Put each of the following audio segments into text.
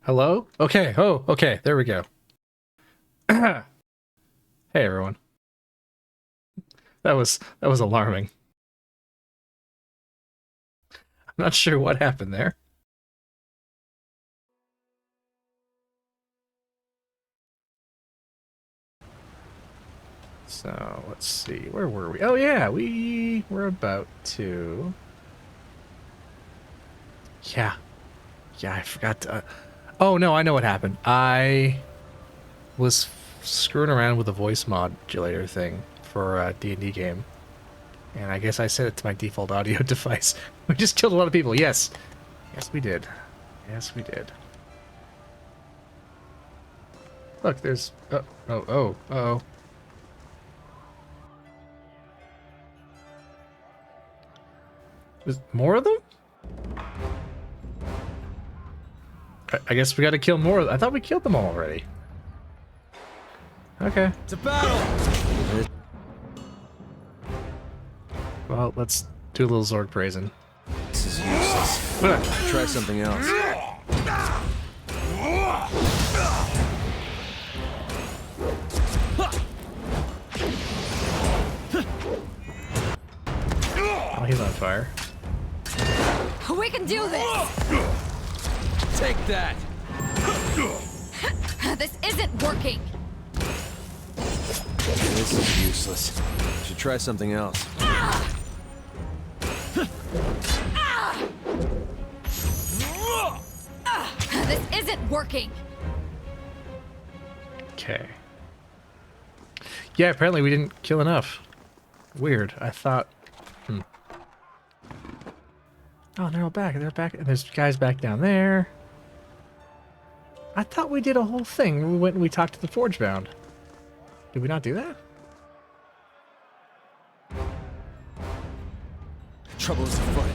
Hello? Okay. Oh, okay. There we go. Hey, everyone. That was alarming. I'm not sure what happened there. So, let's see. Where were we? Oh, yeah. We were about to... Yeah. Yeah, I forgot to... Oh, no, I know what happened. I was screwing around with the voice modulator thing for a D&D game. And I guess I set it to my default audio device. We just killed a lot of people. Yes. Yes, we did. Yes, we did. Look, there's... Uh-oh. There's more of them? I guess we gotta kill more. I thought we killed them all already. Okay. It's a battle! Well, let's do a little Zord praising. This is useless. Try something else. Oh, he's on fire. We can do this! Take that! This isn't working! This is useless. Should try something else. This isn't working! Okay. Yeah, apparently we didn't kill enough. Weird. I thought... Oh, they're all back. They're back. And there's guys back down there. I thought we did a whole thing. We went and we talked to the Forgebound. Did we not do that? Trouble is afoot.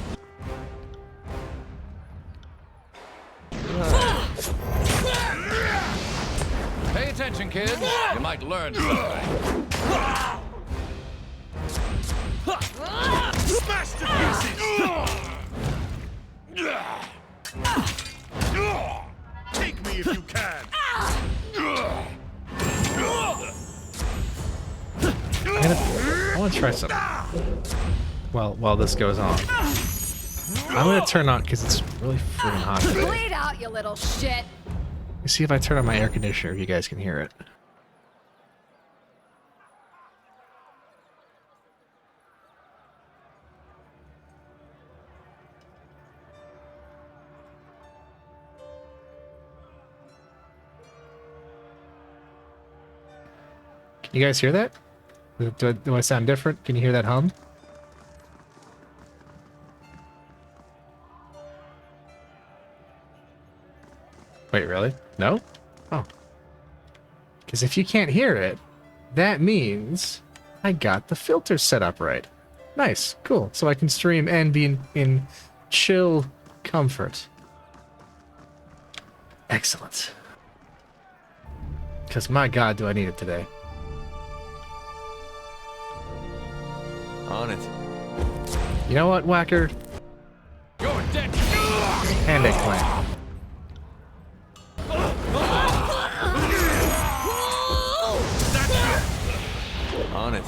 Pay attention, kids. You might learn something. Smash to pieces! Take me if you can. I want to try something. Well, while this goes on. I'm going to turn on, because it's really freaking hot today. Bleed out, you little shit! Let me see if I turn on my air conditioner if you guys can hear it. Can you guys hear that? Do I sound different? Can you hear that hum? Wait, really? No? Oh. Because if you can't hear it, that means I got the filter set up right. Nice. Cool. So I can stream and be in chill comfort. Excellent. Because my god, do I need it today. On it. You know what, Whacker? You're dead. And eggplant. On it.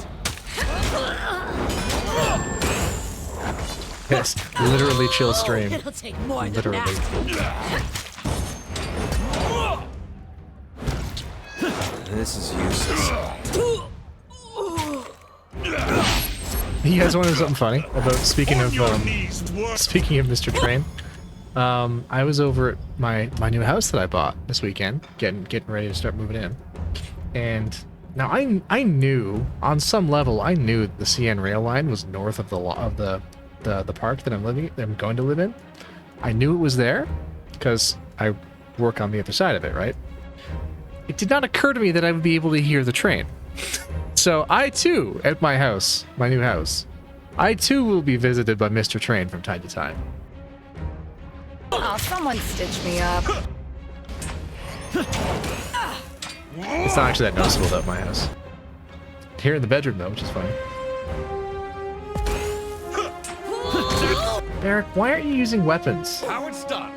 Yes, literally chill stream. It'll take more than Literally. that. This is useless. You guys want to know something funny about speaking of Mr. Train? I was over at my new house that I bought this weekend, getting ready to start moving in, and now I knew on some level I knew the CN rail line was north of the park that I'm going to live in. I knew it was there because I work on the other side of it, right? It did not occur to me that I would be able to hear the train. So I too, at my house, my new house, I too will be visited by Mr. Train from time to time. Oh, someone stitch me up. It's not actually that noticeable though at my house. Here in the bedroom though, which is fun. Eric, why aren't you using weapons? How it's done.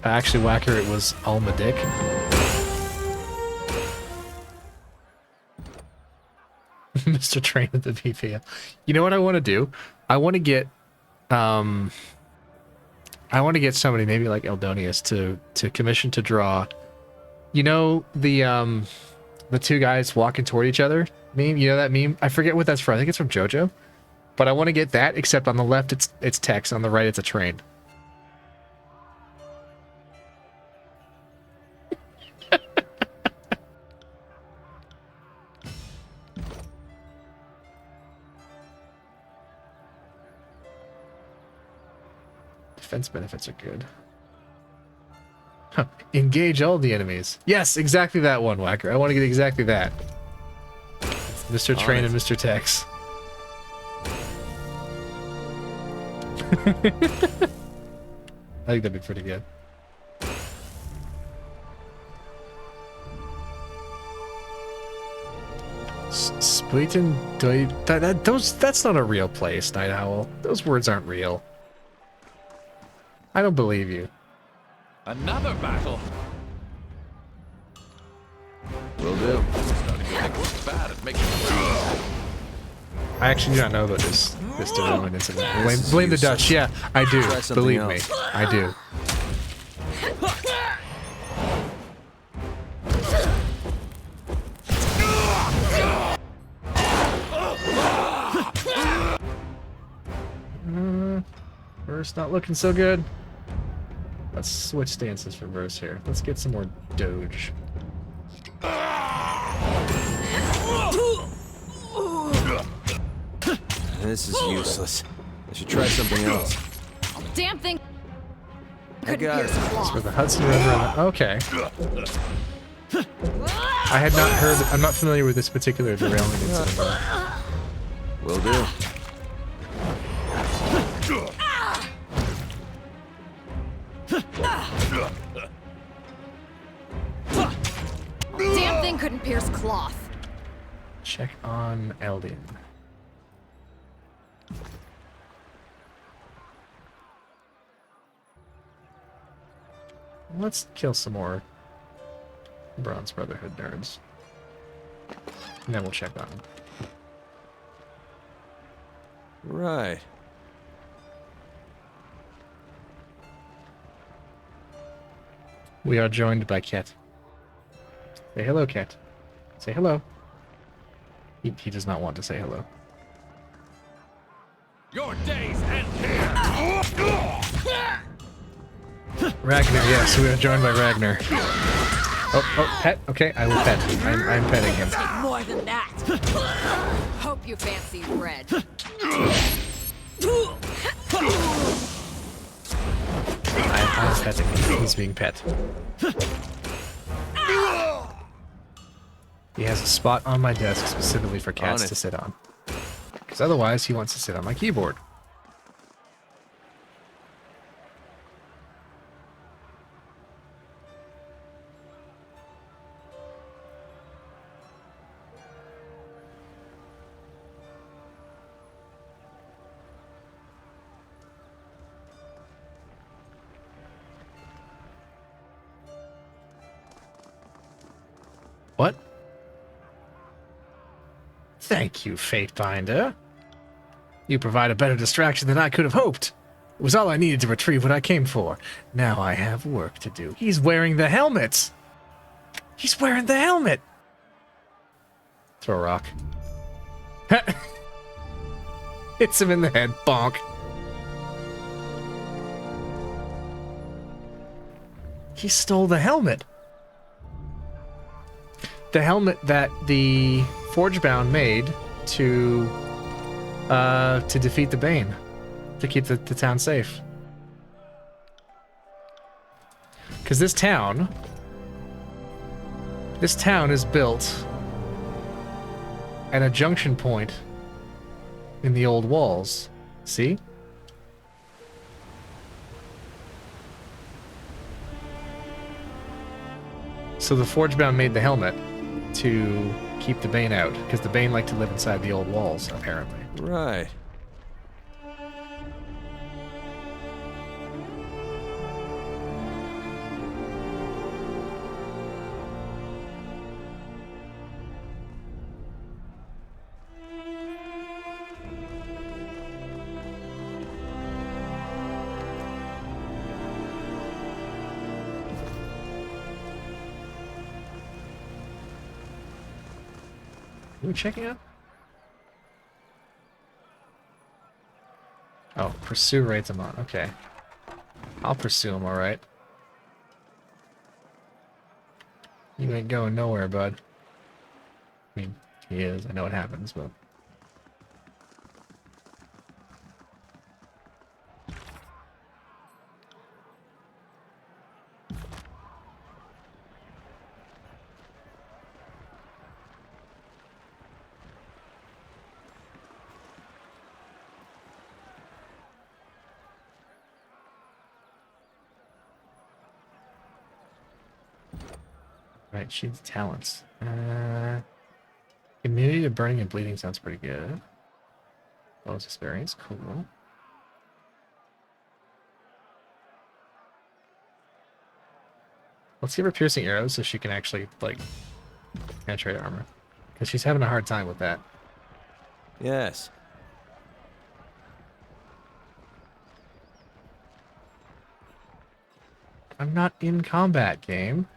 Actually, Whacker, it was Alma Dick. Mr. Train at the BPL. You know what I want to do? I want to get somebody, maybe like Eldonius, to commission to draw. You know the two guys walking toward each other meme? You know that meme? I forget what that's from. I think it's from JoJo. But I want to get that, except on the left it's text, on the right it's a train. Defense benefits are good. Huh. Engage all the enemies. Yes, exactly that one, Whacker. I want to get exactly that. Mr. Train and Mr. Tex. I think that'd be pretty good. Splitten that's not a real place, Night Owl. Those words aren't real. I don't believe you. Another battle. Will do. Starting to think it's bad at making I actually do not know about this development incident. This is Blame the Dutch. useless. Yeah, I do. Try something Believe else. me, I do. Verse not looking so good. Let's switch stances for verse here. Let's get some more Doge. This is useless. I should try something else. Damn thing. I got it. That's where the Hudson River. Okay. I had not heard. I'm not familiar with this particular derailment incident. Will do. Damn thing couldn't pierce cloth. Check on Eldian. Let's kill some more Bronze Brotherhood nerds. And then we'll check on them. Right. We are joined by Ket. Say hello, Ket. Say hello. He does not want to say hello. your days end here. Ragnar, yes, we are joined by Ragnar. Oh, pet? Okay, I will pet. I'm petting him. More than that. Hope you fancy bread. I'm petting him. He's being pet. He has a spot on my desk specifically for cats to sit on. Because otherwise, he wants to sit on my keyboard. What? Thank you, Fatebinder. You provide a better distraction than I could have hoped. It was all I needed to retrieve what I came for. Now I have work to do. He's wearing the helmet! He's wearing the helmet! Throw a rock. Hits him in the head. Bonk. He stole the helmet. The helmet that the Forgebound made to defeat the Bane, to keep the town safe. Because this town is built at a junction point in the old walls. See? So the Forgebound made the helmet to keep the Bane out, because the Bane liked to live inside the old walls, apparently. Right. we checking out? Oh, pursue rates I'm on. Okay. I'll pursue him, alright. You ain't going nowhere, bud. I mean, he is. I know what happens, but... Right, she's talents. Immunity to burning and bleeding sounds pretty good. Bonus experience, cool. Let's give her piercing arrows so she can actually, like, penetrate armor. Because she's having a hard time with that. Yes. I'm not in combat, game.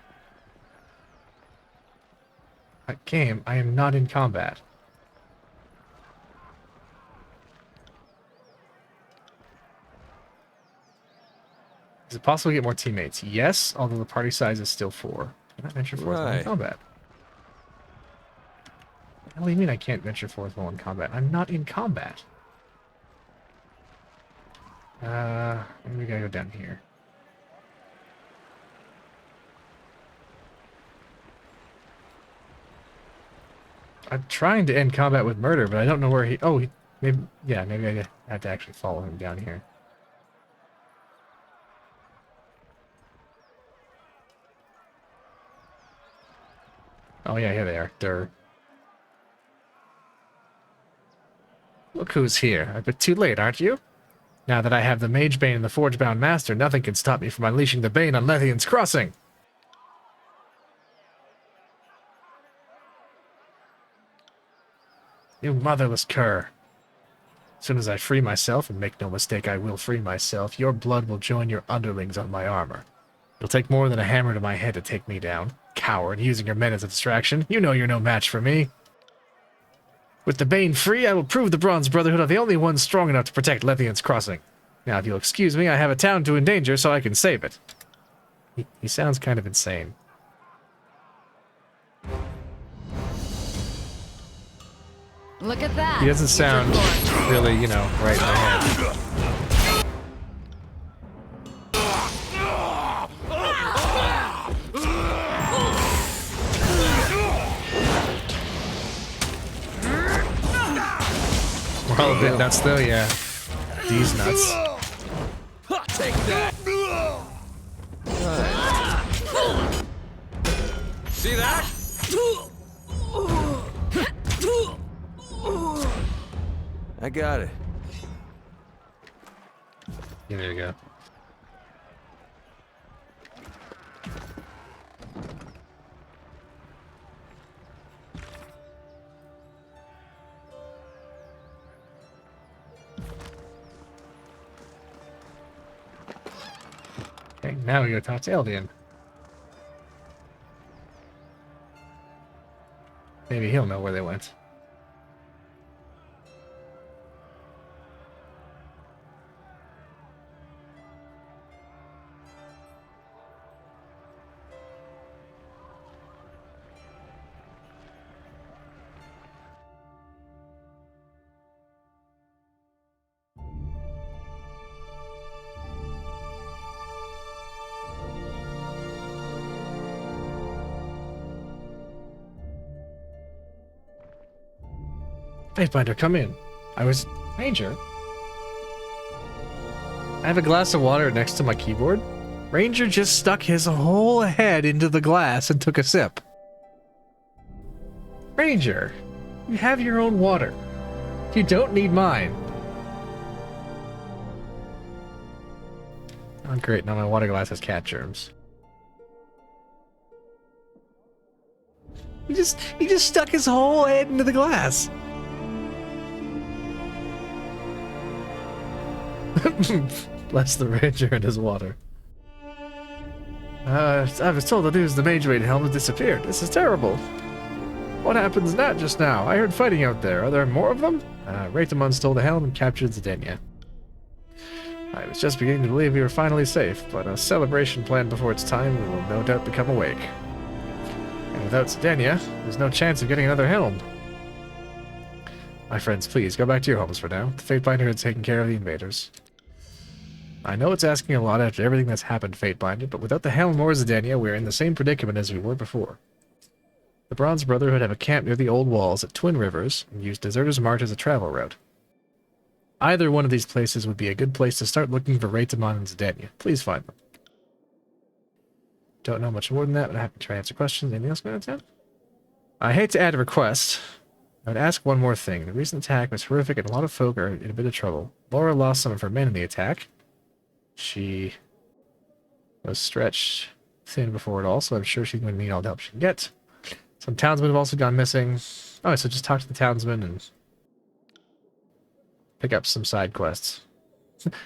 Game, I am not in combat. Is it possible to get more teammates? Yes, although the party size is still 4. Can I venture forth while in Right. combat? What do you mean I can't venture forth while in combat? I'm not in combat. Maybe we gotta go down here. I'm trying to end combat with murder, but I don't know where he... Oh, maybe... Yeah, maybe I have to actually follow him down here. Oh, yeah, here they are. Durr. Look who's here. A bit too late, aren't you? Now that I have the Mage Bane and the Forge-bound Master, nothing can stop me from unleashing the Bane on Lethian's Crossing! You motherless cur. As soon as I free myself, and make no mistake, I will free myself, your blood will join your underlings on my armor. It'll take more than a hammer to my head to take me down. Coward, using your men as a distraction. You know you're no match for me. With the Bane free, I will prove the Bronze Brotherhood are the only ones strong enough to protect Lethian's Crossing. Now, if you'll excuse me, I have a town to endanger so I can save it. He sounds kind of insane. Look at that. He doesn't sound really, you know, right in my head. We're all a bit nuts though, yeah. These nuts. Take that. See that? I got it. Yeah, there you go. Okay, now we go talk to Eldian. Maybe he'll know where they went. Faithbinder, come in. Ranger? I have a glass of water next to my keyboard. Ranger just stuck his whole head into the glass and took a sip. Ranger, you have your own water. You don't need mine. Oh great, now my water glass has cat germs. He just stuck his whole head into the glass. Bless the Ranger and his water. I was told the news the Mage Bane helmet disappeared. This is terrible. What happens that just now? I heard fighting out there. Are there more of them? Raytamon stole the helm and captured Zidania. I was just beginning to believe we were finally safe, but a celebration planned before its time will no doubt become awake. And without Zidania, there's no chance of getting another helm. My friends, please, go back to your homes for now. The Fatebinder had taken care of the invaders. I know it's asking a lot after everything that's happened, Fatebinder, but without the helm or Zidania, we're in the same predicament as we were before. The Bronze Brotherhood have a camp near the old walls at Twin Rivers and use Deserter's Mart as a travel route. Either one of these places would be a good place to start looking for Raytamon and Zidania. Please find them. Don't know much more than that, but I'm happy to try to answer questions. Anything else, man? I hate to add a request. I would ask one more thing. The recent attack was horrific and a lot of folk are in a bit of trouble. Laura lost some of her men in the attack. She was stretched thin before it all, so I'm sure she's going to need all the help she can get. Some townsmen have also gone missing. Oh, so just talk to the townsmen and pick up some side quests.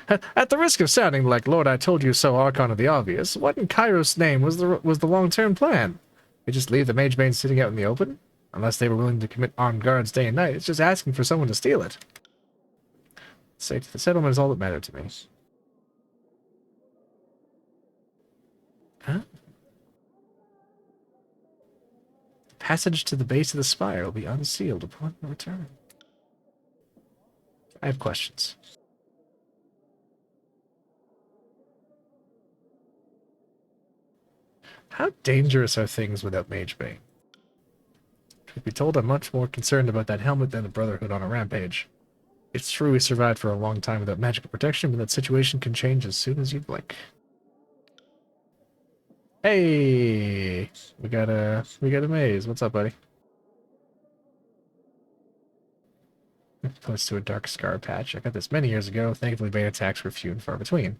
At the risk of sounding like Lord I told you so Archon of the obvious, what in Kairos' name was the long-term plan? We just leave the Mage Bane sitting out in the open? Unless they were willing to commit armed guards day and night, it's just asking for someone to steal it. Safety of the settlement is all that mattered to me. Huh? Passage to the base of the spire will be unsealed upon return. I have questions. How dangerous are things without Mage Bane? Truth be told, I'm much more concerned about that helmet than the Brotherhood on a rampage. It's true we survived for a long time without magical protection, but that situation can change as soon as you blink. Hey! We got a maze. What's up, buddy? Close to a dark scar patch. I got this many years ago. Thankfully, Bane attacks were few and far between.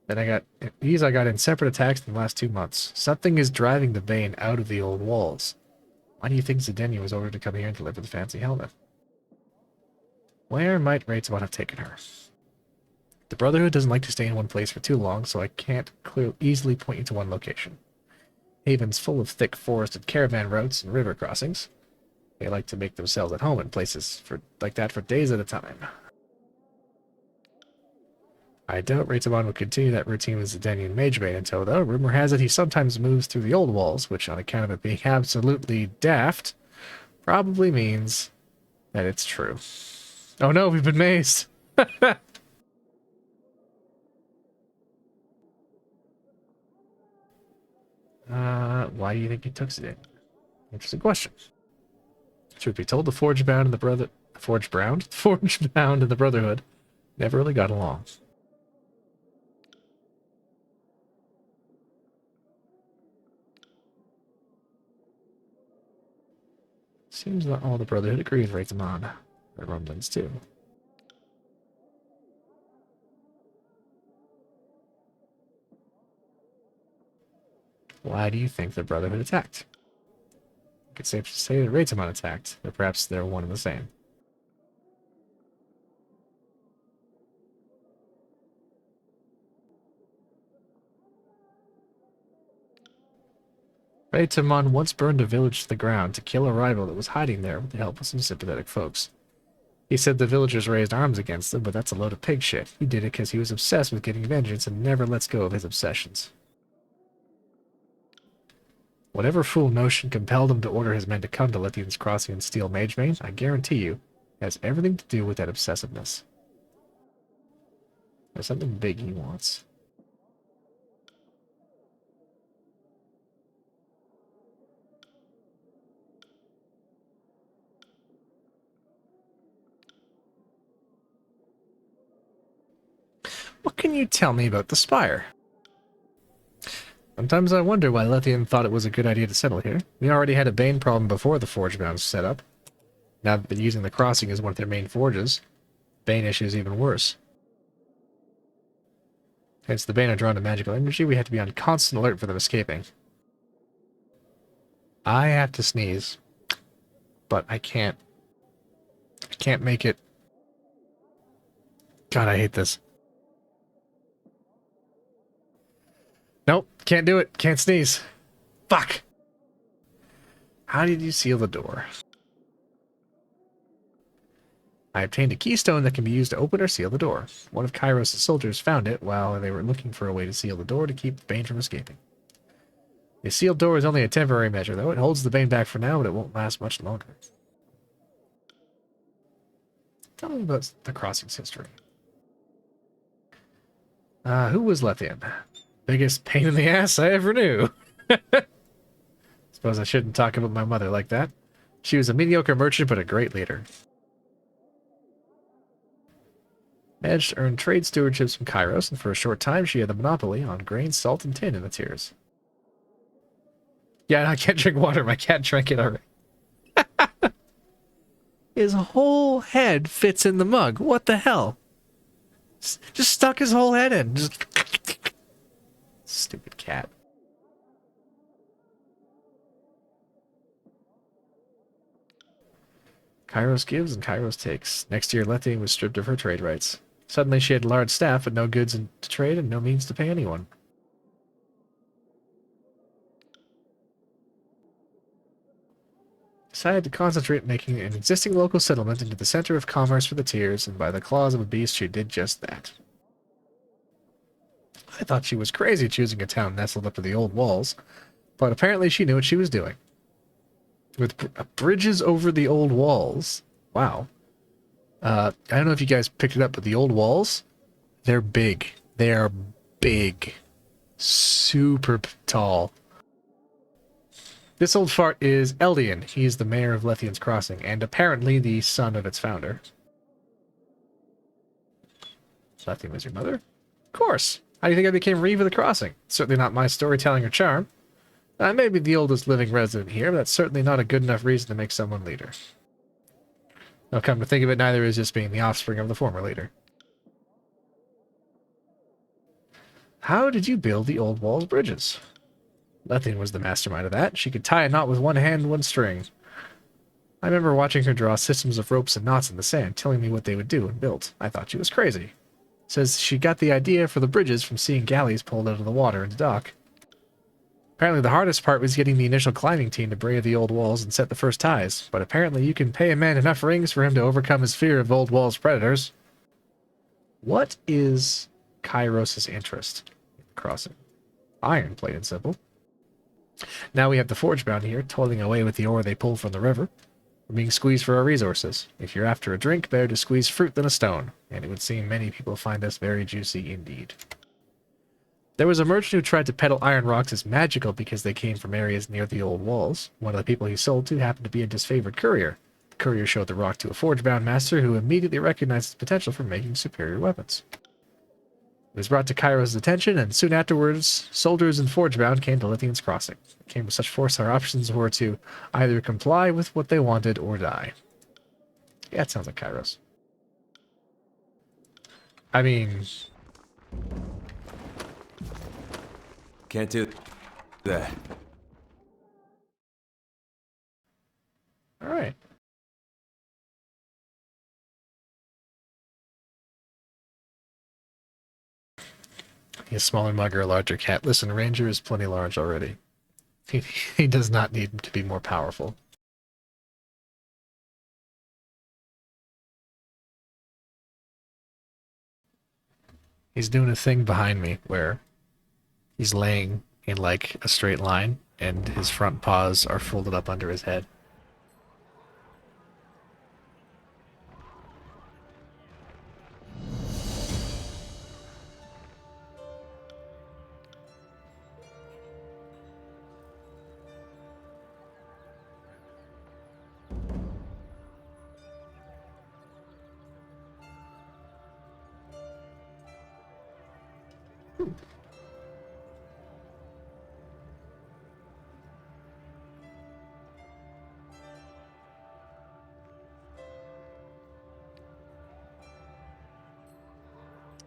Then I got in separate attacks in the last 2 months. Something is driving the Bane out of the old walls. Why do you think Zidania was ordered to come here and deliver the fancy helmet? Where might Raytamon have taken her? The Brotherhood doesn't like to stay in one place for too long, so I can't easily point you to one location. Haven's full of thick forested caravan routes and river crossings. They like to make themselves at home in places like that for days at a time. I doubt Raytamon will continue that routine with Zidania and Magebane until, though, rumor has it he sometimes moves through the old walls, which, on account of it being absolutely daft, probably means that it's true. Oh no, we've been mazed! Why do you think he took Zidania? Interesting question. Truth be told, the Forge Bound and the Brotherhood never really got along. Seems that all the Brotherhood agree with Raytamon. The rumblings too. Why do you think the Brotherhood attacked? It's safe to say that Raytamon attacked, but perhaps they're one and the same. Raytamon once burned a village to the ground to kill a rival that was hiding there with the help of some sympathetic folks. He said the villagers raised arms against him, but that's a load of pig shit. He did it because he was obsessed with getting vengeance and never lets go of his obsessions. Whatever fool notion compelled him to order his men to come to Lithian's Crossing and steal Magebane, I guarantee you, has everything to do with that obsessiveness. There's something big he wants. What can you tell me about the Spire? Sometimes I wonder why Lithian thought it was a good idea to settle here. We already had a Bane problem before the Forge Bound was set up. Now that they're using the Crossing as one of their main forges, Bane issue is even worse. Hence, the Bane are drawn to magical energy, we have to be on constant alert for them escaping. I have to sneeze, but I can't make it. God, I hate this. Nope, can't do it. Can't sneeze. Fuck. How did you seal the door? I obtained a keystone that can be used to open or seal the door. One of Kairos' soldiers found it while they were looking for a way to seal the door to keep the Bane from escaping. The sealed door is only a temporary measure, though. It holds the Bane back for now, but it won't last much longer. Tell me about the crossing's history. Who was Lethian? Biggest pain in the ass I ever knew. Suppose I shouldn't talk about my mother like that. She was a mediocre merchant, but a great leader. Managed to earn trade stewardships from Kairos, and for a short time she had the monopoly on grain, salt, and tin in the tiers. Yeah, I can't drink water. My cat drank it already. His whole head fits in the mug. What the hell? Just stuck his whole head in. Just... Stupid cat. Kairos gives and Kairos takes. Next year, Lethian was stripped of her trade rights. Suddenly she had a large staff, but no goods to trade and no means to pay anyone. Decided to concentrate on making an existing local settlement into the center of commerce for the tiers, and by the claws of a beast she did just that. I thought she was crazy choosing a town nestled up to the old walls, but apparently she knew what she was doing. With bridges over the old walls. Wow. I don't know if you guys picked it up, but the old walls, they're big. They are big. Super tall. This old fart is Eldian. He's the mayor of Lethian's Crossing, and apparently the son of its founder. Lethian was your mother? Of course. How do you think I became Reeve of the Crossing? Certainly not my storytelling or charm. I may be the oldest living resident here, but that's certainly not a good enough reason to make someone leader. Now, come to think of it, neither is just being the offspring of the former leader. How did you build the old wall's bridges? Lethian was the mastermind of that. She could tie a knot with one hand and one string. I remember watching her draw systems of ropes and knots in the sand, telling me what they would do and built. I thought she was crazy. Says she got the idea for the bridges from seeing galleys pulled out of the water into dock. Apparently the hardest part was getting the initial climbing team to brave the old walls and set the first ties, but apparently you can pay a man enough rings for him to overcome his fear of old walls' predators. What is Kairos' interest in the crossing? Iron, plain and simple. Now we have the forge bound here, toiling away with the ore they pull from the river. We're being squeezed for our resources. If you're after a drink, better to squeeze fruit than a stone, and it would seem many people find this very juicy indeed. There was a merchant who tried to peddle iron rocks as magical because they came from areas near the old walls. One of the people he sold to happened to be a disfavored courier. The courier showed the rock to a forge-bound master who immediately recognized its potential for making superior weapons. It was brought to Kairos' attention, and soon afterwards, soldiers and forge-bound came to Lithian's Crossing. It came with such force our options were to either comply with what they wanted or die. Yeah, it sounds like Kairos. I mean... Can't do that. Alright. A smaller mug or a larger cat. Listen, Ranger is plenty large already. He does not need to be more powerful. He's doing a thing behind me where he's laying in like a straight line and his front paws are folded up under his head.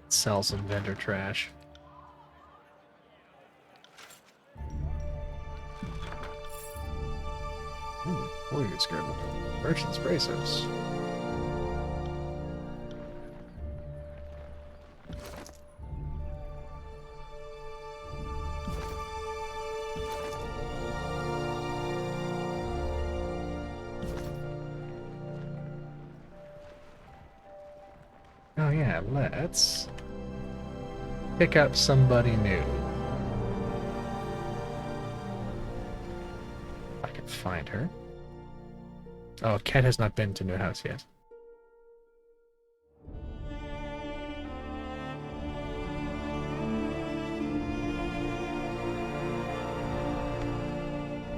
Sell some vendor trash. Warrior scribble. Merchant's bracers. yeah, let's pick up somebody new. I can find her. Oh, Cat has not been to New House yet.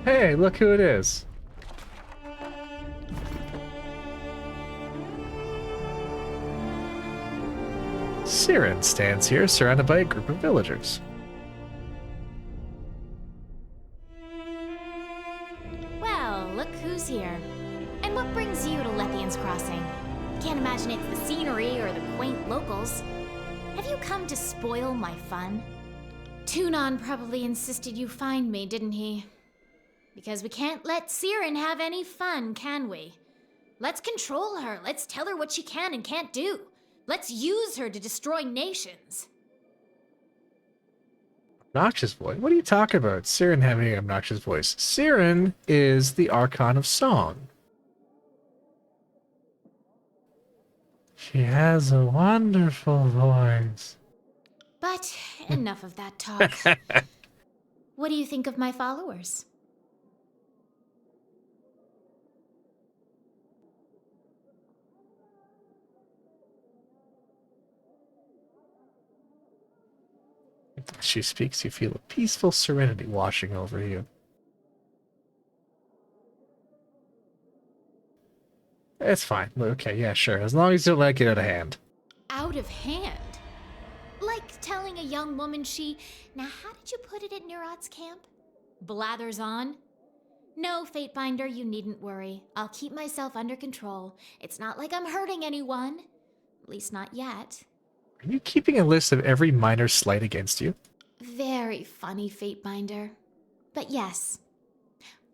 Hey, look who it is. Siren stands here, surrounded by a group of villagers. Well, look who's here. And what brings you to Lethian's Crossing? Can't imagine it's the scenery or the quaint locals. Have you come to spoil my fun? Tunon probably insisted you find me, didn't he? Because we can't let Siren have any fun, can we? Let's control her. Let's tell her what she can and can't do. Let's use her to destroy nations. Obnoxious voice? What are you talking about? Siren having an obnoxious voice. Siren is the Archon of Song. She has a wonderful voice. But enough of that talk. What do you think of my followers? As she speaks, you feel a peaceful serenity washing over you. It's fine. Okay, yeah, sure. As long as you don't let it get out of hand. Out of hand? Like telling a young woman Now, how did you put it at Nerat's camp? Blathers on? No, Fatebinder, you needn't worry. I'll keep myself under control. It's not like I'm hurting anyone. At least not yet. Are you keeping a list of every minor slight against you? Very funny, Fatebinder. But yes.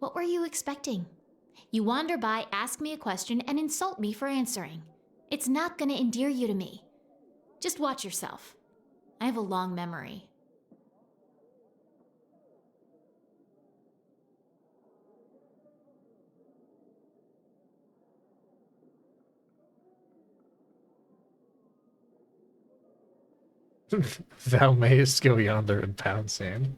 What were you expecting? You wander by, ask me a question, and insult me for answering. It's not gonna endear you to me. Just watch yourself. I have a long memory. Thou mayest go yonder and pound sand.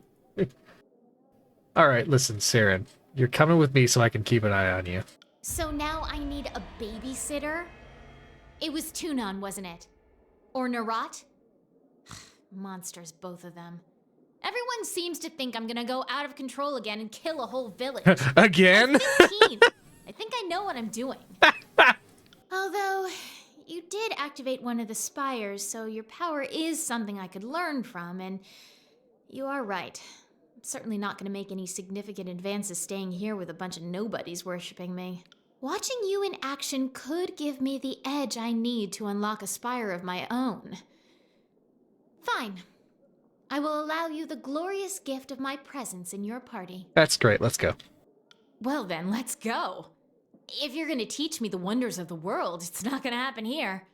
Alright, listen, Siren. You're coming with me so I can keep an eye on you. So now I need a babysitter? It was Tunon, wasn't it? Or Nerat? Monsters, both of them. Everyone seems to think I'm gonna go out of control again and kill a whole village. Again? I'm 15. I think I know what I'm doing. Although, you did activate one of the spires, so your power is something I could learn from, and you are right. I'm certainly not gonna make any significant advances staying here with a bunch of nobodies worshipping me. Watching you in action could give me the edge I need to unlock a spire of my own. Fine. I will allow you the glorious gift of my presence in your party. That's great, let's go. Well then, let's go. If you're gonna teach me the wonders of the world, it's not gonna happen here.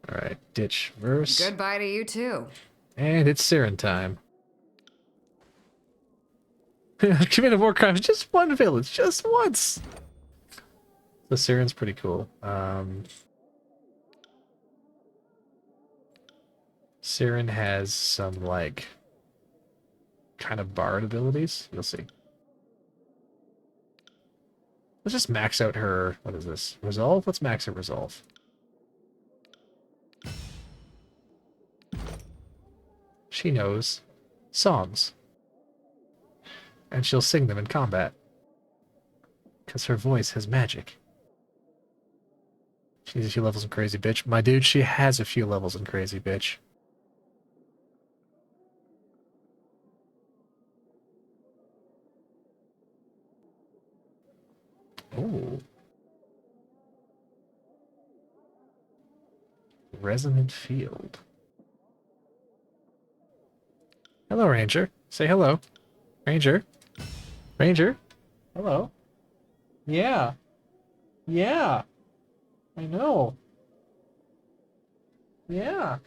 Alright, ditch verse. Goodbye to you too. And it's Siren time. Committed war crimes, just one village, just once! The Siren's pretty cool. Siren has some, like, kind of bard abilities. You'll see. Let's just max out her... What is this? Resolve? Let's max out Resolve. She knows songs. And she'll sing them in combat. Because her voice has magic. She needs a few levels in Crazy Bitch. My dude, she has a few levels in Crazy Bitch. Ooh. Resonant Field. Hello, Ranger. Say hello. Ranger. Ranger. Hello. Yeah. Yeah. I know. Yeah.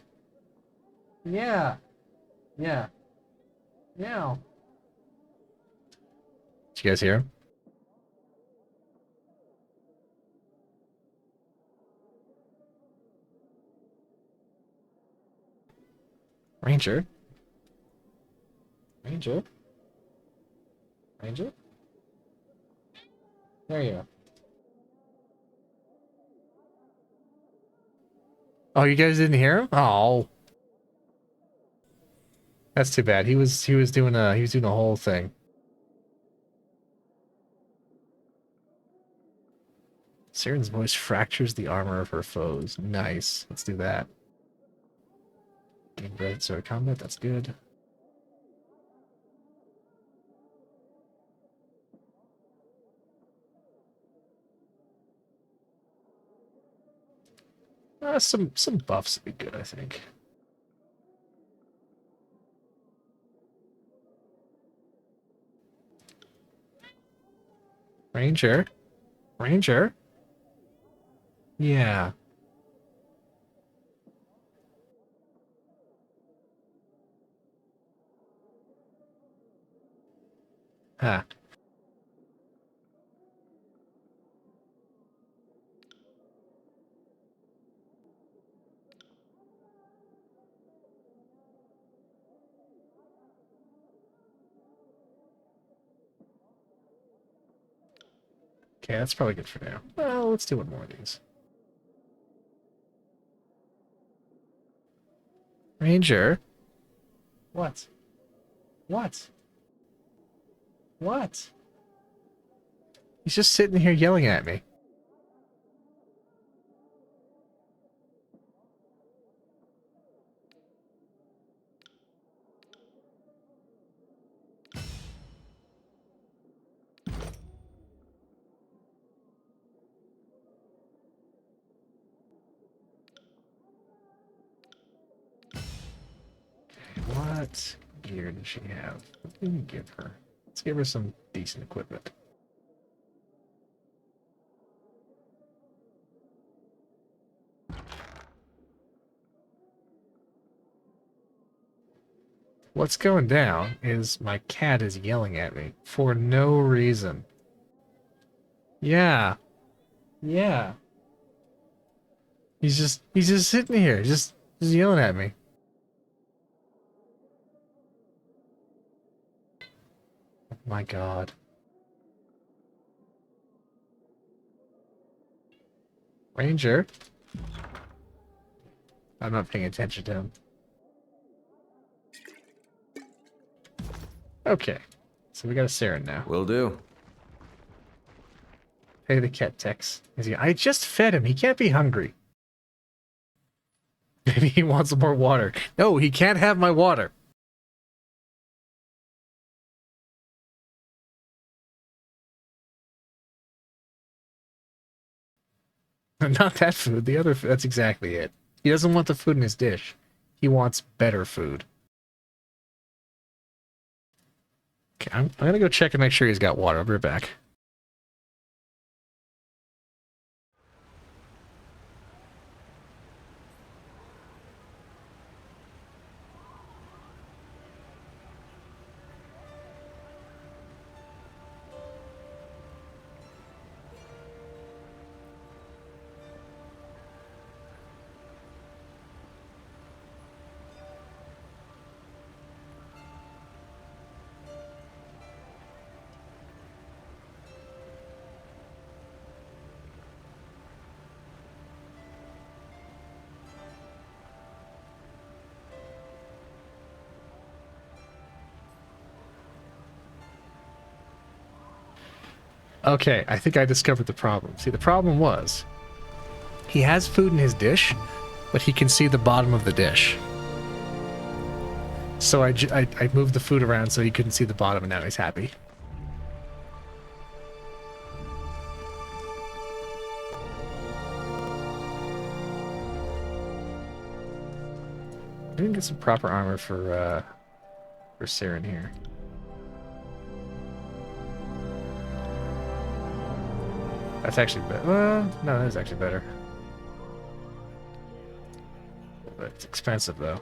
Yeah. Yeah. Meow. Did you guys hear him? Ranger? Ranger? Ranger? There you are. Oh, you guys didn't hear him? Oh. That's too bad. He was doing a whole thing. Siren's voice fractures the armor of her foes. Nice. Let's do that. Gain bread sword combat, that's good. Some buffs would be good, I think. Ranger? Ranger? Yeah. Huh. Okay, that's probably good for now. Well, let's do one more of these. Ranger? What? What? What? He's just sitting here yelling at me. What gear does she have? What can we give her? Let's give her some decent equipment. What's going down is my cat is yelling at me for no reason. Yeah. Yeah. He's just sitting here, just yelling at me. Oh my God. Ranger? I'm not paying attention to him. Okay. So we got a Siren now. Will do. Pay the cat tax. I just fed him. He can't be hungry. Maybe he wants some more water. No, he can't have my water. Not that food. The other food. That's exactly it. He doesn't want the food in his dish. He wants better food. Okay, I'm gonna go check and make sure he's got water. I'll be right back. Okay, I think I discovered the problem. See, the problem was he has food in his dish, but he can see the bottom of the dish. So I moved the food around so he couldn't see the bottom, and now he's happy. I didn't get some proper armor for Siren here. That's actually better. Well, no, that is actually better. But it's expensive, though.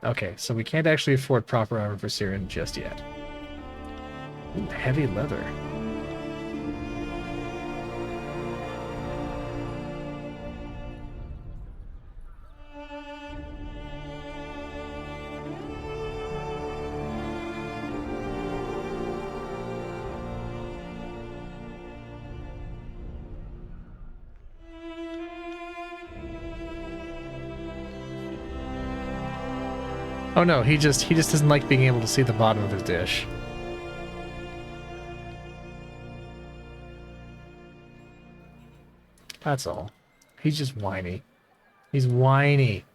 Okay, so we can't actually afford proper armor for Siren just yet. Ooh, heavy leather. Oh no, he just doesn't like being able to see the bottom of his dish. That's all. He's just whiny. He's whiny.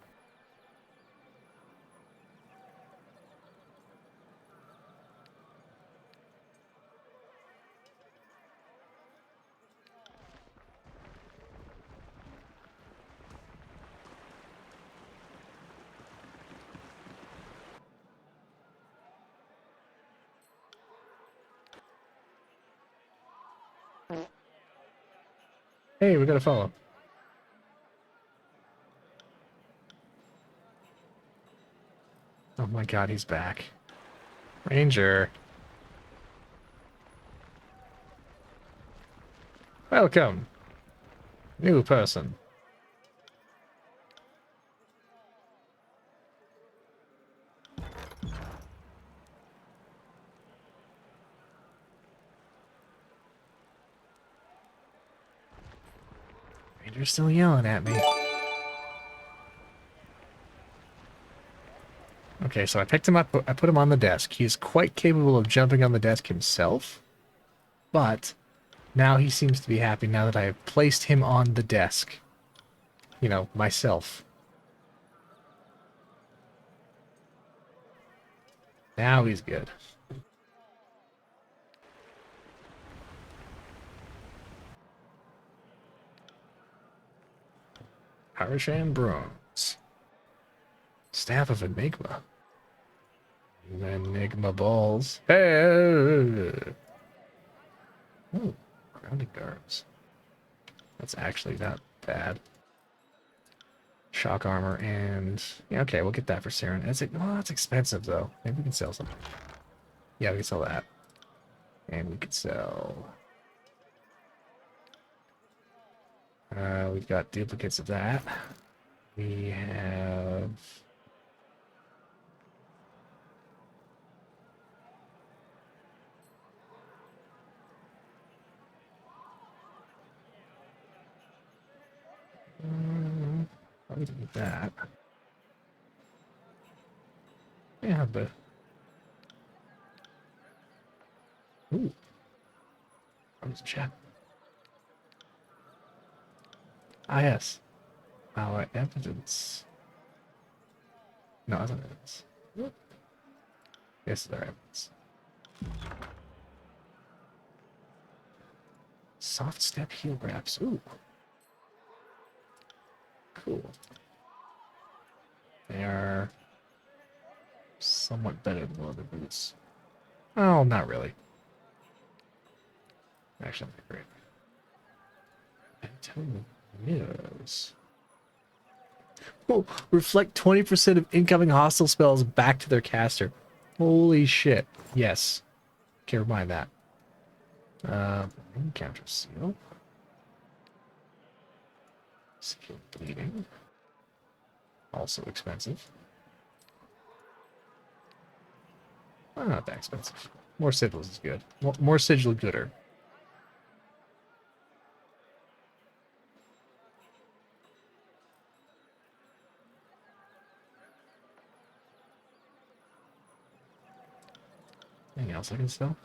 Hey, we gotta follow. Oh my god, he's back. Ranger. Welcome. New person. Ranger's still yelling at me. Okay, so I picked him up, I put him on the desk. He is quite capable of jumping on the desk himself, but now he seems to be happy now that I have placed him on the desk. You know, myself. Now he's good. Harshan Bronze. Staff of Enigma. Enigma balls. Hey! Ooh, grounding guards. That's actually not bad. Shock armor and... Yeah, okay, we'll get that for Saren. Well, that's expensive, though. Maybe we can sell something. Yeah, we can sell that. And we could sell... we've got duplicates of that. We have... Probably need that. Yeah, but... Ooh. What was chat? Ah, yes. Our evidence. No, that's not evidence. What? Yes, it's our evidence. Soft step heel wraps. Ooh. Cool. They are somewhat better than leather boots. Oh, not really. Actually, not great. Antonio mirrors. Oh, reflect 20% of incoming hostile spells back to their caster. Holy shit. Yes. Okay, remind that. Encounter seal. Skill bleeding. Also expensive. Well, not that expensive. More sigils is good. More sigil gooder. Anything else I can sell?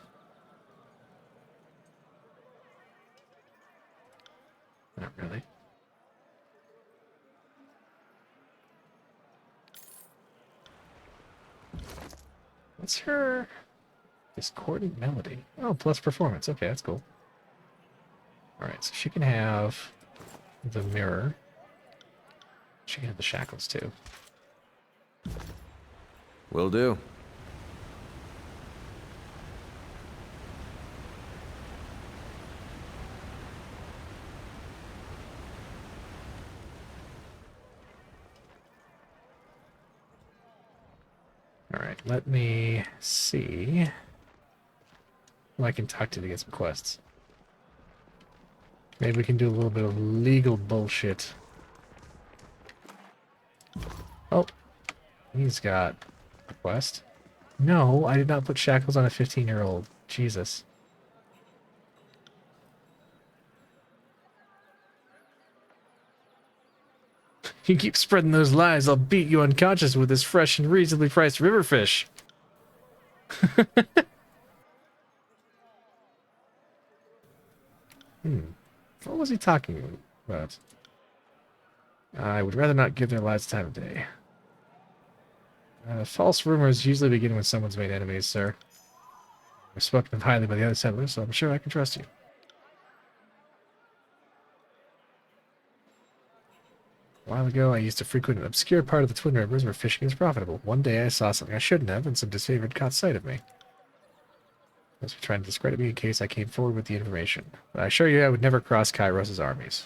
Not really. What's her discordant melody? Oh, plus performance. Okay, that's cool. Alright, so she can have the mirror. She can have the shackles too. Will do. Alright, let me see who I can talk to get some quests. Maybe we can do a little bit of legal bullshit. Oh, he's got a quest. No, I did not put shackles on a 15-year-old. Jesus. You keep spreading those lies, I'll beat you unconscious with this fresh and reasonably priced river fish. What was he talking about? I would rather not give their lives time of day. False rumors usually begin when someone's made enemies, sir. I've spoken of highly by the other settlers, so I'm sure I can trust you. A while ago, I used to frequent an obscure part of the Twin Rivers where fishing is profitable. One day, I saw something I shouldn't have, and some disfavored caught sight of me. Those were trying to discredit me in case I came forward with the information. But I assure you I would never cross Kairos' armies.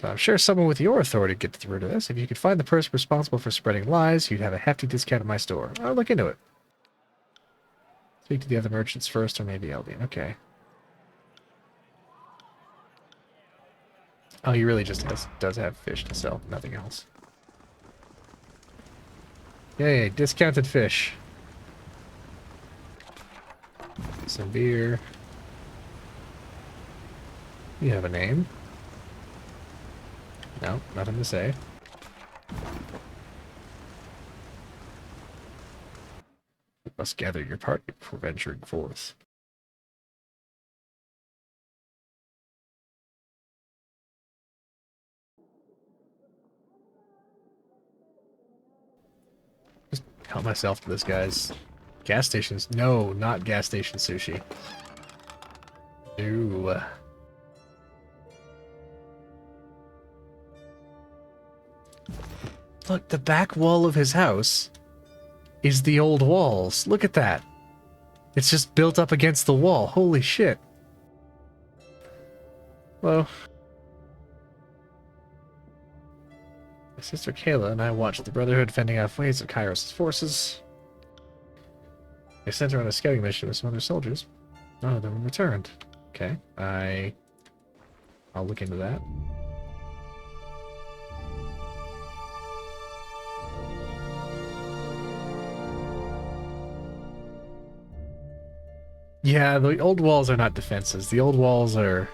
But I'm sure someone with your authority could get to the root of this. If you could find the person responsible for spreading lies, you'd have a hefty discount at my store. I'll look into it. Speak to the other merchants first, or maybe Eldian. Okay. Oh, he really just does have fish to sell, nothing else. Yay, discounted fish. Some beer. You have a name? No, nothing to say. You must gather your party before venturing forth. Just help myself to this guy's gas stations. No, not gas station sushi. No. Look, the back wall of his house is the old walls. Look at that. It's just built up against the wall. Holy shit. Hello. My sister Kayla and I watched the Brotherhood fending off waves of Kairos' forces. They sent her on a scouting mission with some other soldiers. None of them returned. Okay, I'll look into that. Yeah, the old walls are not defenses. The old walls are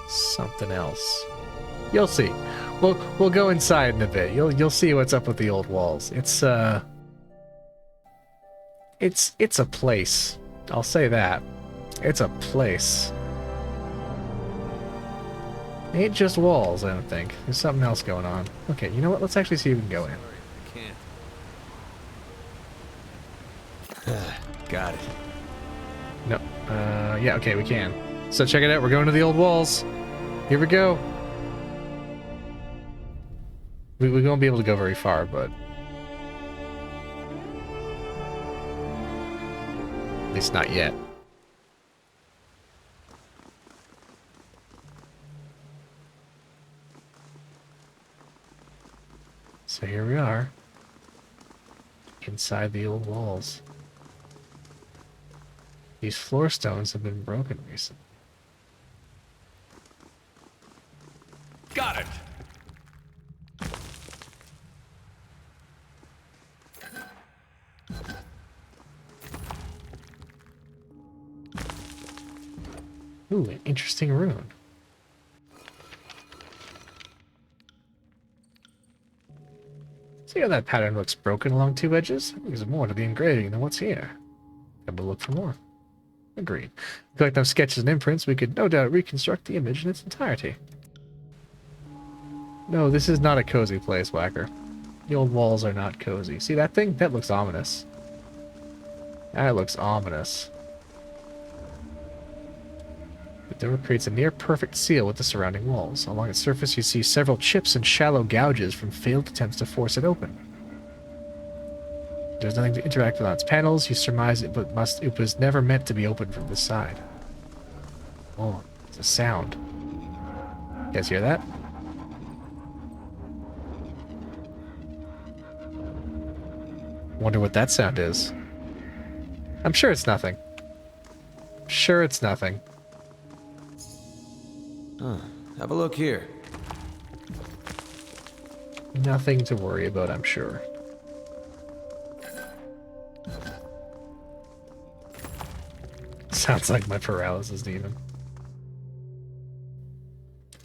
something else. You'll see. We'll go inside in a bit. You'll see what's up with the old walls. It's a place. I'll say that. It's a place. It ain't just walls, I don't think. There's something else going on. Okay, you know what? Let's actually see if we can go in. I can't. Got it. No. Yeah, okay, we can. So check it out. We're going to the old walls. Here we go. We won't be able to go very far, but... at least not yet. So here we are. Inside the old walls. These floor stones have been broken recently. Got it. Ooh, an interesting rune. See how that pattern looks broken along two edges? I think there's more to the engraving than what's here. Have to look for more. Agreed. If we collect those sketches and imprints, we could no doubt reconstruct the image in its entirety. No, this is not a cozy place, Whacker. The old walls are not cozy. See that thing? That looks ominous. That looks ominous. The door creates a near-perfect seal with the surrounding walls. Along its surface, you see several chips and shallow gouges from failed attempts to force it open. There's nothing to interact with on its panels. You surmise it was never meant to be opened from this side. Oh, it's a sound. You guys hear that? Wonder what that sound is. I'm sure it's nothing. Sure it's nothing. Huh. Have a look here. Nothing to worry about, I'm sure. Sounds like my paralysis demon.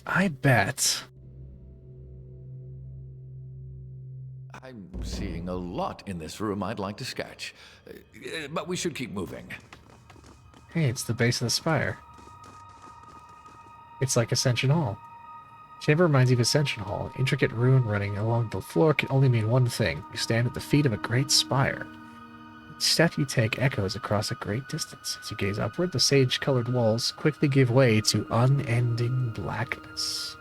I bet I'm seeing a lot in this room I'd like to sketch. But we should keep moving. Hey, it's the base of the spire. It's like Ascension Hall. Chamber reminds you of Ascension Hall. Intricate rune running along the floor can only mean one thing. You stand at the feet of a great spire. Each step you take echoes across a great distance. As you gaze upward, the sage-colored walls quickly give way to unending blackness.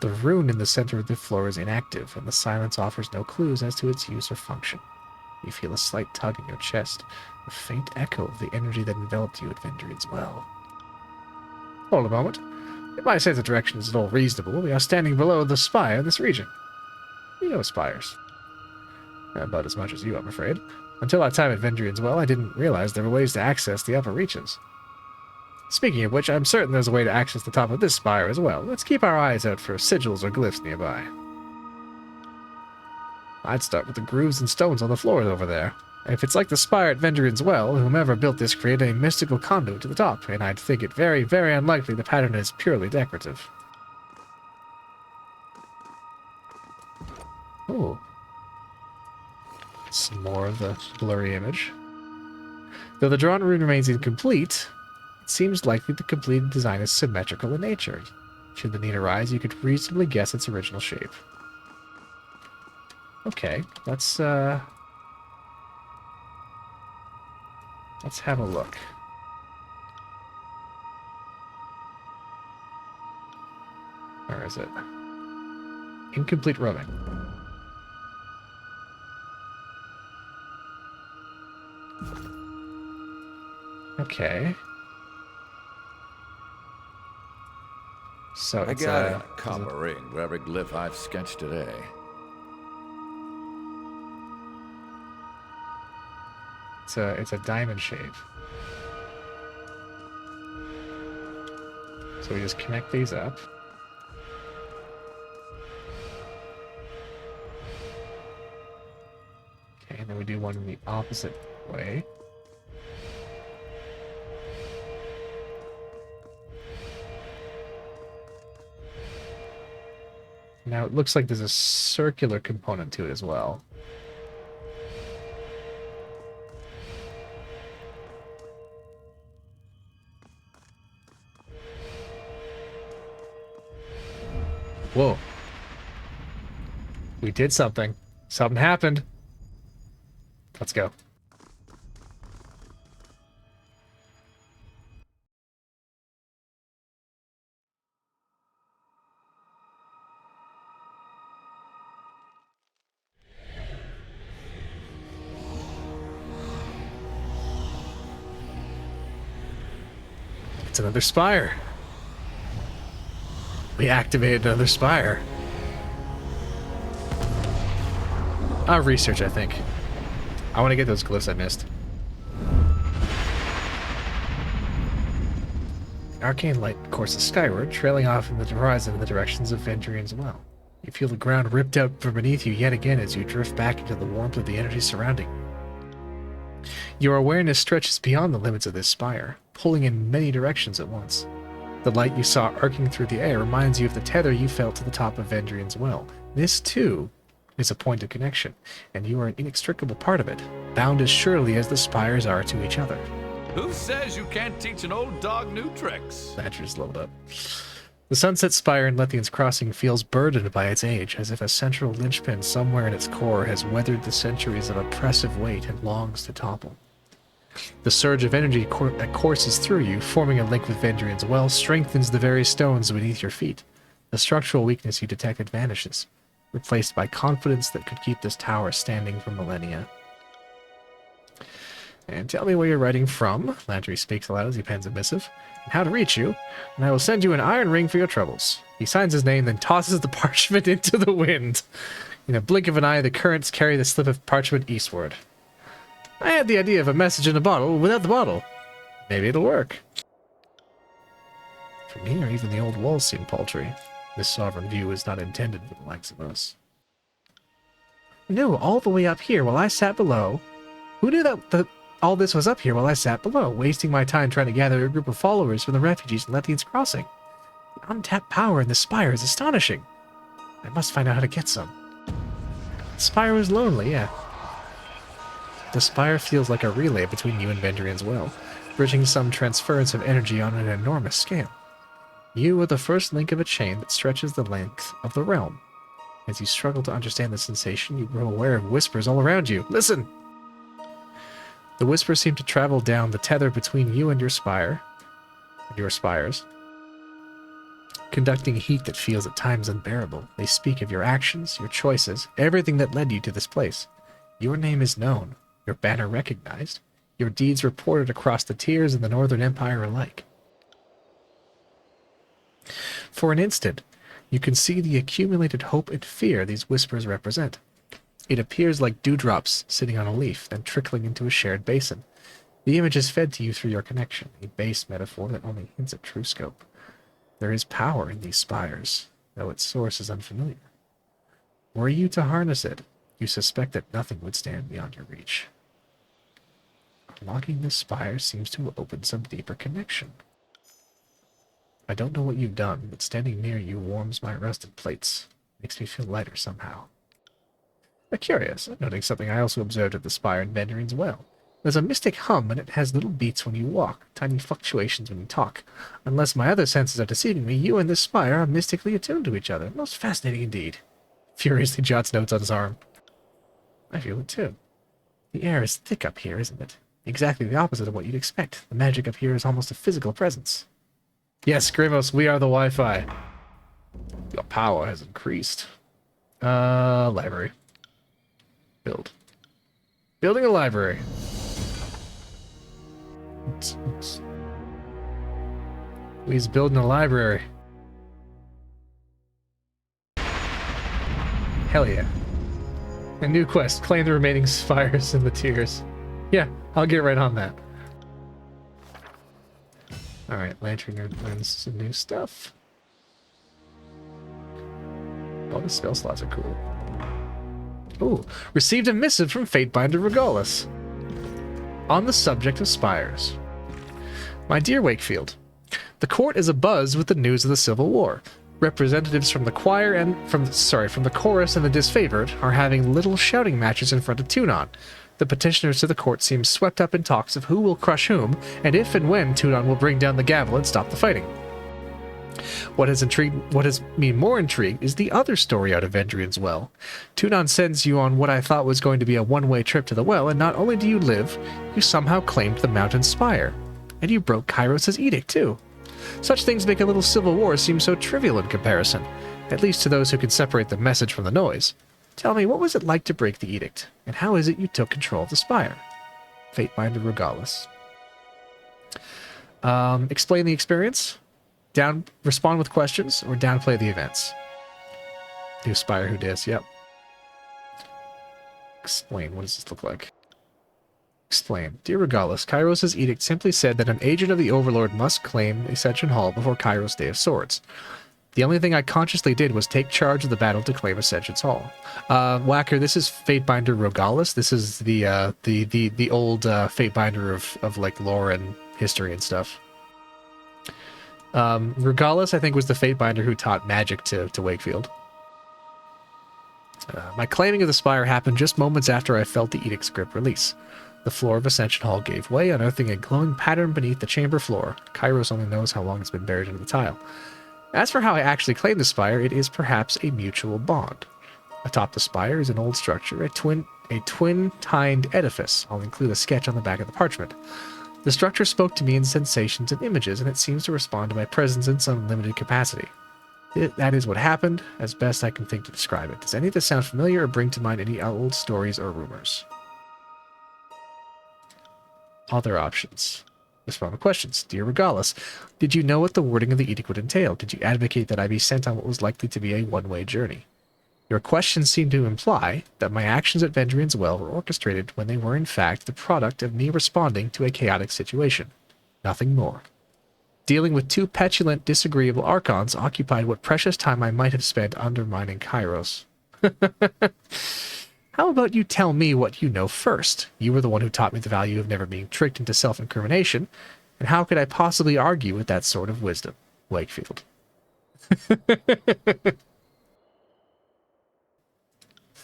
The rune in the center of the floor is inactive, and the silence offers no clues as to its use or function. You feel a slight tug in your chest, a faint echo of the energy that enveloped you at Vendrian's Well. Hold a moment. If my sense of direction is at all reasonable, we are standing below the spire in this region. You know spires. About as much as you, I'm afraid. Until our time at Vendrian's Well, I didn't realize there were ways to access the upper reaches. Speaking of which, I'm certain there's a way to access the top of this spire as well. Let's keep our eyes out for sigils or glyphs nearby. I'd start with the grooves and stones on the floors over there. If it's like the spire at Vendrian's Well, whomever built this created a mystical conduit to the top, and I'd think it very, very unlikely the pattern is purely decorative. Oh. Some more of the blurry image. Though the drawn rune remains incomplete, it seems likely the completed design is symmetrical in nature. Should the need arise, you could reasonably guess its original shape. Okay, let's have a look. Where is it? Incomplete rubbing. Okay. So I it's got a copper ring for every glyph I've sketched today. It's a diamond shape. So we just connect these up. Okay, and then we do one in the opposite way. Now it looks like there's a circular component to it as well. Whoa. We did something. Something happened. Let's go. It's another spire. We activated another spire. I'll research, I think. I want to get those glyphs I missed. Arcane light courses skyward, trailing off in the horizon in the directions of Vendrian's Well. You feel the ground ripped out from beneath you yet again as you drift back into the warmth of the energy surrounding. Your awareness stretches beyond the limits of this spire, pulling in many directions at once. The light you saw arcing through the air reminds you of the tether you felt to the top of Vendrian's Well. This, too, is a point of connection, and you are an inextricable part of it, bound as surely as the spires are to each other. Who says you can't teach an old dog new tricks? Thatcher's leveled up. The Sunset Spire in Lethian's Crossing feels burdened by its age, as if a central linchpin somewhere in its core has weathered the centuries of oppressive weight and longs to topple. The surge of energy that courses through you, forming a link with Vendrian's Well, strengthens the very stones beneath your feet. The structural weakness you detected vanishes, replaced by confidence that could keep this tower standing for millennia. And tell me where you're writing from. Landry speaks aloud as he pens a missive. And how to reach you, and I will send you an iron ring for your troubles. He signs his name, then tosses the parchment into the wind. In a blink of an eye, the currents carry the slip of parchment eastward. I had the idea of a message in a bottle without the bottle. Maybe it'll work. For me, or even the old walls seem paltry. This sovereign view is not intended for the likes of us. No, all the way up here while I sat below. Who knew that all this was up here while I sat below, wasting my time trying to gather a group of followers from the refugees in Lethian's Crossing? The untapped power in the spire is astonishing. I must find out how to get some. The spire was lonely, yeah. The spire feels like a relay between you and Vendrian's well, bridging some transference of energy on an enormous scale. You are the first link of a chain that stretches the length of the realm. As you struggle to understand the sensation, you grow aware of whispers all around you. Listen! The whispers seem to travel down the tether between you and your spire, your spires, conducting heat that feels at times unbearable. They speak of your actions, your choices, everything that led you to this place. Your name is known, your banner recognized, your deeds reported across the tiers in the Northern Empire alike. For an instant, you can see the accumulated hope and fear these whispers represent. It appears like dewdrops sitting on a leaf, then trickling into a shared basin. The image is fed to you through your connection, a base metaphor that only hints at true scope. There is power in these spires, though its source is unfamiliar. Were you to harness it, you suspect that nothing would stand beyond your reach. Unlocking this spire seems to open some deeper connection. I don't know what you've done, but standing near you warms my rusted plates. Makes me feel lighter somehow. Curious, I'm noting something I also observed at the spire in Vendrian's well. There's a mystic hum, and it has little beats when you walk, tiny fluctuations when you talk. Unless my other senses are deceiving me, you and this spire are mystically attuned to each other. Most fascinating indeed. Furiously jots notes on his arm. I feel it too. The air is thick up here, isn't it? Exactly the opposite of what you'd expect. The magic up here is almost a physical presence. Yes, Grimos, we are the Wi-Fi. Your power has increased. Library. Build. Building a library. He's building a library. Hell yeah. A new quest. Claim the remaining spires in the tiers. Yeah, I'll get right on that. Alright, Lantern learns some new stuff. All the spell slots are cool. Ooh, received a missive from Fatebinder Regalis. On the subject of spires. My dear Wakefield, the court is abuzz with the news of the Civil War. Representatives from the choir and from the chorus and the disfavored are having little shouting matches in front of Tunon. The petitioners to the court seem swept up in talks of who will crush whom, and if and when Tunon will bring down the gavel and stop the fighting. What has me more intrigued is the other story out of Vendrian's well. Tunon sends you on what I thought was going to be a one-way trip to the well, and not only do you live, you somehow claimed the mountain spire. And you broke Kairos' edict, too. Such things make a little civil war seem so trivial in comparison, at least to those who can separate the message from the noise. Tell me, what was it like to break the edict, and how is it you took control of the spire? Fatebinder Regalis. Explain the experience? Respond with questions, or downplay the events? New spire who dis, yep. Explain, what does this look like? Explain. Dear Regalis, Kairos' edict simply said that an agent of the Overlord must claim Ascension Hall before Kairos' Day of Swords. The only thing I consciously did was take charge of the battle to claim Ascension's Hall. Whacker, this is Fatebinder Regalis. This is the old Fatebinder of like lore and history and stuff. Regalis, I think, was the Fatebinder who taught magic to Wakefield. My claiming of the spire happened just moments after I felt the edict's grip release. The floor of Ascension Hall gave way, unearthing a glowing pattern beneath the chamber floor. Kairos only knows how long it's been buried into the tile. As for how I actually claimed the spire, it is perhaps a mutual bond. Atop the spire is an old structure, a twin-tined edifice. I'll include a sketch on the back of the parchment. The structure spoke to me in sensations and images, and it seems to respond to my presence in some limited capacity. That is what happened, as best I can think to describe it. Does any of this sound familiar or bring to mind any old stories or rumors? Other options. Respond to questions. Dear Regalis, did you know what the wording of the edict would entail? Did you advocate that I be sent on what was likely to be a one-way journey? Your questions seem to imply that my actions at Vendrian's well were orchestrated when they were in fact the product of me responding to a chaotic situation. Nothing more. Dealing with two petulant, disagreeable Archons occupied what precious time I might have spent undermining Kairos. How about you tell me what you know first? You were the one who taught me the value of never being tricked into self-incrimination, and how could I possibly argue with that sort of wisdom? Wakefield.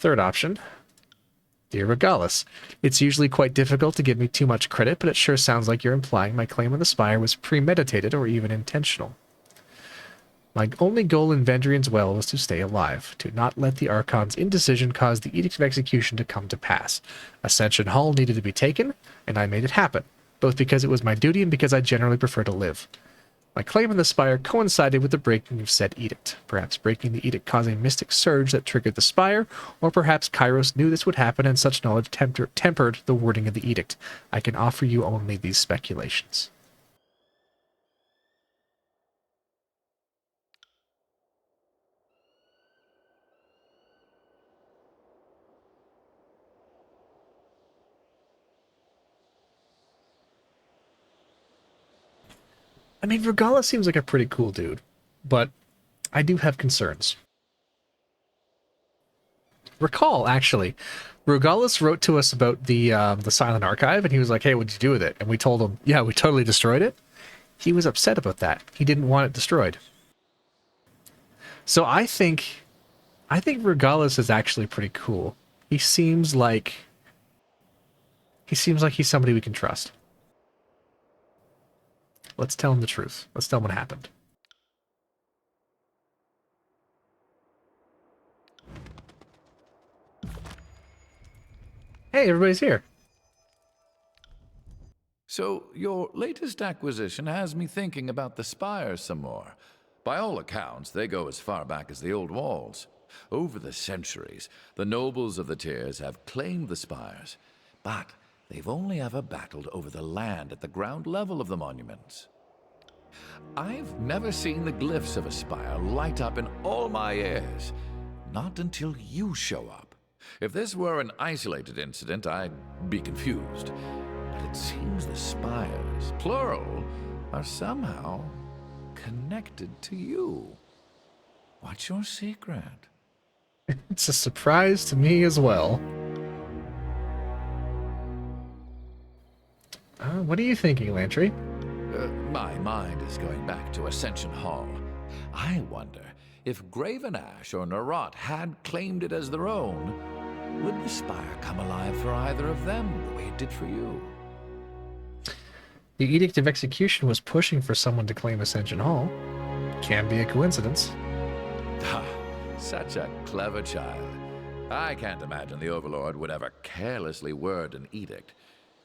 Third option. Dear Regalis, it's usually quite difficult to give me too much credit, but it sure sounds like you're implying my claim on the spire was premeditated or even intentional. My only goal in Vendrian's Well was to stay alive, to not let the Archon's indecision cause the Edict of Execution to come to pass. Ascension Hall needed to be taken, and I made it happen, both because it was my duty and because I generally prefer to live. My claim on the spire coincided with the breaking of said edict. Perhaps breaking the edict caused a mystic surge that triggered the spire, or perhaps Kairos knew this would happen and such knowledge tempered the wording of the edict. I can offer you only these speculations. I mean, Regala seems like a pretty cool dude, but I do have concerns. Recall, actually, Regalis wrote to us about the Silent Archive, and he was like, hey, what'd you do with it? And we told him, yeah, we totally destroyed it. He was upset about that. He didn't want it destroyed. So I think Regalis is actually pretty cool. He seems like he's somebody we can trust. Let's tell him the truth. Let's tell him what happened. Hey, everybody's here. So, your latest acquisition has me thinking about the spires some more. By all accounts, they go as far back as the old walls. Over the centuries, the nobles of the tiers have claimed the spires, but they've only ever battled over the land at the ground level of the monuments. I've never seen the glyphs of a spire light up in all my years. Not until you show up. If this were an isolated incident, I'd be confused. But it seems the spires, plural, are somehow connected to you. What's your secret? It's a surprise to me as well. What are you thinking, Lantry? My mind is going back to Ascension Hall. I wonder if Graven Ash or Narot had claimed it as their own, would the spire come alive for either of them the way it did for you? The Edict of Execution was pushing for someone to claim Ascension Hall. Can be a coincidence. Ha! Such a clever child. I can't imagine the Overlord would ever carelessly word an edict.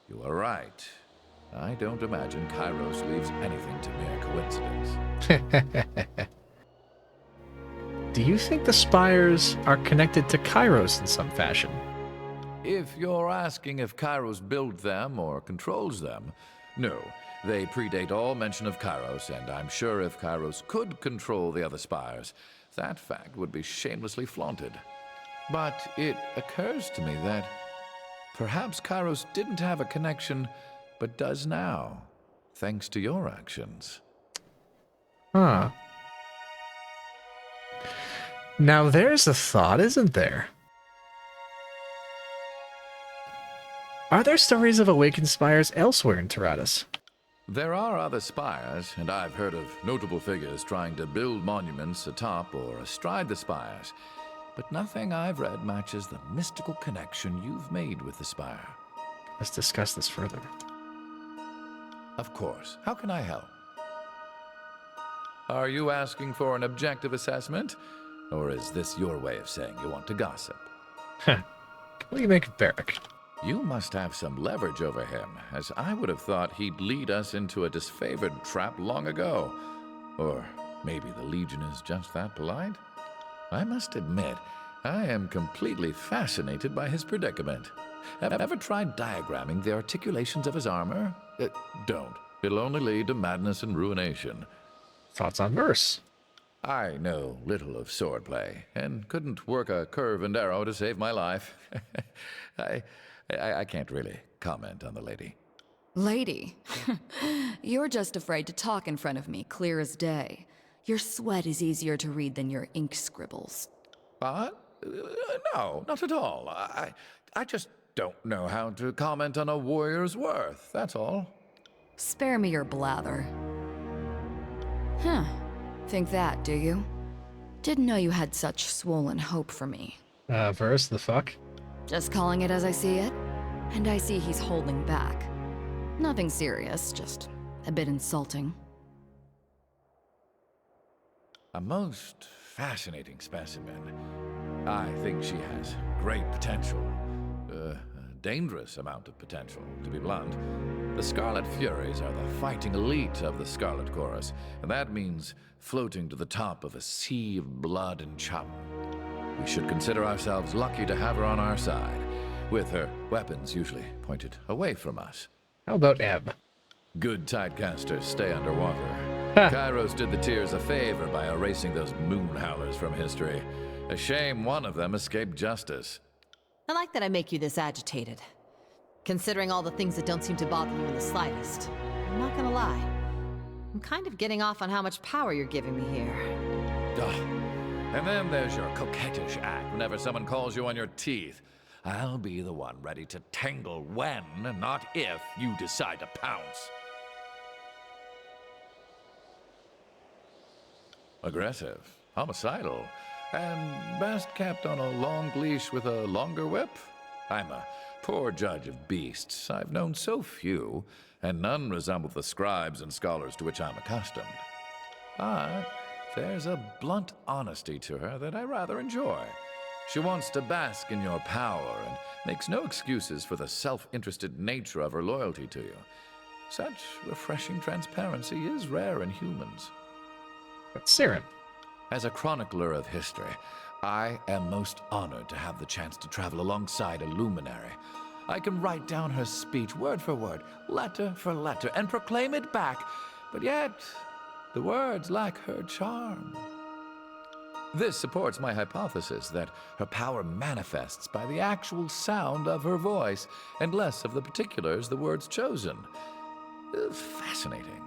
You are right. I don't imagine Kairos leaves anything to mere coincidence. Do you think the spires are connected to Kairos in some fashion? If you're asking if Kairos built them or controls them, no. They predate all mention of Kairos, and I'm sure if Kairos could control the other spires, that fact would be shamelessly flaunted. But it occurs to me that perhaps Kairos didn't have a connection, but does now, thanks to your actions. Huh. Now there's a thought, isn't there? Are there stories of awakened spires elsewhere in Tyranny? There are other spires, and I've heard of notable figures trying to build monuments atop or astride the spires, but nothing I've read matches the mystical connection you've made with the spire. Let's discuss this further. Of course. How can I help? Are you asking for an objective assessment? Or is this your way of saying you want to gossip? What do you make of Barrack? You must have some leverage over him, as I would have thought he'd lead us into a disfavored trap long ago. Or maybe the Legion is just that polite? I must admit, I am completely fascinated by his predicament. Have you ever tried diagramming the articulations of his armor? Don't. It'll only lead to madness and ruination. Thoughts on verse? I know little of swordplay, and couldn't work a curve and arrow to save my life. I can't really comment on the lady. Lady? You're just afraid to talk in front of me, clear as day. Your sweat is easier to read than your ink scribbles. No, not at all. I just don't know how to comment on a warrior's worth, that's all. Spare me your blather. Huh. Think that, do you? Didn't know you had such swollen hope for me. Verse, the fuck? Just calling it as I see it. And I see he's holding back. Nothing serious, just a bit insulting. A most fascinating specimen. I think she has great potential. A dangerous amount of potential, to be blunt. The Scarlet Furies are the fighting elite of the Scarlet Chorus, and that means floating to the top of a sea of blood and chum. We should consider ourselves lucky to have her on our side, with her weapons usually pointed away from us. How about Ebb? Good tidecasters stay underwater. Kairos did the Tears a favor by erasing those moon howlers from history. A shame one of them escaped justice. I like that I make you this agitated. Considering all the things that don't seem to bother you in the slightest. I'm not gonna lie. I'm kind of getting off on how much power you're giving me here. And then there's your coquettish act whenever someone calls you on your teeth. I'll be the one ready to tangle when, not if, you decide to pounce. Aggressive, homicidal, and best kept on a long leash with a longer whip? I'm a poor judge of beasts. I've known so few, and none resemble the scribes and scholars to which I'm accustomed. But there's a blunt honesty to her that I rather enjoy. She wants to bask in your power and makes no excuses for the self-interested nature of her loyalty to you. Such refreshing transparency is rare in humans. That's Siren. As a chronicler of history, I am most honored to have the chance to travel alongside a luminary. I can write down her speech word for word, letter for letter, and proclaim it back, but yet the words lack her charm. This supports my hypothesis that her power manifests by the actual sound of her voice, and less of the particulars the words chosen. Fascinating.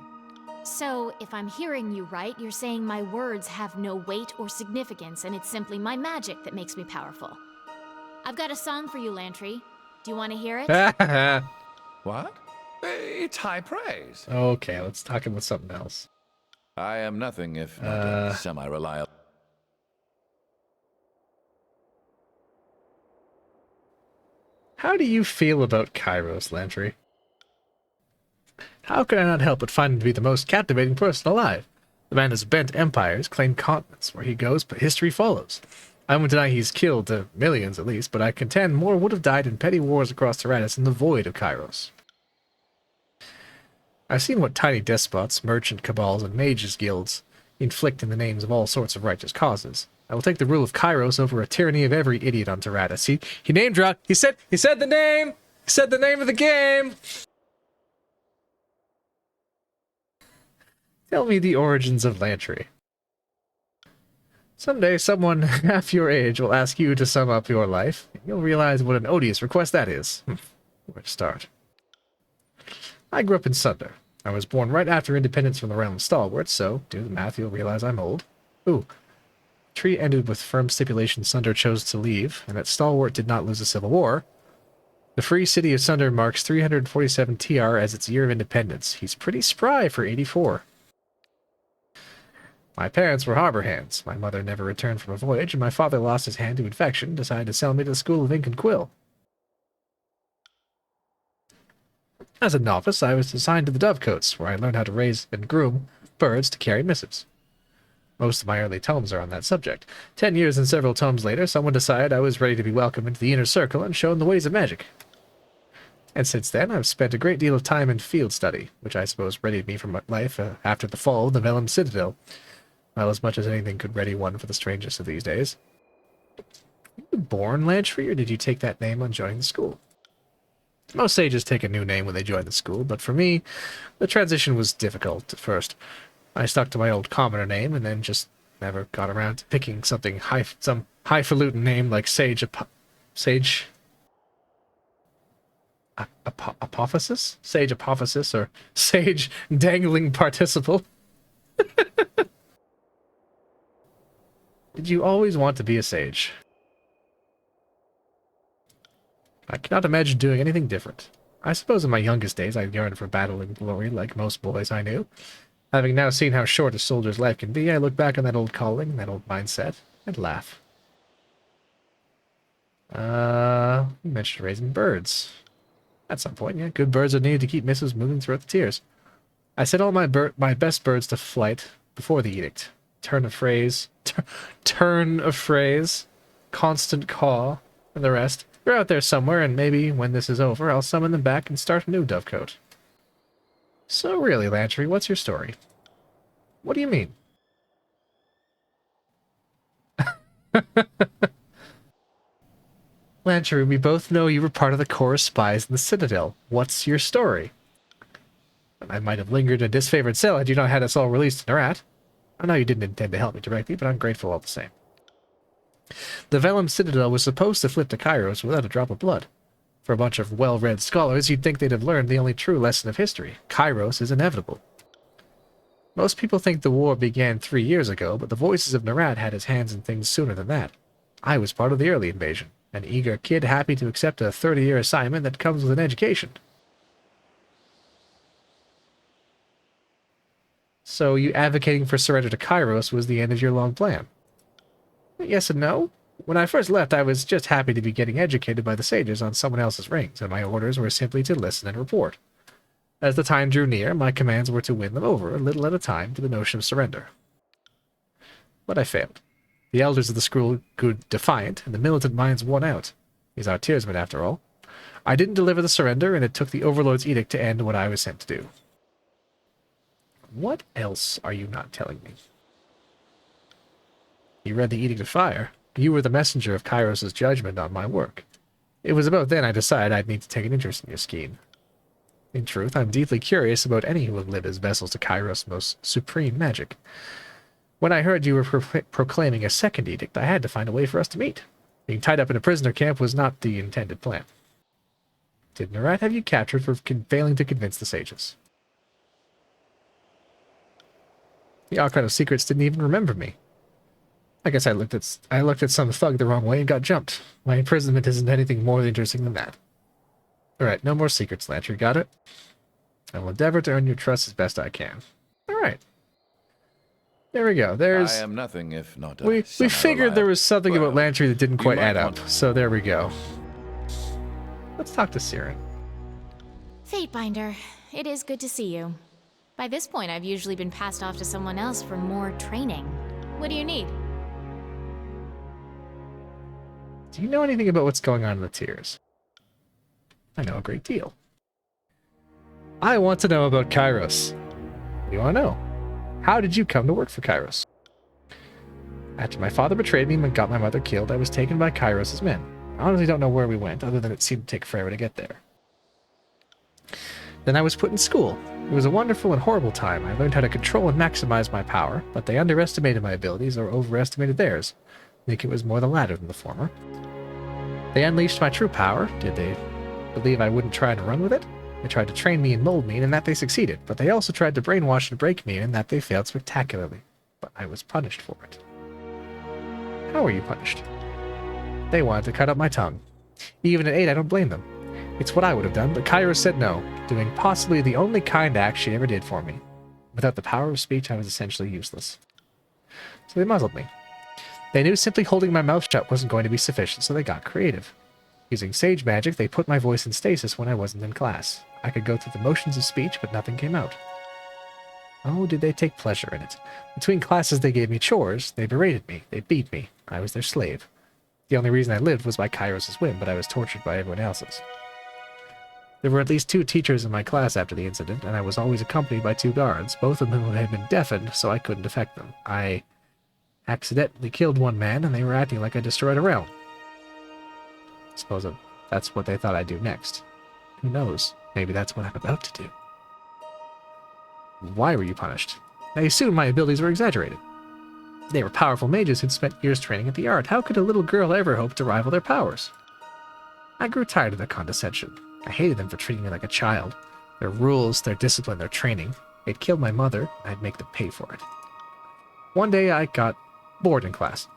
So, if I'm hearing you right, you're saying my words have no weight or significance, and it's simply my magic that makes me powerful. I've got a song for you, Lantry. Do you want to hear it? What? It's high praise. Okay, let's talk about something else. I am nothing if not semi-reliable. How do you feel about Kairos, Lantry? How can I not help but find him to be the most captivating person alive? The man has bent empires, claimed continents. Where he goes, but history follows. I won't deny he's killed millions at least, but I contend more would have died in petty wars across Tyrannus in the void of Kairos. I've seen what tiny despots, merchant cabals, and mages guilds inflict in the names of all sorts of righteous causes. I will take the rule of Kairos over a tyranny of every idiot on Tyrannus. He name dropped. He said the name. He said the name of the game. Tell me the origins of Lantry. Someday someone half your age will ask you to sum up your life, and you'll realize what an odious request that is. Where to start? I grew up in Sunder. I was born right after independence from the realm of stalwarts, so do the math, you'll realize I'm old. Ooh. Treaty ended with firm stipulation Sunder chose to leave, and that Stalwart did not lose a civil war. The free city of Sunder marks 347 TR as its year of independence. He's pretty spry for 84. My parents were harbor hands. My mother never returned from a voyage, and my father lost his hand to infection and decided to sell me to the School of Ink and Quill. As a novice, I was assigned to the Dovecotes, where I learned how to raise and groom birds to carry missives. Most of my early tomes are on that subject. 10 years and several tomes later, someone decided I was ready to be welcomed into the inner circle and shown the ways of magic. And since then, I've spent a great deal of time in field study, which I suppose readied me for my life after the fall of the Vellum Citadel. Well, as much as anything could ready one for the strangest of these days. Were you born Lantry, or did you take that name on joining the school? Most sages take a new name when they join the school, but for me, the transition was difficult at first. I stuck to my old commoner name, and then just never got around to picking something some highfalutin name like Apophysis? Sage Apophysis, or Sage Dangling Participle. Did you always want to be a sage? I cannot imagine doing anything different. I suppose in my youngest days I yearned for battle and glory like most boys I knew. Having now seen how short a soldier's life can be, I look back on that old calling, that old mindset, and laugh. You mentioned raising birds. At some point, yeah. Good birds are needed to keep missiles moving throughout the tiers. I sent all my best birds to flight before the edict. Turn of phrase, constant call, and the rest. They're out there somewhere, and maybe when this is over, I'll summon them back and start a new dovecote. So really, Lantry, what's your story? What do you mean? Lantry, we both know you were part of the core of spies in the Citadel. What's your story? I might have lingered in a disfavored cell had you not had us all released in Rat. I know you didn't intend to help me directly, but I'm grateful all the same. The Vellum Citadel was supposed to flip to Kairos without a drop of blood. For a bunch of well-read scholars, you'd think they'd have learned the only true lesson of history. Kairos is inevitable. Most people think the war began 3 years ago, but the Voices of Nerat had his hands in things sooner than that. I was part of the early invasion, an eager kid happy to accept a 30-year assignment that comes with an education. So you advocating for surrender to Kairos was the end of your long plan? Yes and no. When I first left, I was just happy to be getting educated by the sages on someone else's rings, and my orders were simply to listen and report. As the time drew near, my commands were to win them over, a little at a time, to the notion of surrender. But I failed. The elders of the school grew defiant, and the militant minds won out. These are tiersmen, after all. I didn't deliver the surrender, and it took the Overlord's edict to end what I was sent to do. What else are you not telling me? You read the Edict of Fire. You were the messenger of Kairos' judgment on my work. It was about then I decided I'd need to take an interest in your scheme. In truth, I'm deeply curious about any who have lived as vessels to Kairos' most supreme magic. When I heard you were proclaiming a second edict, I had to find a way for us to meet. Being tied up in a prisoner camp was not the intended plan. Did Nerat have you captured for failing to convince the sages? The Archon of Secrets didn't even remember me. I guess I looked at some thug the wrong way and got jumped. My imprisonment isn't anything more interesting than that. Alright, no more secrets, Lantry, got it? I will endeavor to earn your trust as best I can. Alright. There we go. There's... I am nothing if not a we figured there was something about Lantry that didn't quite add up, so there we go. Let's talk to Siren. Fatebinder, it is good to see you. By this point, I've usually been passed off to someone else for more training. What do you need? Do you know anything about what's going on in the tiers? I know a great deal. I want to know about Kairos. What do you want to know? How did you come to work for Kairos? After my father betrayed me and got my mother killed, I was taken by Kairos' men. I honestly don't know where we went, other than it seemed to take forever to get there. Then I was put in school. It was a wonderful and horrible time. I learned how to control and maximize my power, but they underestimated my abilities or overestimated theirs. I think it was more the latter than the former. They unleashed my true power. Did they believe I wouldn't try to run with it? They tried to train me and mold me, and in that they succeeded, but they also tried to brainwash and break me, and in that they failed spectacularly. But I was punished for it. How were you punished? They wanted to cut up my tongue. Even at 8, I don't blame them. It's what I would have done, but Kairos said no, doing possibly the only kind act she ever did for me. Without the power of speech, I was essentially useless. So they muzzled me. They knew simply holding my mouth shut wasn't going to be sufficient, so they got creative. Using sage magic, they put my voice in stasis when I wasn't in class. I could go through the motions of speech, but nothing came out. Oh, did they take pleasure in it. Between classes, they gave me chores, they berated me, they beat me. I was their slave. The only reason I lived was by Kairos' whim, but I was tortured by everyone else's. There were at least 2 teachers in my class after the incident, and I was always accompanied by 2 guards, both of whom had been deafened, so I couldn't affect them. I accidentally killed one man, and they were acting like I destroyed a realm. Suppose that's what they thought I'd do next. Who knows? Maybe that's what I'm about to do. Why were you punished? I assumed my abilities were exaggerated. They were powerful mages who'd spent years training at the art. How could a little girl ever hope to rival their powers? I grew tired of their condescension. I hated them for treating me like a child. Their rules, their discipline, their training. They'd killed my mother, and I'd make them pay for it. One day I got bored in class.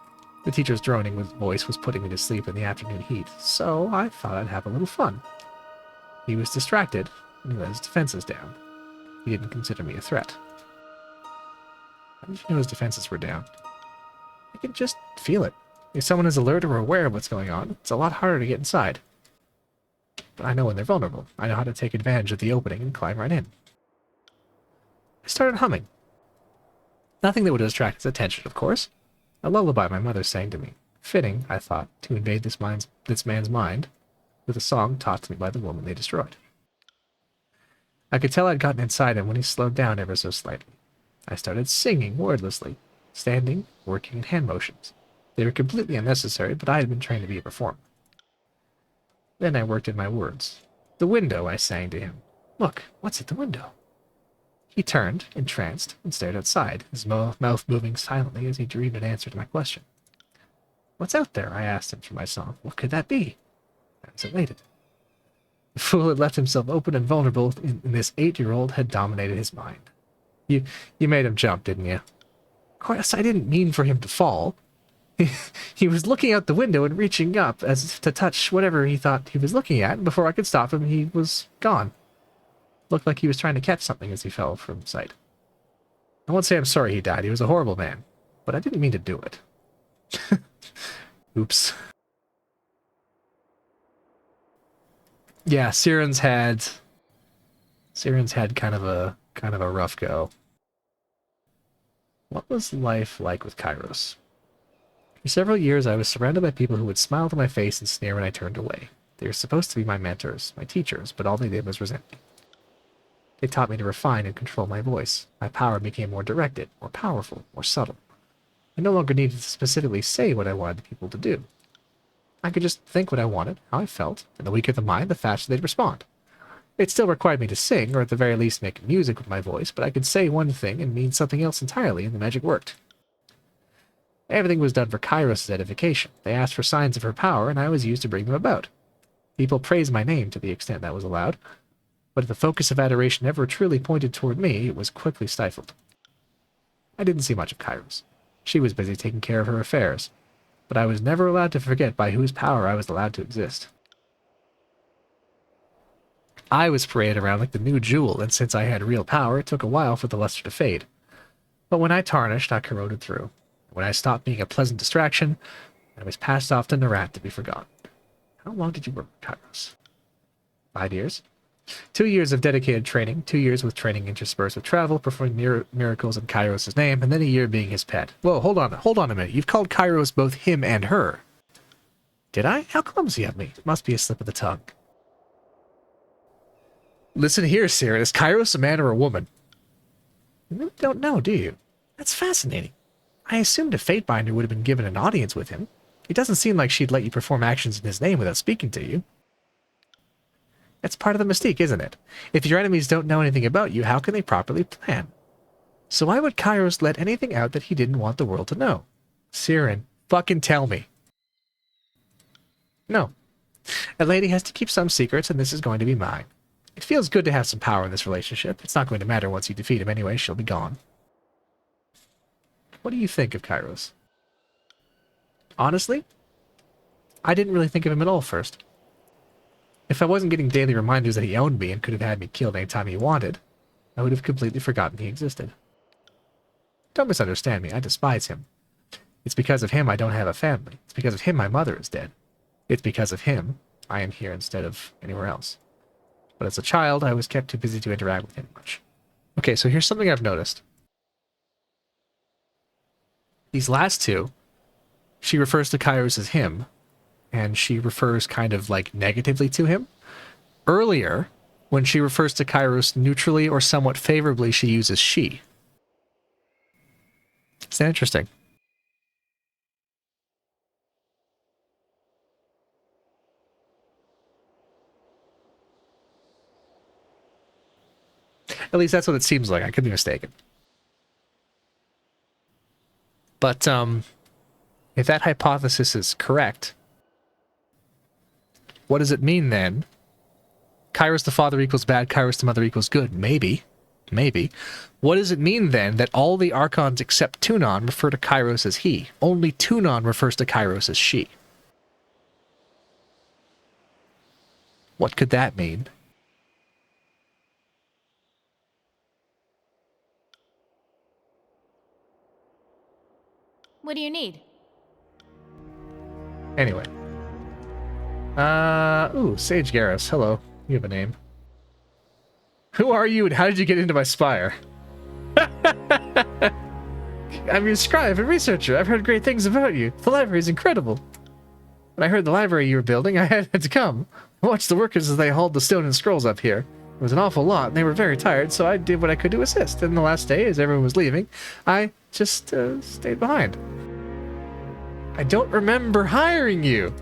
The teacher's droning voice was putting me to sleep in the afternoon heat, so I thought I'd have a little fun. He was distracted, and he let his defenses down. He didn't consider me a threat. How did you know his defenses were down? I could just feel it. If someone is alert or aware of what's going on, it's a lot harder to get inside. But I know when they're vulnerable. I know how to take advantage of the opening and climb right in. I started humming. Nothing that would distract his attention, of course. A lullaby my mother sang to me. Fitting, I thought, to invade this man's mind with a song taught to me by the woman they destroyed. I could tell I'd gotten inside him when he slowed down ever so slightly. I started singing wordlessly, standing, working in hand motions. They were completely unnecessary, but I had been trained to be a performer. Then I worked in my words. The window, I sang to him. Look, what's at the window? He turned, entranced, and stared outside, his mouth moving silently as he dreamed an answer to my question. What's out there? I asked him for my song. What could that be? I was elated. The fool had left himself open and vulnerable, and this 8-year-old had dominated his mind. You made him jump, didn't you? Of course, I didn't mean for him to fall. He was looking out the window and reaching up as if to touch whatever he thought he was looking at, and before I could stop him, he was gone. Looked like he was trying to catch something as he fell from sight. I won't say I'm sorry he died. He was a horrible man, but I didn't mean to do it. Oops. Yeah, Siren's had kind of a rough go. What was life like with Kairos? For several years, I was surrounded by people who would smile to my face and sneer when I turned away. They were supposed to be my mentors, my teachers, but all they did was resent me. They taught me to refine and control my voice. My power became more directed, more powerful, more subtle. I no longer needed to specifically say what I wanted people to do. I could just think what I wanted, how I felt, and the weaker the mind, the faster they'd respond. It still required me to sing, or at the very least make music with my voice, but I could say one thing and mean something else entirely, and the magic worked. Everything was done for Kairos' edification. They asked for signs of her power, and I was used to bring them about. People praised my name to the extent that was allowed, but if the focus of adoration ever truly pointed toward me, it was quickly stifled. I didn't see much of Kairos. She was busy taking care of her affairs, but I was never allowed to forget by whose power I was allowed to exist. I was paraded around like the new jewel, and since I had real power, it took a while for the luster to fade. But when I tarnished, I corroded through. When I stopped being a pleasant distraction, I was passed off to Narat to be forgotten. How long did you work with Kairos? 5 years. 2 years of dedicated training, 2 years with training interspersed with travel, performing miracles in Kairos' name, and then a year being his pet. Whoa, hold on a minute. You've called Kairos both him and her. Did I? How clumsy of me. It must be a slip of the tongue. Listen here, Siren. Is Kairos a man or a woman? You really don't know, do you? That's fascinating. I assumed a Fatebinder would have been given an audience with him. It doesn't seem like she'd let you perform actions in his name without speaking to you. That's part of the mystique, isn't it? If your enemies don't know anything about you, how can they properly plan? So why would Kairos let anything out that he didn't want the world to know? Siren, fucking tell me. No. A lady has to keep some secrets, and this is going to be mine. It feels good to have some power in this relationship. It's not going to matter once you defeat him anyway. She'll be gone. What do you think of Kairos? Honestly, I didn't really think of him at all first. If I wasn't getting daily reminders that he owned me and could have had me killed any time he wanted, I would have completely forgotten he existed. Don't misunderstand me. I despise him. It's because of him I don't have a family. It's because of him my mother is dead. It's because of him I am here instead of anywhere else. But as a child, I was kept too busy to interact with him much. Okay, so here's something I've noticed. These last two, she refers to Kairos as him, and she refers kind of like negatively to him. Earlier, when she refers to Kairos neutrally or somewhat favorably, she uses she. Is that interesting? At least that's what it seems like. I could be mistaken. But, if that hypothesis is correct, what does it mean then? Kairos the father equals bad, Kairos the mother equals good. Maybe. Maybe. What does it mean then that all the Archons except Tunon refer to Kairos as he? Only Tunon refers to Kairos as she. What could that mean? What do you need? Anyway. Ooh, Sage Garrus. Hello. You have a name. Who are you and how did you get into my spire? I'm your scribe and researcher. I've heard great things about you. The library is incredible. When I heard the library you were building, I had to come. I watched the workers as they hauled the stone and scrolls up here. It was an awful lot, and they were very tired, so I did what I could to assist. And the last day, as everyone was leaving, I just stayed behind. I don't remember hiring you.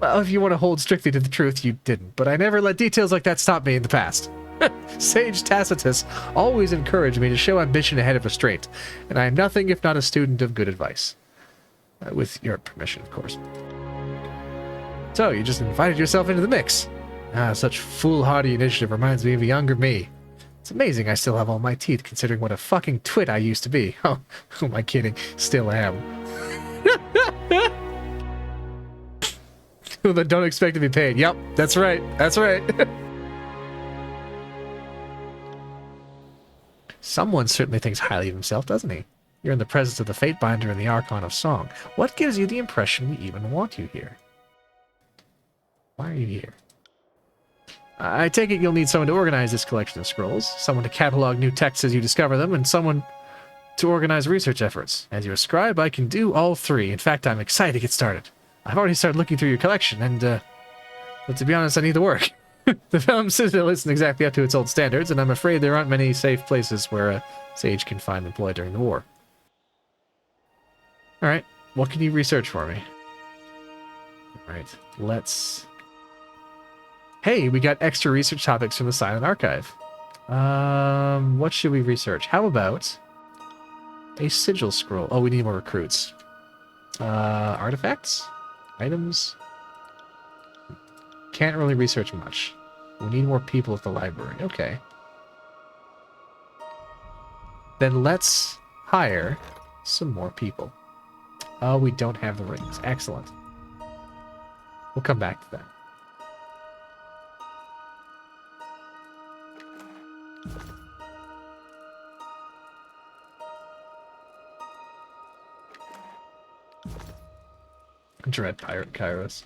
Well, if you want to hold strictly to the truth, you didn't, but I never let details like that stop me in the past. Sage Tacitus always encouraged me to show ambition ahead of restraint, and I am nothing if not a student of good advice. With your permission, of course. So, you just invited yourself into the mix. Such foolhardy initiative reminds me of a younger me. It's amazing I still have all my teeth, considering what a fucking twit I used to be. Oh, who am I kidding? Still am. People that don't expect to be paid. Yep, that's right. That's right. Someone certainly thinks highly of himself, doesn't he? You're in the presence of the Fatebinder and the Archon of Song. What gives you the impression we even want you here? Why are you here? I take it you'll need someone to organize this collection of scrolls, someone to catalog new texts as you discover them, and someone to organize research efforts. As your scribe, I can do all three. In fact, I'm excited to get started. I've already started looking through your collection, and, but to be honest, I need the work. The Vellum Citadel isn't exactly up to its old standards, and I'm afraid there aren't many safe places where a sage can find employ during the war. Alright, what can you research for me? Alright, let's... Hey, we got extra research topics from the Silent Archive. What should we research? How about a sigil scroll? Oh, we need more recruits. Artifacts? Items? Can't really research much. We need more people at the library. Okay. Then let's hire some more people. Oh, we don't have the rings. Excellent. We'll come back to that. Dread Pirate Kairos.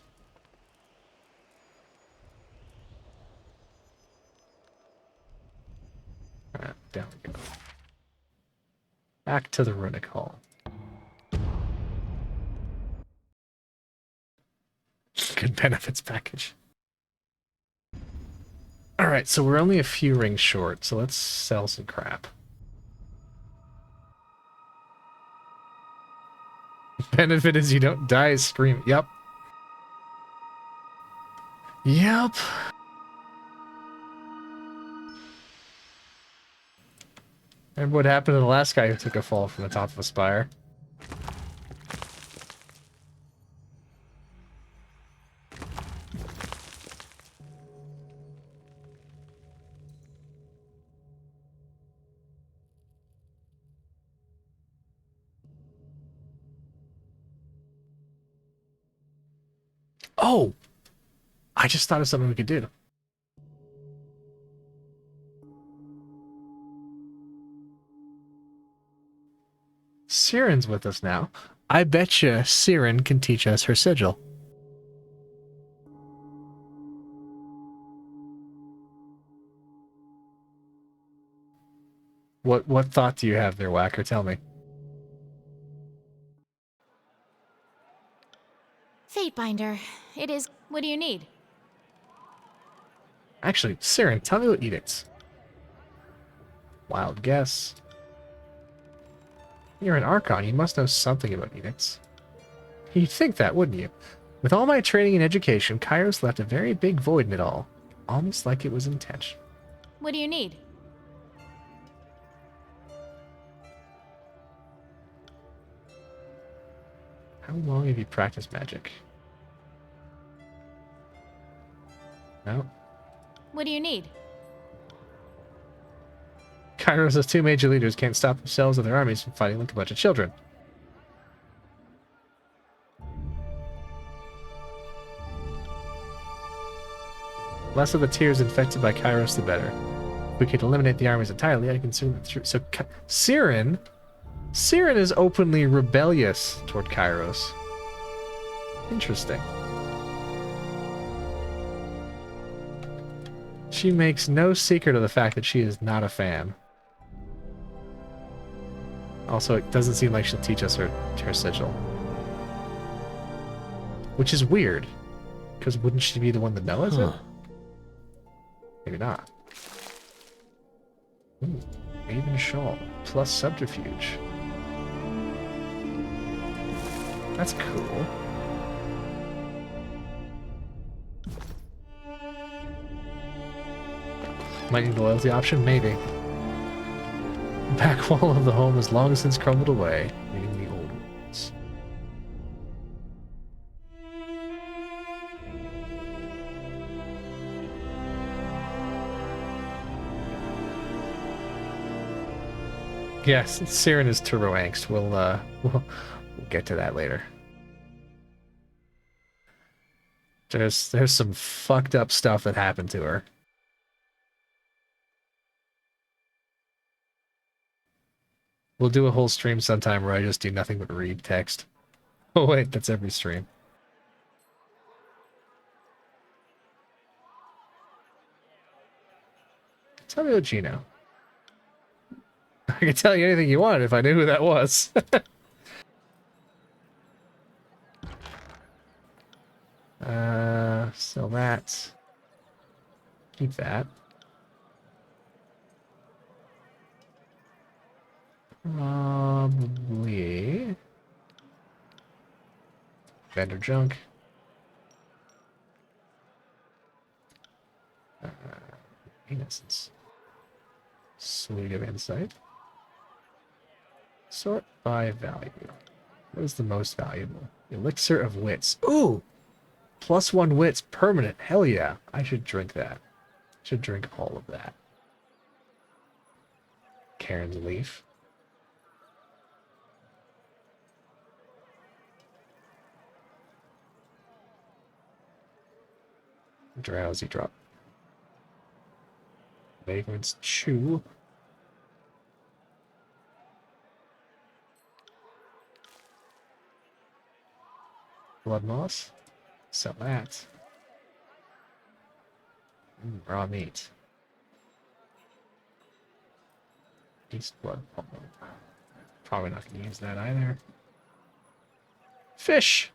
Alright, down we go. Back to the Runic Hall. Good benefits package. Alright, so we're only a few rings short, so let's sell some crap. Benefit is you don't die screaming. Yep. Yep. Remember what happened to the last guy who took a fall from the top of a spire? Oh! I just thought of something we could do. Siren's with us now. I betcha Siren can teach us her sigil. What thought do you have there, Whacker? Tell me. Fatebinder. It is. What do you need? Actually, Siren, tell me what edicts. Wild guess. You're an Archon, you must know something about edicts. You'd think that, wouldn't you? With all my training and education, Kairos left a very big void in it all. Almost like it was intentional. What do you need? How long have you practiced magic? No. What do you need? Kairos' two major leaders can't stop themselves or their armies from fighting like a bunch of children. Less of the tears infected by Kairos, the better. If we could eliminate the armies entirely, I consider the truth. So, Siren is openly rebellious toward Kairos. Interesting. She makes no secret of the fact that she is not a fan. Also, it doesn't seem like she'll teach us her sigil. Which is weird. Because wouldn't she be the one that knows it? Maybe not. Ooh, Maven Shawl. Plus Subterfuge. That's cool. Might need the loyalty option? Maybe. Back wall of the home has long since crumbled away, leaving the old ones. Yes, Siren is turbo angst. We'll get to that later. There's some fucked up stuff that happened to her. We'll do a whole stream sometime where I just do nothing but read text. Oh wait, that's every stream. Tell me what you know. I could tell you anything you wanted if I knew who that was. So that. Keep that. Probably. Vendor junk. Innocence. Suite of insight. Sort by value. What is the most valuable? Elixir of wits. Ooh! +1 wits permanent. Hell yeah. I should drink that. Should drink all of that. Karen's leaf. Drowsy drop. Vagrant's chew. Blood moss. Sell that. Raw meat. Beast blood. Probably not going to use that either. Fish!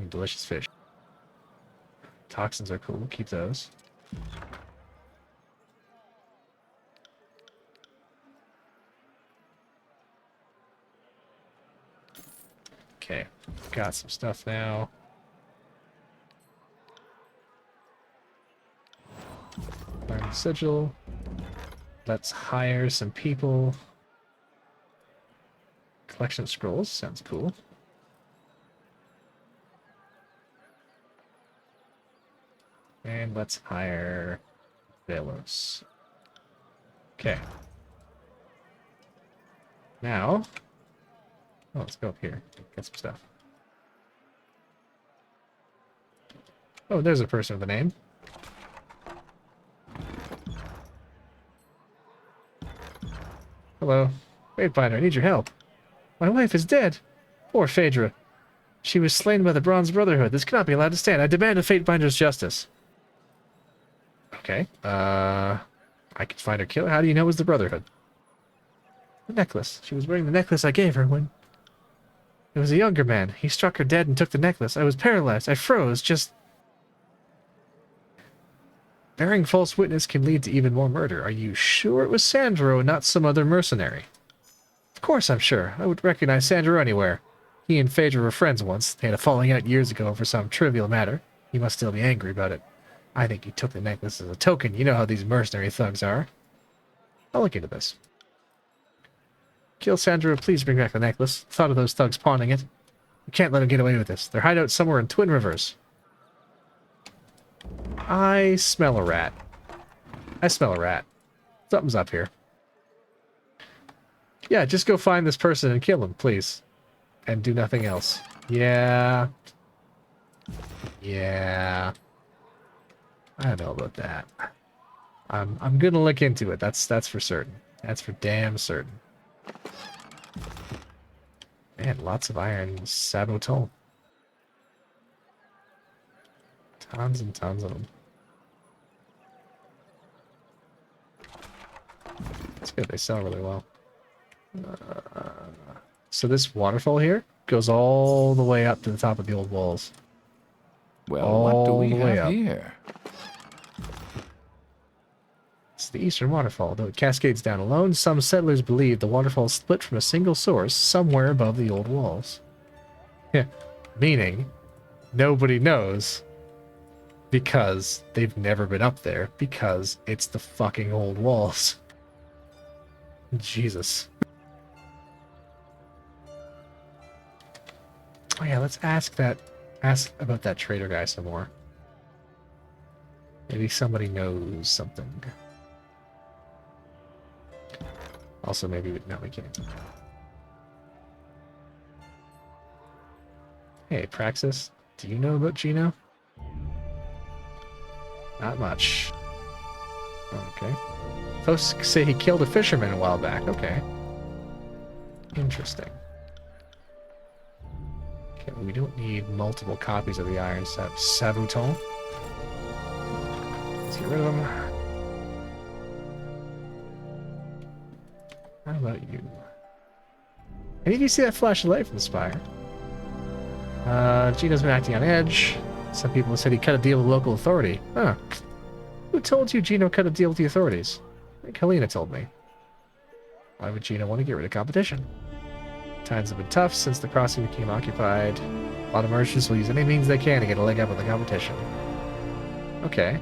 Delicious fish. Toxins are cool. Keep those. Okay. Got some stuff now. Learn the sigil. Let's hire some people. Collection of scrolls. Sounds cool. And let's hire Velos. Okay. Now, let's go up here. Get some stuff. Oh, there's a person with a name. Hello. Waitbinder, I need your help. My wife is dead. Poor Phaedra. She was slain by the Bronze Brotherhood. This cannot be allowed to stand. I demand a Fatebinder's justice. Okay. I can find her killer. How do you know it was the Brotherhood? The necklace. She was wearing the necklace I gave her when... It was a younger man. He struck her dead and took the necklace. I was paralyzed. I froze. Just... Bearing false witness can lead to even more murder. Are you sure it was Sandro and not some other mercenary? Of course I'm sure. I would recognize Sandro anywhere. He and Phaedra were friends once. They had a falling out years ago over some trivial matter. He must still be angry about it. I think he took the necklace as a token. You know how these mercenary thugs are. I'll look into this. Kill Sandro, please bring back the necklace. Thought of those thugs pawning it. You can't let them get away with this. Their hideout somewhere in Twin Rivers. I smell a rat. I smell a rat. Something's up here. Yeah, just go find this person and kill him, please. And do nothing else. Yeah. Yeah. I don't know about that. I'm gonna look into it. That's for certain. That's for damn certain. Man, lots of iron sabotol. Tons and tons of them. It's good, they sell really well. So this waterfall here goes all the way up to the top of the old walls. Well, what do All we the way have up. here? It's the eastern waterfall. Though it cascades down alone, some settlers believe the waterfall split from a single source somewhere above the old walls. Yeah, meaning nobody knows because they've never been up there because it's the fucking old walls. Jesus. Oh yeah, let's ask about that trader guy some more. Maybe somebody knows something. Also, maybe we can't. Hey, Praxis, do you know about Gino? Not much. Okay. Folks say he killed a fisherman a while back. Okay. Interesting. Okay, we don't need multiple copies of the Iron Savuton. Let's get rid of them. How about you? Any of you see that flash of light from the spire? Gino's been acting on edge. Some people have said he cut a deal with the local authority. Huh. Who told you Gino cut a deal with the authorities? I think Helena told me. Why would Gino want to get rid of competition? Times have been tough since the crossing became occupied. A lot of merchants will use any means they can to get a leg up on the competition. Okay.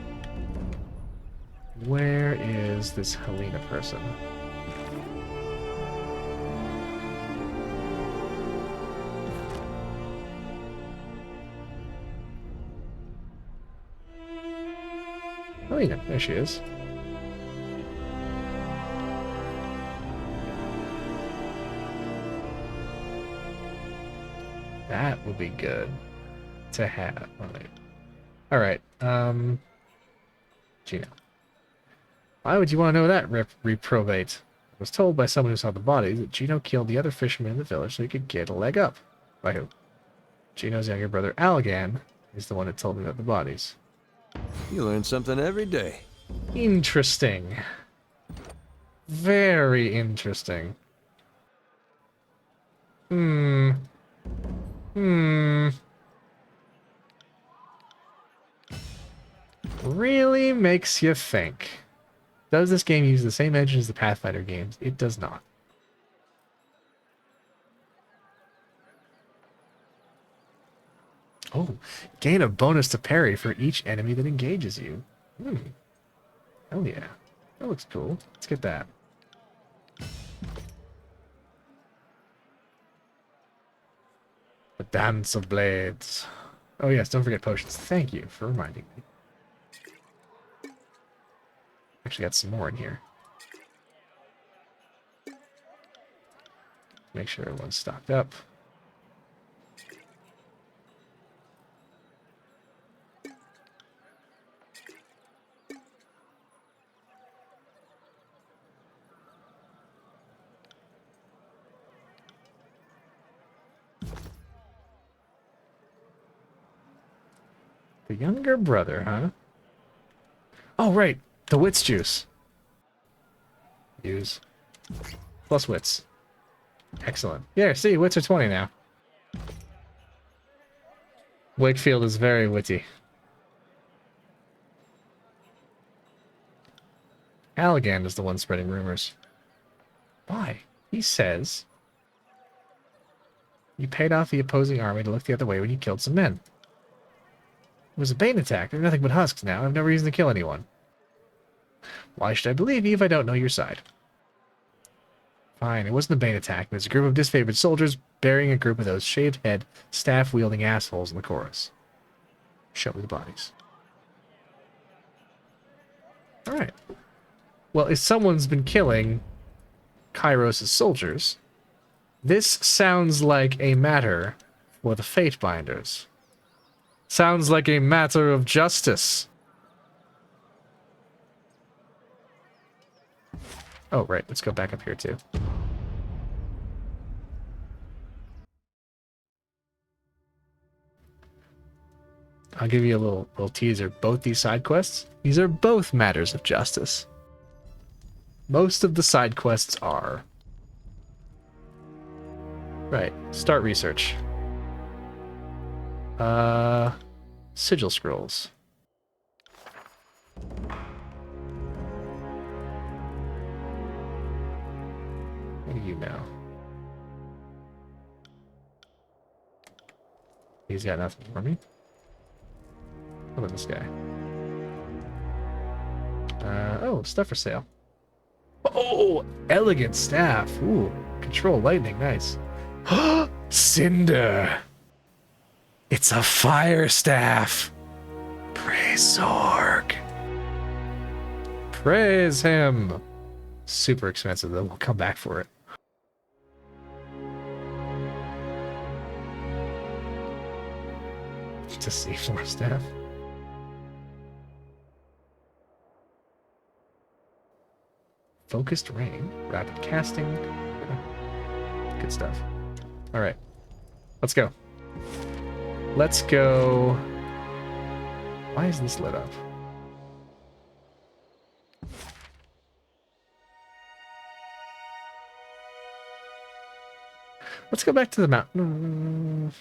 Where is this Helena person? Helena, there she is. That would be good to have. Alright, Gino. Why would you want to know that, reprobate? I was told by someone who saw the bodies that Gino killed the other fishermen in the village so he could get a leg up. By who? Gino's younger brother, Algan, is the one that told me about the bodies. You learn something every day. Interesting. Very interesting. Really makes you think. Does this game use the same engine as the Pathfinder games? It does not. Oh, gain a bonus to parry for each enemy that engages you. Hell yeah. That looks cool. Let's get that. The Dance of Blades. Oh yes, don't forget potions. Thank you for reminding me. Actually got some more in here. Make sure everyone's stocked up. The younger brother, huh? Oh, right. The wits juice. Use. Plus wits. Excellent. Yeah, see, wits are 20 now. Wakefield is very witty. Allegan is the one spreading rumors. Why? He says you paid off the opposing army to look the other way when you killed some men. It was a Bane attack. They're nothing but husks now. I have no reason to kill anyone. Why should I believe you if I don't know your side? Fine, it wasn't a Bane attack, but it's a group of disfavored soldiers burying a group of those shaved head, staff-wielding assholes in the chorus. Show me the bodies. Alright. Well, if someone's been killing Kairos' soldiers, this sounds like a matter for the Fatebinders. Sounds like a matter of justice. Oh, right. Let's go back up here, too. I'll give you a little teaser. Both these side quests, these are both matters of justice. Most of the side quests are. Right, start research. Sigil scrolls. What do you know? He's got nothing for me. What about this guy? Oh, stuff for sale. Oh, elegant staff. Ooh, control lightning, nice. Cinder. It's a fire staff. Praise Zorg. Praise him. Super expensive though. We'll come back for it. To see more staff. Focused rain, rapid casting. Good stuff. All right, let's go. Let's go. Why is this lit up? Let's go back to the mountain.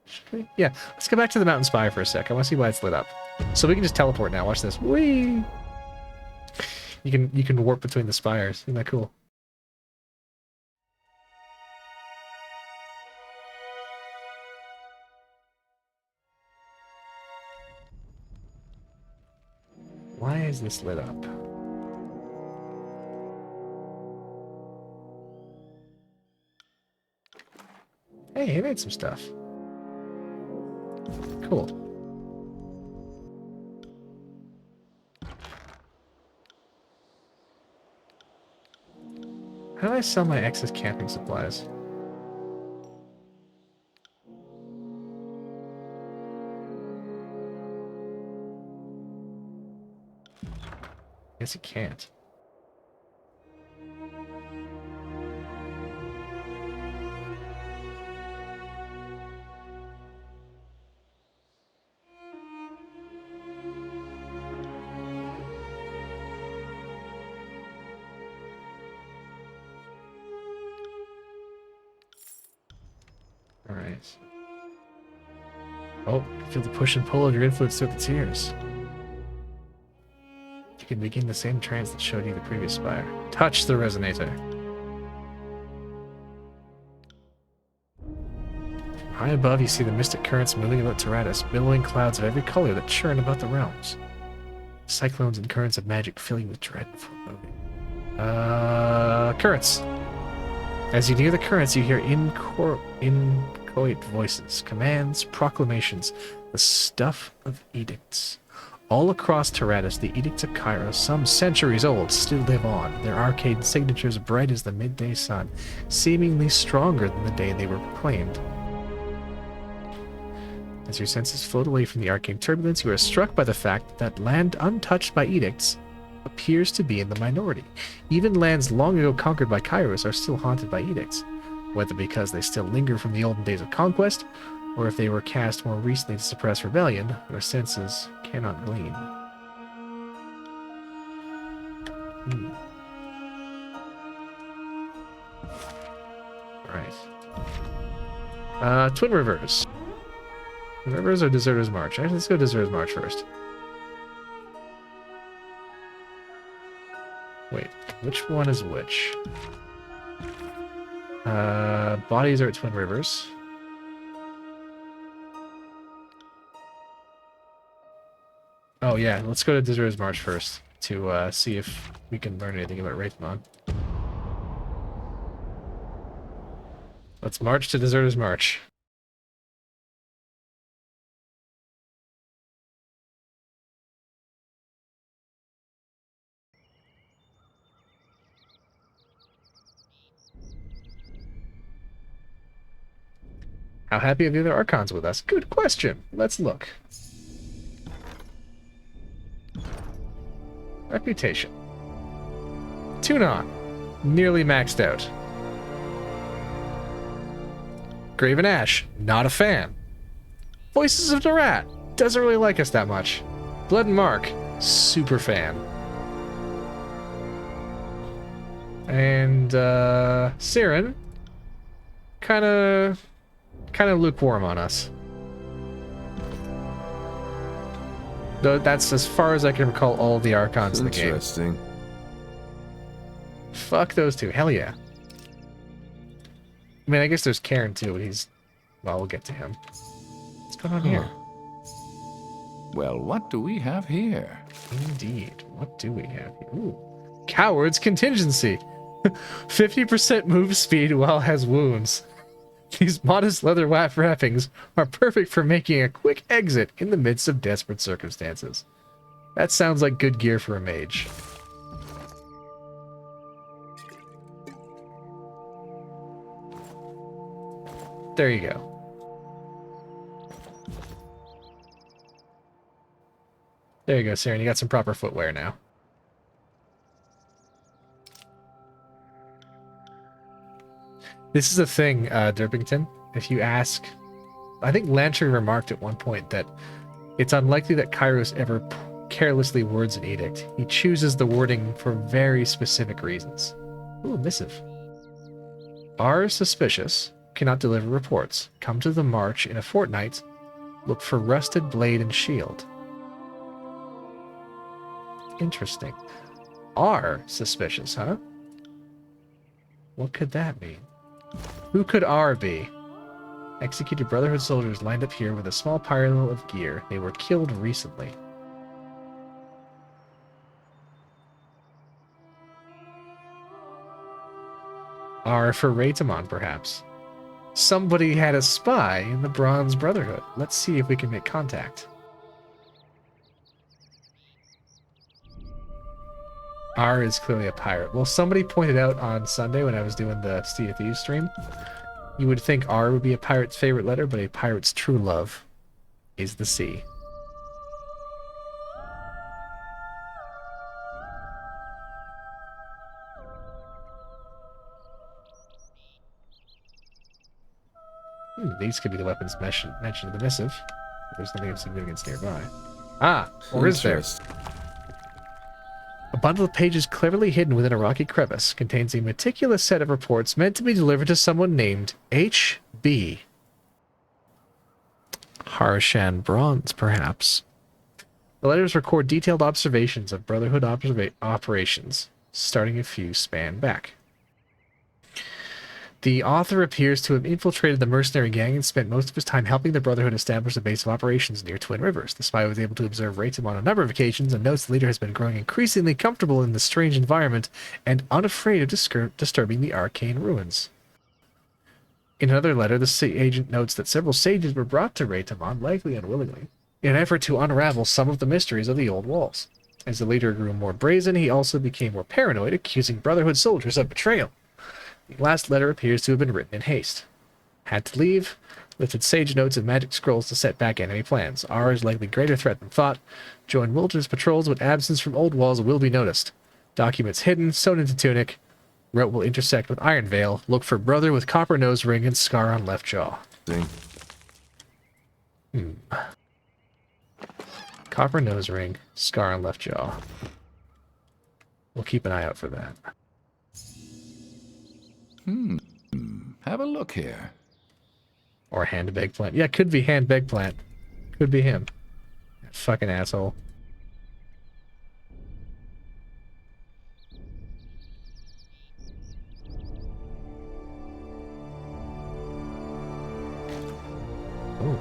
Should we? Yeah, let's go back to the mountain spire for a sec. I want to see why it's lit up. So we can just teleport now. Watch this. Whee! You can warp between the spires. Isn't that cool? Why is this lit up? Hey, he made some stuff. Cool. How do I sell my excess camping supplies? Guess you can't. Alright. Oh, feel the push and pull of your influence through the tears. You can begin the same trance that showed you the previous spire. Touch the resonator. High above, you see the mystic currents moving about Tyranny, billowing clouds of every color that churn about the realms. Cyclones and currents of magic fill you with dread and foreboding. Currents. As you near the currents, you hear inchoate voices, commands, proclamations, the stuff of edicts. All across Tyranny, the edicts of Kairos, some centuries old, still live on, their arcane signatures bright as the midday sun, seemingly stronger than the day they were proclaimed. As your senses float away from the arcane turbulence, you are struck by the fact that land untouched by edicts appears to be in the minority. Even lands long ago conquered by Kairos are still haunted by edicts, whether because they still linger from the olden days of conquest, or if they were cast more recently to suppress rebellion, your senses cannot glean. Alright. Twin Rivers. Twin Rivers or Deserter's March? Actually, let's go Deserter's March first. Wait, which one is which? Bodies are at Twin Rivers. Oh yeah, let's go to Deserter's March first to see if we can learn anything about Wraithmon. Let's march to Deserter's March. How happy are the other Archons with us? Good question. Let's look. Reputation. Tune on. Nearly maxed out. Graven Ash. Not a fan. Voices of the Rat. Doesn't really like us that much. Blood and Mark. Super fan. And, Siren. Kinda lukewarm on us. Though that's as far as I can recall all the Archons in the game. Interesting. Fuck those two. Hell yeah. I mean, I guess there's Karen too, but he's... Well, we'll get to him. What's going on here? Well, what do we have here? Indeed. What do we have here? Ooh. Coward's Contingency. 50% move speed while has wounds. These modest leather wrappings are perfect for making a quick exit in the midst of desperate circumstances. That sounds like good gear for a mage. There you go. There you go, Siren. You got some proper footwear now. This is a thing, Derpington. If you ask... I think Lantry remarked at one point that it's unlikely that Kairos ever carelessly words an edict. He chooses the wording for very specific reasons. Ooh, missive. Are suspicious. Cannot deliver reports. Come to the march in a fortnight. Look for rusted blade and shield. Interesting. Are suspicious, huh? What could that mean? Who could R be? Executed Brotherhood soldiers lined up here with a small pile of gear. They were killed recently. R for Raytamon, perhaps. Somebody had a spy in the Bronze Brotherhood. Let's see if we can make contact. R is clearly a pirate. Well, somebody pointed out on Sunday when I was doing the Sea of Thieves stream, you would think R would be a pirate's favorite letter, but a pirate's true love is the sea. These could be the weapons mentioned in the missive. There's nothing of significance nearby. Ah, or is there? A bundle of pages cleverly hidden within a rocky crevice contains a meticulous set of reports meant to be delivered to someone named H.B. Harshan Bronze, perhaps. The letters record detailed observations of Brotherhood operations, starting a few span back. The author appears to have infiltrated the mercenary gang and spent most of his time helping the Brotherhood establish a base of operations near Twin Rivers. The spy was able to observe Raytam on a number of occasions and notes the leader has been growing increasingly comfortable in this strange environment and unafraid of disturbing the arcane ruins. In another letter, the agent notes that several sages were brought to Raytamon, likely unwillingly, in an effort to unravel some of the mysteries of the old walls. As the leader grew more brazen, he also became more paranoid, accusing Brotherhood soldiers of betrayal. The last letter appears to have been written in haste. Had to leave. Lifted sage notes and magic scrolls to set back enemy plans. R is likely greater threat than thought. Join wilderness patrols when absence from old walls will be noticed. Documents hidden, sewn into tunic. Route will intersect with Iron Veil. Look for brother with copper nose ring and scar on left jaw. Copper nose ring, scar on left jaw. We'll keep an eye out for that. Have a look here. Or handbag plant. Yeah, could be handbag plant. Could be him. That fucking asshole. Ooh.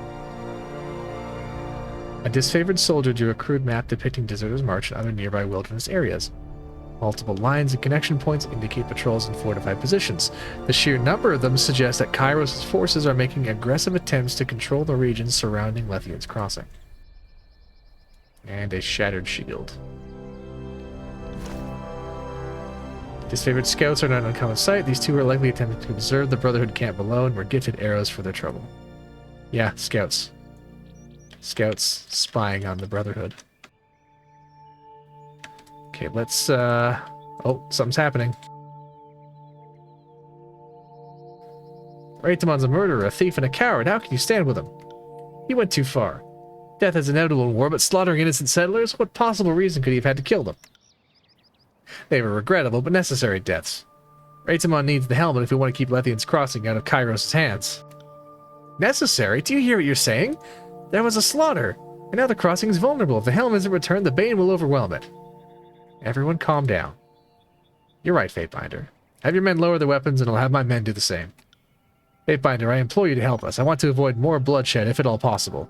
A disfavored soldier drew a crude map depicting Deserters March and other nearby wilderness areas. Multiple lines and connection points indicate patrols in fortified positions. The sheer number of them suggests that Kairos' forces are making aggressive attempts to control the regions surrounding Lethian's Crossing. And a shattered shield. Disfavored scouts are not an uncommon sight. These two are likely attempting to observe the Brotherhood camp below and were gifted arrows for their trouble. Yeah, scouts. Scouts spying on the Brotherhood. Okay, let's, oh, something's happening. Raytamon's a murderer, a thief, and a coward. How can you stand with him? You went too far. Death is inevitable in war, but slaughtering innocent settlers? What possible reason could he have had to kill them? They were regrettable, but necessary deaths. Reitamon needs the helmet if we want to keep Lethian's Crossing out of Kairos' hands. Necessary? Do you hear what you're saying? There was a slaughter, and now the crossing is vulnerable. If the helmet isn't returned, the Bane will overwhelm it. Everyone calm down. You're right, Fatebinder. Have your men lower their weapons, and I'll have my men do the same. Fatebinder, I implore you to help us. I want to avoid more bloodshed, if at all possible.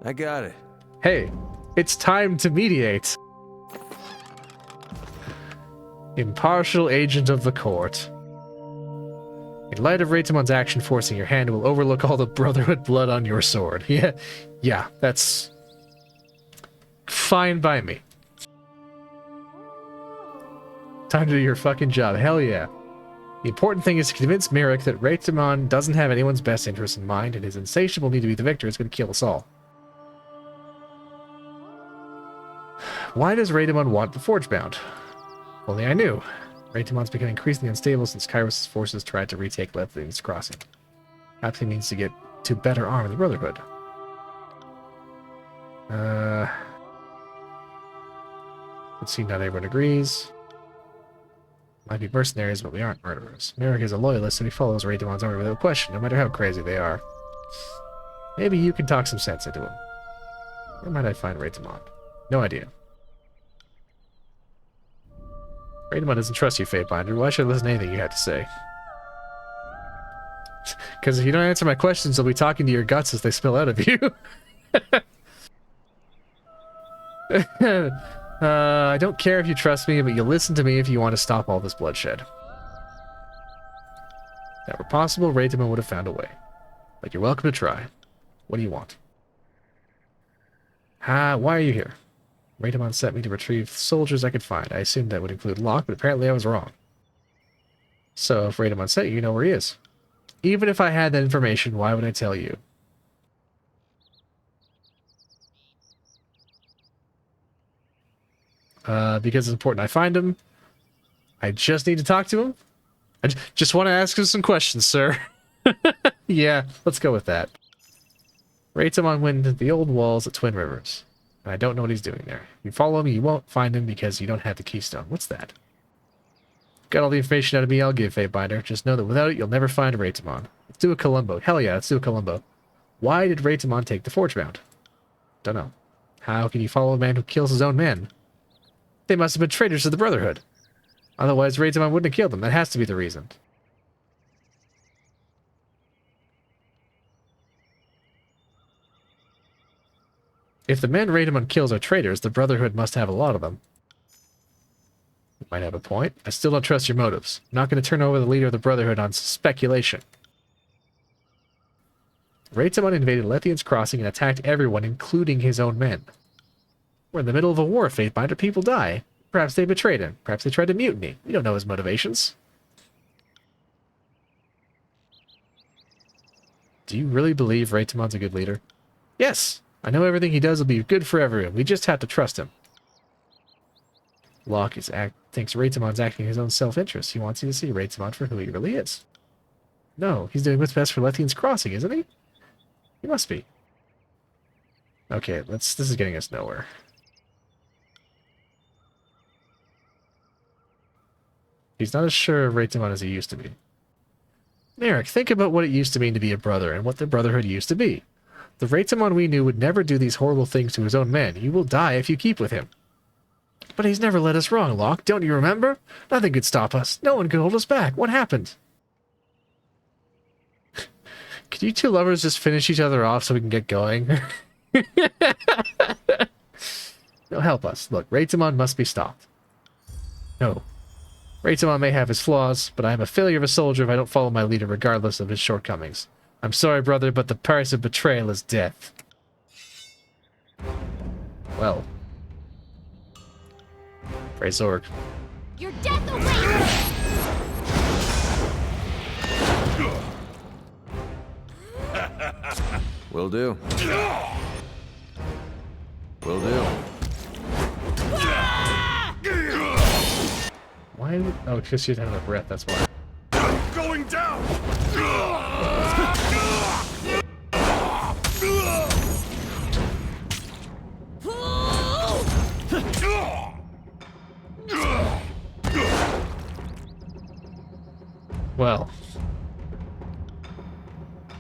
I got it. Hey, it's time to mediate. Impartial agent of the court. In light of Reitamon's action forcing your hand, will overlook all the Brotherhood blood on your sword. Yeah, that's fine by me. Time to do your fucking job. Hell yeah. The important thing is to convince Merrick that Reitamon doesn't have anyone's best interest in mind, and his insatiable need to be the victor is going to kill us all. Why does Reitamon want the Forgebound? Only I knew. Reitamon's become increasingly unstable since Kairos' forces tried to retake Lethian's Crossing. Perhaps he means to get to better arm the Brotherhood. Let's see, not everyone agrees. Might be mercenaries, but we aren't murderers. Merrick is a loyalist, and he follows Reitamon's order without question, no matter how crazy they are. Maybe you can talk some sense into him. Where might I find Reitamon? No idea. Reitamon doesn't trust you, Fatebinder. Why should I listen to anything you have to say? Because if you don't answer my questions, they'll be talking to your guts as they spill out of you. I don't care if you trust me, but you'll listen to me if you want to stop all this bloodshed. If that were possible, Reitamon would have found a way. But you're welcome to try. What do you want? Why are you here? Reitamon sent me to retrieve soldiers I could find. I assumed that would include Locke, but apparently I was wrong. So if Reitamon sent you, you know where he is. Even if I had that information, why would I tell you? Because it's important I find him. I just need to talk to him. I just want to ask him some questions, sir. Yeah, let's go with that. Reitamon went into the old walls at Twin Rivers. And I don't know what he's doing there. If you follow him, you won't find him because you don't have the keystone. What's that? Got all the information out of me, I'll give, Fatebinder. Just know that without it, you'll never find Reitamon. Let's do a Columbo. Hell yeah, let's do a Columbo. Why did Reitamon take the Forgebound? Don't know. How can you follow a man who kills his own men? They must have been traitors to the Brotherhood. Otherwise, Reitamon wouldn't have killed them. That has to be the reason. If the men Reitamon kills are traitors, the Brotherhood must have a lot of them. You might have a point. I still don't trust your motives. I'm not going to turn over the leader of the Brotherhood on speculation. Reitamon invaded Lethian's Crossing and attacked everyone, including his own men. We're in the middle of a war, Fatebinder. People die. Perhaps they betrayed him. Perhaps they tried to mutiny. We don't know his motivations. Do you really believe Reitamon's a good leader? Yes. I know everything he does will be good for everyone. We just have to trust him. Locke thinks Reitamon's acting in his own self-interest. He wants you to see Reitamon for who he really is. No, he's doing what's best for Lethian's Crossing, isn't he? He must be. Okay, this is getting us nowhere. He's not as sure of Reitamon as he used to be. Merrick, think about what it used to mean to be a brother and what the Brotherhood used to be. The Reitamon we knew would never do these horrible things to his own men. You will die if you keep with him. But he's never led us wrong, Locke. Don't you remember? Nothing could stop us. No one could hold us back. What happened? Could you two lovers just finish each other off so we can get going? No, help us. Look, Reitamon must be stopped. No. Reitamon may have his flaws, but I am a failure of a soldier if I don't follow my leader regardless of his shortcomings. I'm sorry, brother, but the price of betrayal is death. Well. Praise Zorg. Your death awaits! Will do. Will do. Why? Oh, because she didn't have enough breath, that's why. Going down! Well.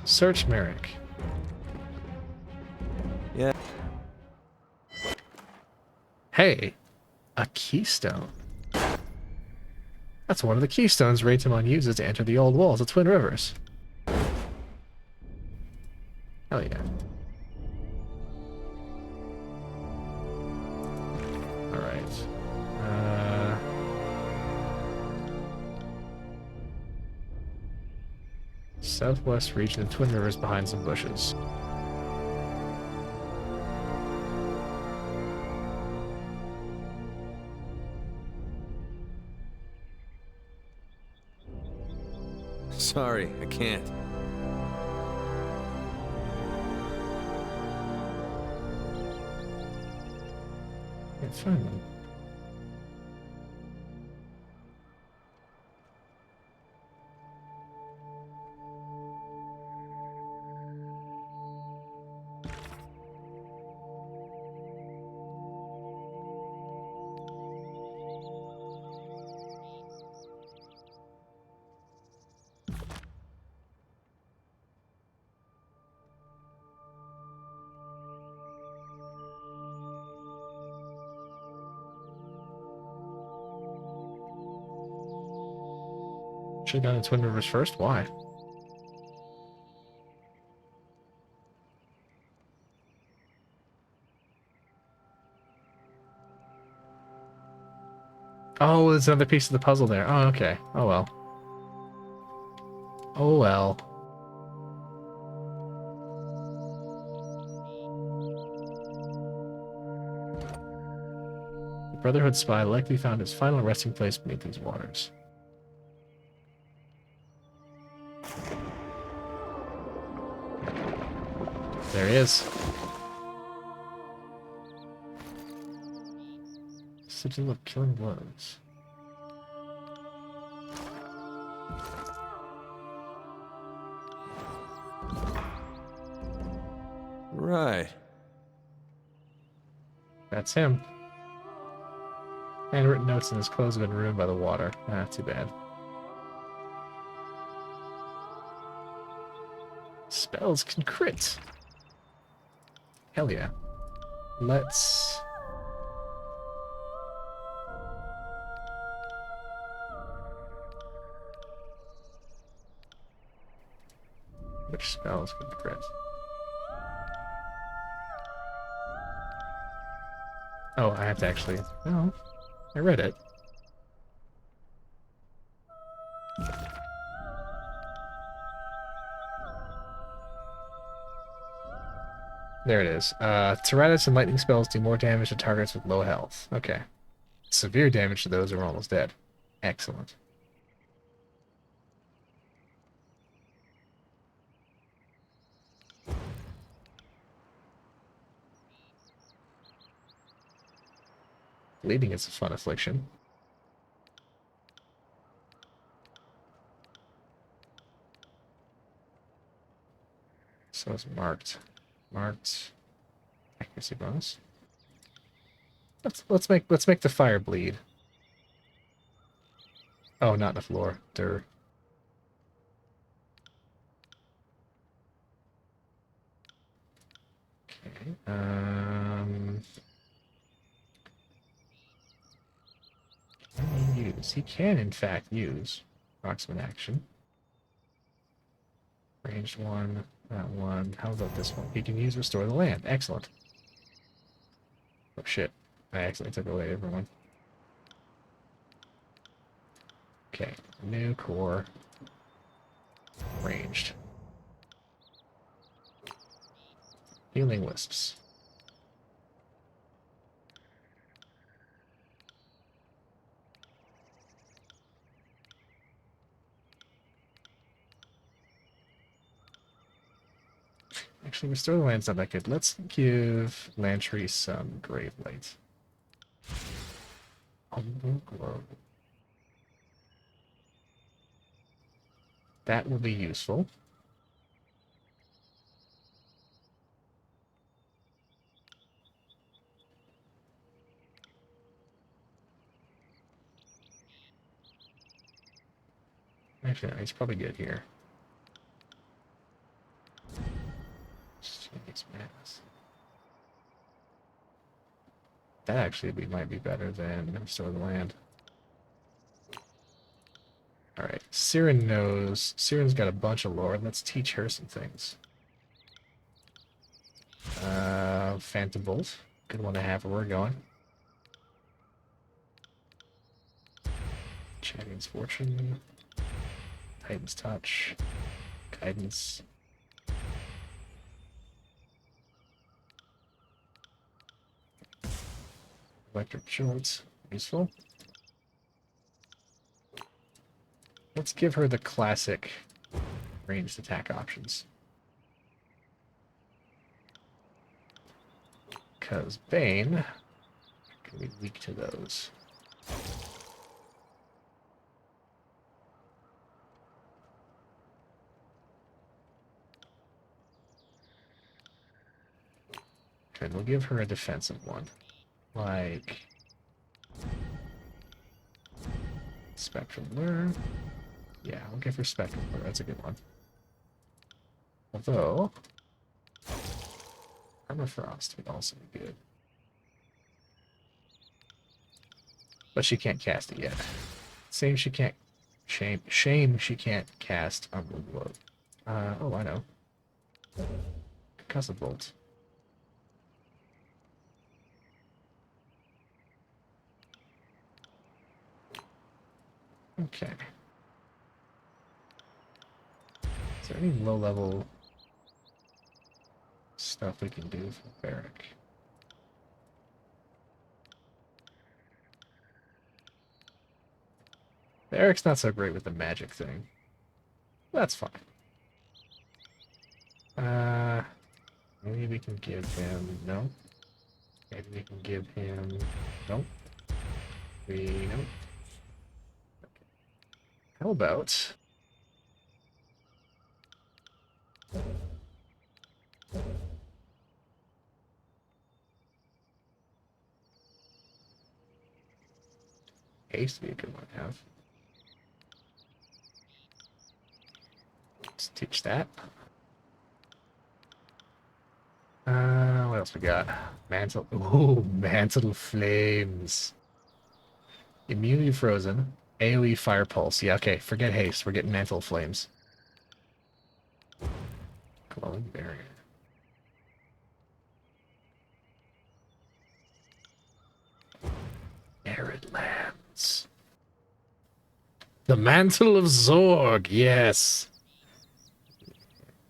Search Merrick. Yeah. Hey, a keystone. That's one of the keystones Raytamon uses to enter the old walls of Twin Rivers. Hell yeah. Alright. Southwest region of Twin Rivers behind some bushes. Sorry, I can't. Can't find them. Should have gone to Twin Rivers first? Why? Oh, there's another piece of the puzzle there. Oh, okay. Oh well. Oh well. The Brotherhood spy likely found his final resting place beneath these waters. There he is. Sigil of killing blows. Right. That's him. Handwritten notes in his clothes have been ruined by the water. Ah, too bad. Spells can crit. Hell yeah. Let's... Which spells can crit? Oh, I have to actually... No, I read it. There it is. Tyranny and lightning spells do more damage to targets with low health. Okay. Severe damage to those who are almost dead. Excellent. Bleeding is a fun affliction. So it's marked. Marked accuracy bonus. Let's make the fire bleed. Oh, not the floor. Dirt. Okay. Can he use? He can in fact use approximate action. Ranged one, that one. How about this one? He can use Restore the Land. Excellent. Oh shit. I accidentally took away everyone. Okay. New core. Ranged. Healing Wisps. Actually, Restore the Land's not that good. Let's give Lantry some Grave Light. Humble Glow. That will be useful. Actually, no, he's probably good here. Jeez, mass. That actually might be better than Restore the Land. Alright, Siren knows. Siren's got a bunch of lore. Let's teach her some things. Phantom Bolt. Good one to have where we're going. Champion's Fortune. Titan's Touch. Guidance. Electric Jolt. Useful. Let's give her the classic ranged attack options. Because Bane can be weak to those. And we'll give her a defensive one. Like Spectral Lure. Yeah, we'll give her Spectral Lure. That's a good one. Although Armor Frost would also be good. But she can't cast it yet. Shame she can't she can't cast Unbelievable Blow. Oh, I know. Concussive Bolt. Okay. Is there any low-level stuff we can do for Barrack? Barrack's not so great with the magic thing. That's fine. Maybe we can give him... No. Maybe we can give him... Nope. Nope. How about... Haste would be a good one to have. Let's teach that. What else we got? Mantle. Ooh, Mantle Flames. Immunity Frozen. AoE Fire Pulse. Yeah, okay. Forget haste. We're getting Mantle Flames. Glowing Barrier. Arid Lands. The Mantle of Zorg. Yes.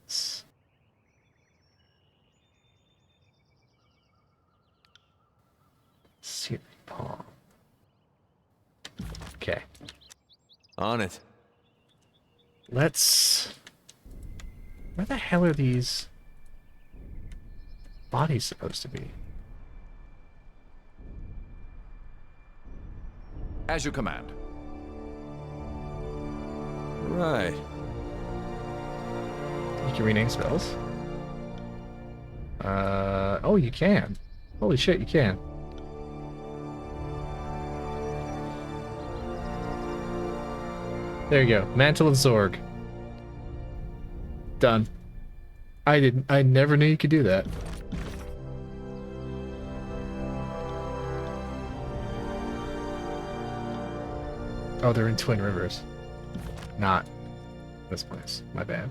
Yes. Searing Palm. Okay. On it. Let's... Where the hell are these bodies supposed to be? As you command. Right. You can rename spells? Oh, you can. Holy shit, you can. There you go. Mantle and Zorg. Done. I never knew you could do that. Oh, they're in Twin Rivers. Not this place. My bad.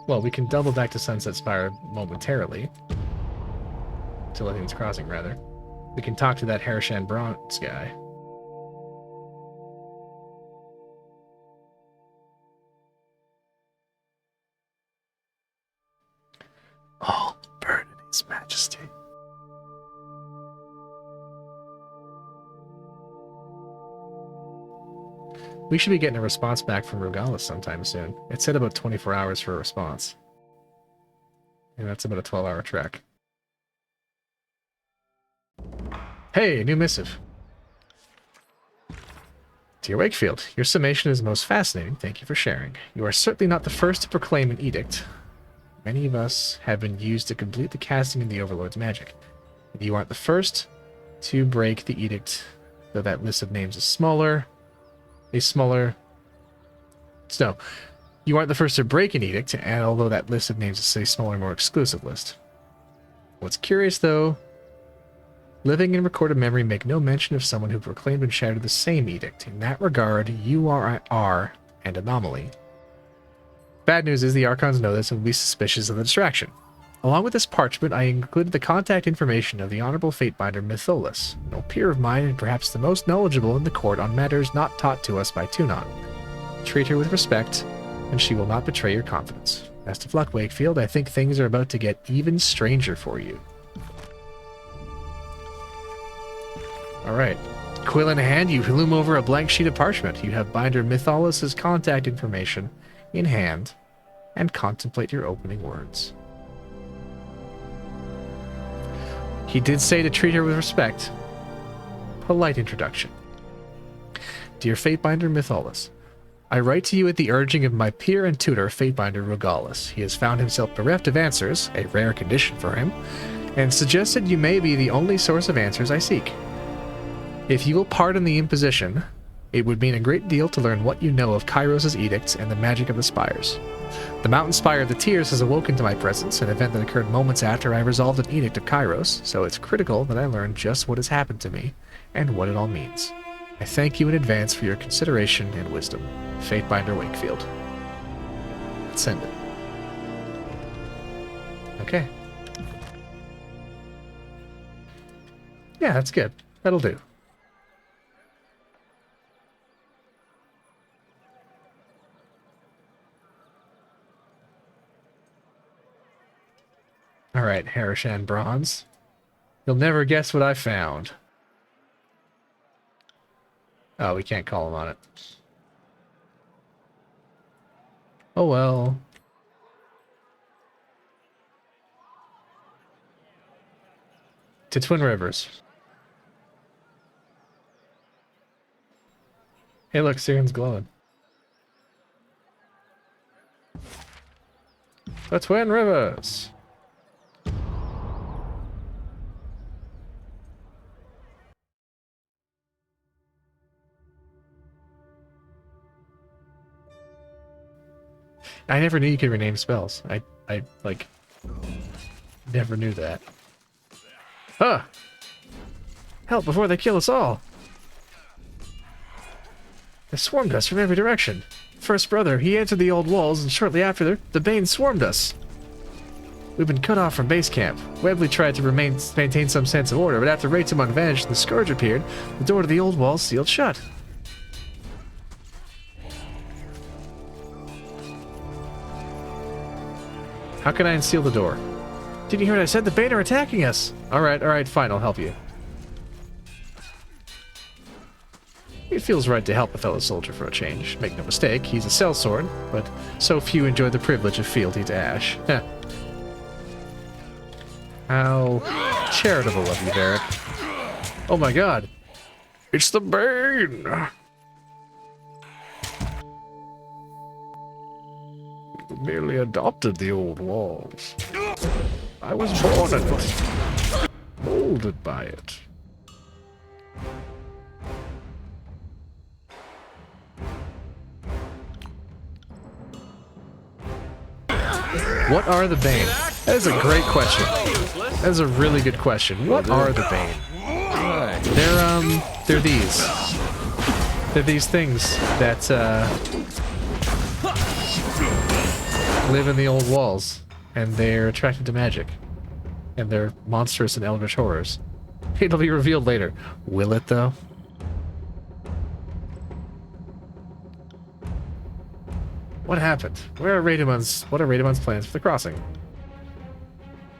Well, we can double back to Sunset Spire momentarily. To Lithium's Crossing, rather. We can talk to that Harishan Bronze guy. All burn in His Majesty. We should be getting a response back from Rogalis sometime soon. It said about 24 hours for a response. And that's about a 12-hour trek. Hey, new missive. Dear Wakefield, your summation is most fascinating. Thank you for sharing. You are certainly not the first to proclaim an edict. Many of us have been used to complete the casting in the Overlord's magic. You aren't the first to break the edict, though that list of names is smaller. No, you aren't the first to break an edict, and although that list of names is a smaller, more exclusive list. What's curious, though, living in recorded memory make no mention of someone who proclaimed and shattered the same edict. In that regard, you are an anomaly. Bad news is the Archons know this and will be suspicious of the distraction. Along with this parchment, I included the contact information of the Honorable Fatebinder Mytholus, an old peer of mine and perhaps the most knowledgeable in the court on matters not taught to us by Tunon. Treat her with respect, and she will not betray your confidence. Best of luck, Wakefield. I think things are about to get even stranger for you. Alright. Quill in hand, you loom over a blank sheet of parchment. You have Binder Mytholus's contact information in hand, and contemplate your opening words. He did say to treat her with respect. Polite introduction. Dear Fatebinder Mytholus, I write to you at the urging of my peer and tutor, Fatebinder Regalis. He has found himself bereft of answers, a rare condition for him, and suggested you may be the only source of answers I seek. If you will pardon the imposition, it would mean a great deal to learn what you know of Kairos' edicts and the magic of the spires. The mountain spire of the Tears has awoken to my presence, an event that occurred moments after I resolved an edict of Kairos, so it's critical that I learn just what has happened to me and what it all means. I thank you in advance for your consideration and wisdom. Fatebinder Wakefield. Let's send it. Okay. Yeah, that's good. That'll do. Alright, Harishan Bronze. You'll never guess what I found. Oh, we can't call him on it. Oh well. To Twin Rivers. Hey look, Siren's glowing. The Twin Rivers! I never knew you could rename spells. I like, never knew that. Huh! Help before they kill us all! They swarmed us from every direction. First brother, he entered the old walls, and shortly after, the BANE swarmed us. We've been cut off from base camp. Webley tried to maintain some sense of order, but after Raitamon vanished and the Scourge appeared, the door to the old walls sealed shut. How can I unseal the door? Didn't you hear what I said? The BANE are attacking us! Alright, fine, I'll help you. It feels right to help a fellow soldier for a change. Make no mistake, he's a sellsword, but so few enjoy the privilege of fealty to Ash. Heh. How charitable of you, Varric. Oh my god! It's the BANE! Merely adopted the old walls. I was born in it, molded by it. What are the BANE? That is a great question. That is a really good question. What are the BANE? They're these. They're these things that, live in the old walls, and they're attracted to magic. And they're monstrous and eldritch horrors. It'll be revealed later. Will it, though? What happened? What are Raidamon's plans for the crossing?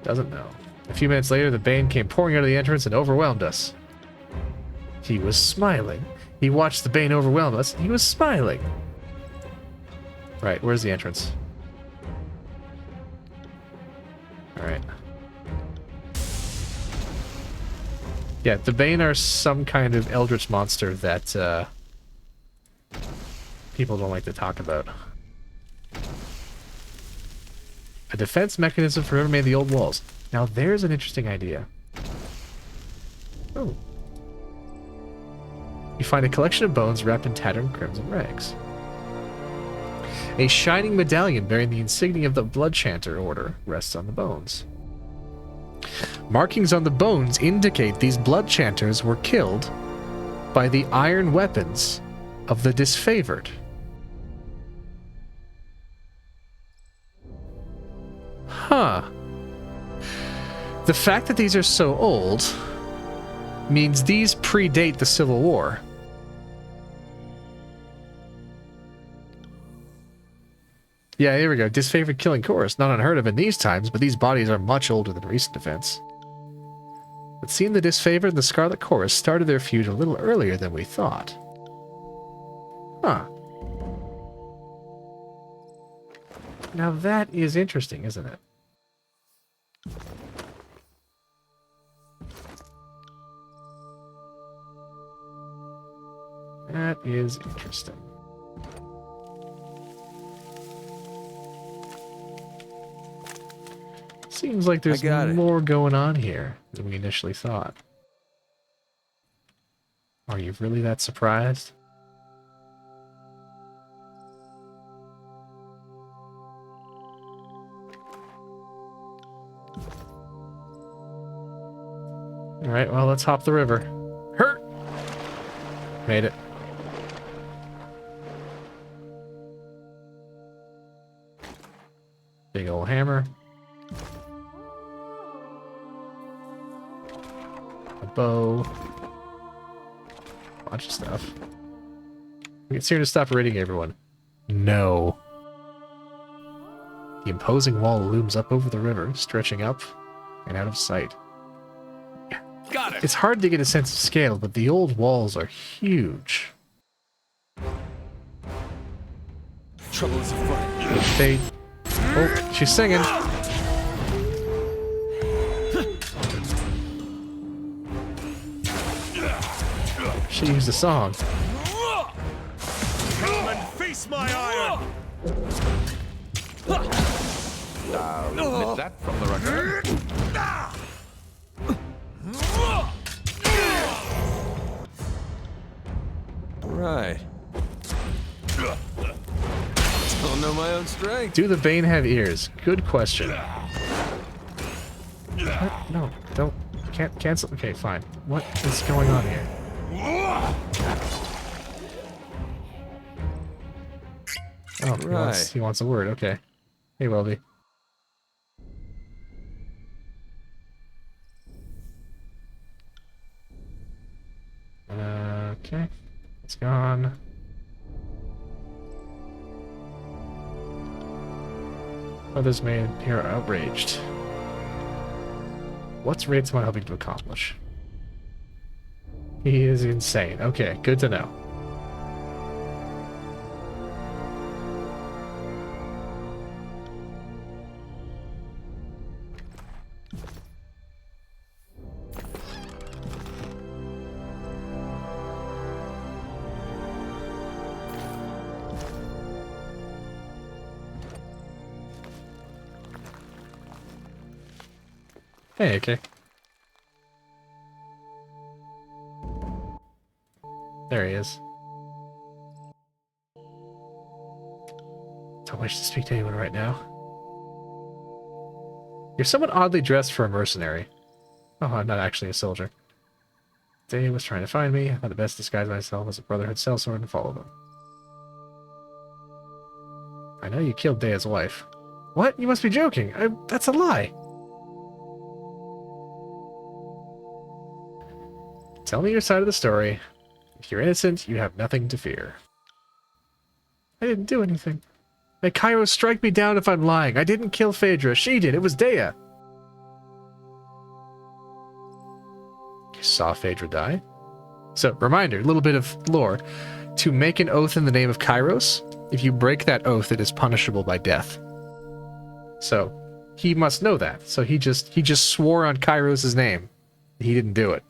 Doesn't know. A few minutes later, the BANE came pouring out of the entrance and overwhelmed us. He was smiling. He watched the BANE overwhelm us, and he was smiling. Right, where's the entrance? Alright. Yeah, the BANE are some kind of eldritch monster that, people don't like to talk about. A defense mechanism for whoever made the old walls. Now there's an interesting idea. Oh, you find a collection of bones wrapped in tattered crimson rags. A shining medallion bearing the insignia of the Blood Chanter Order rests on the bones. Markings on the bones indicate these Blood Chanters were killed by the iron weapons of the disfavored. Huh. The fact that these are so old means these predate the Civil War. Yeah, here we go. Disfavored killing chorus. Not unheard of in these times, but these bodies are much older than recent events. It seemed the disfavored and the Scarlet Chorus started their feud a little earlier than we thought. Huh. Now that is interesting, isn't it? That is interesting. Seems like there's more going on here than we initially thought. Are you really that surprised? Alright, well, let's hop the river. Hurt! Made it. Big old hammer. A bow. Bunch of stuff. It's here to stop raiding everyone. No. The imposing wall looms up over the river, stretching up and out of sight. Got it. It's hard to get a sense of scale, but the old walls are huge. Trouble is afoot. They... Oh, she's singing. She used a song. Come and face my iron! Admit that from the record. Right. Don't know my own strength. Do the Bane have ears? Good question. What? No, don't. Can't cancel. Okay, fine. What is going on here? Oh, he wants a word. Okay. Hey, Welby. Okay. It's gone. Others may appear outraged. What's Raidsman hoping to accomplish? He is insane. Okay, good to know. Hey, okay. There he is. Don't wish to speak to anyone right now. You're somewhat oddly dressed for a mercenary. Oh, I'm not actually a soldier. Day was trying to find me. I thought the best disguise myself as a Brotherhood sellsword and followed him. I know you killed Daya's wife. What? You must be joking. That's a lie. Tell me your side of the story. If you're innocent, you have nothing to fear. I didn't do anything. May Cairo strike me down if I'm lying. I didn't kill Phaedra. She did. It was Daya. You saw Phaedra die? So, reminder, a little bit of lore. To make an oath in the name of Kairos, if you break that oath, it is punishable by death. So, he must know that. So he just swore on Kairos' name. He didn't do it.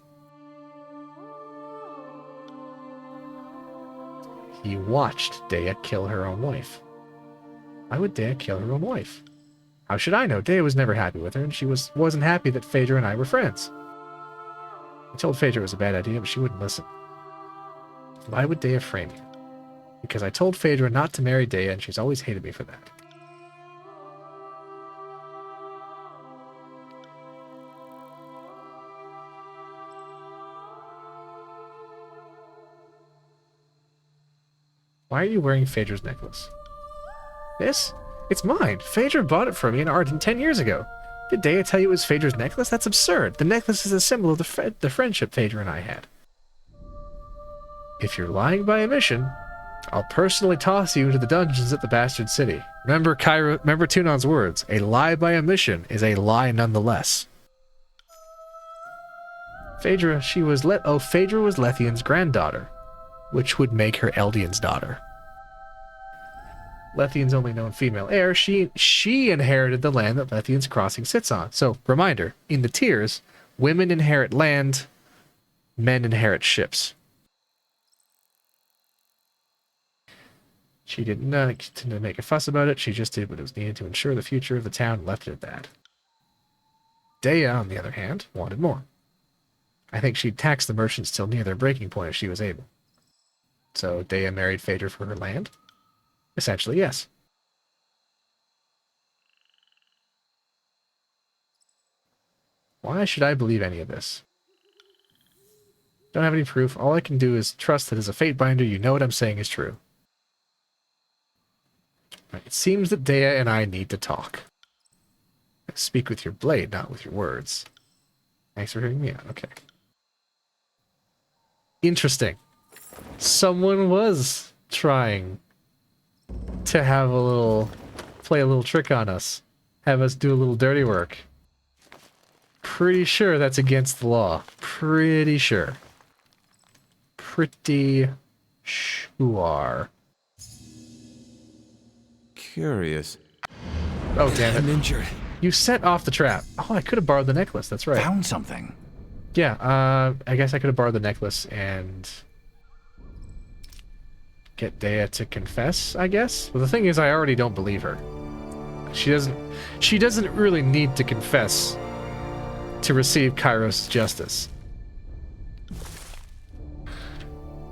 He watched Daya kill her own wife. Why would Daya kill her own wife? How should I know? Daya was never happy with her, and she wasn't happy that Phaedra and I were friends. I told Phaedra it was a bad idea, but she wouldn't listen. Why would Dea frame you? Because I told Phaedra not to marry Dea, and she's always hated me for that. Why are you wearing Phaedra's necklace? This? It's mine. Phaedra bought it for me in Arden 10 years ago. Did Dea tell you it was Phaedra's necklace? That's absurd. The necklace is a symbol of the friendship Phaedra and I had. If you're lying by omission, I'll personally toss you into the dungeons at the Bastard City. Remember Tunon's words. A lie by omission is a lie nonetheless. Phaedra was Lethian's granddaughter, which would make her Eldian's daughter. Lethian's only known female heir, she inherited the land that Lethian's crossing sits on. So, reminder, in the tiers, women inherit land, men inherit ships. She didn't make a fuss about it, she just did what was needed to ensure the future of the town and left it at that. Dea, on the other hand, wanted more. I think she'd tax the merchants till near their breaking point if she was able. So Dea married Phaedra for her land? Essentially, yes. Why should I believe any of this? Don't have any proof. All I can do is trust that as a fate binder, you know what I'm saying is true. Right, it seems that Dea and I need to talk. Speak with your blade, not with your words. Thanks for hearing me out. Okay. Interesting. Someone was trying to play a little trick on us. Have us do a little dirty work. Pretty sure that's against the law. Pretty sure. Pretty sure. Curious. Oh, damn I'm it. injured. You set off the trap. Oh, I could have borrowed the necklace. That's right. Found something. Yeah, I guess I could have borrowed the necklace and get Dea to confess, I guess. Well, the thing is, I already don't believe her. She doesn't really need to confess to receive Kairos' justice.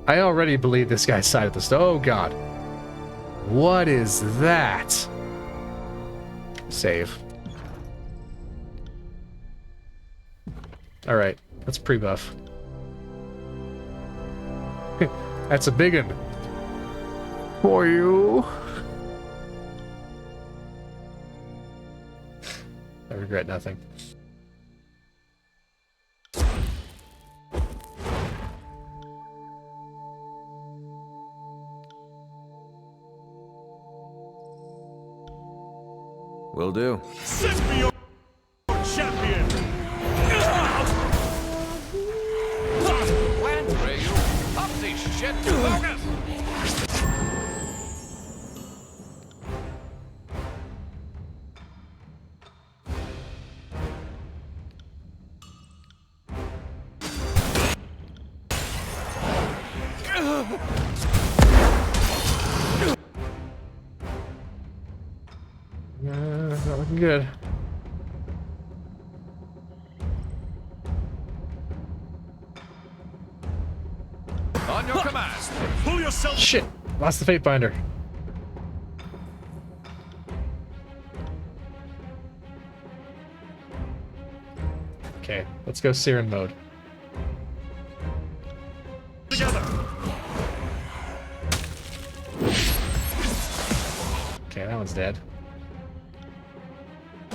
I already believe this guy's side of the story. Oh, God. What is that? Save. Alright, let's pre-buff. That's a big one. For you. I regret nothing. Will do. Send me your champion! Where you up this shit to focus? Not looking good. On your command. Pull yourself. Shit! Lost the Fate Binder. Okay, let's go Siren mode. Together. Okay, that one's dead.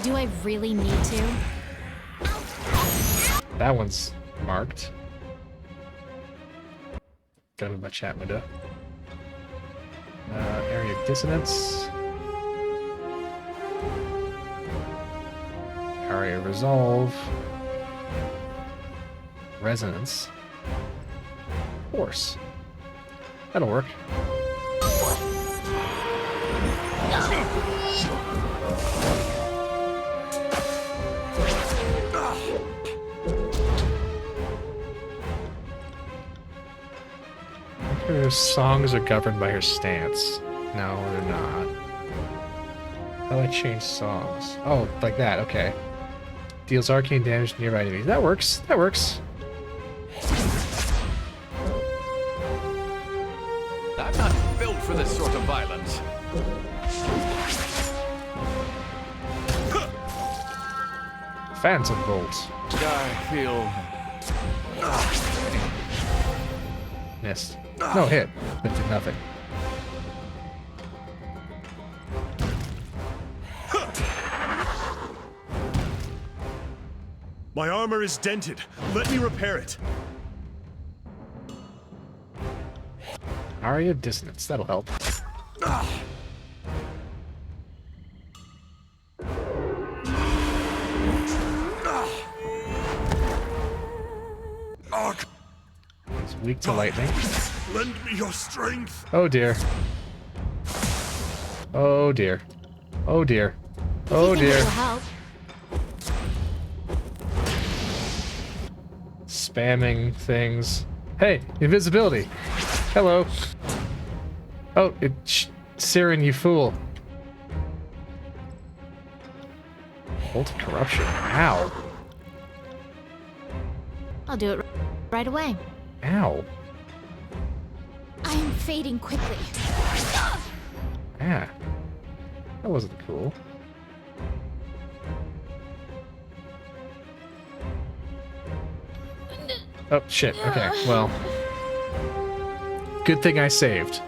Do I really need to? That one's marked. Gotta move my chat window. Area of dissonance. Area of resolve. Resonance. Force. That'll work. Her songs are governed by her stance. No, they're not. How do I change songs? Oh, like that, okay. Deals arcane damage to nearby enemies. That works. That works. for this sort of violence. Phantom Bolt. I feel... Missed. No hit. That did nothing. My armor is dented. Let me repair it. Aria Dissonance. That'll help. He's weak to lightning. Lend me your strength. Oh dear. Oh dear. Oh dear. Oh dear. It'll help. Spamming things. Hey, invisibility. Hello. Oh, Siren, you fool. Bolt of Corruption. Ow. I'll do it right away. Ow. I am fading quickly. Ah. That wasn't cool. Oh, shit. Okay, well. Good thing I saved.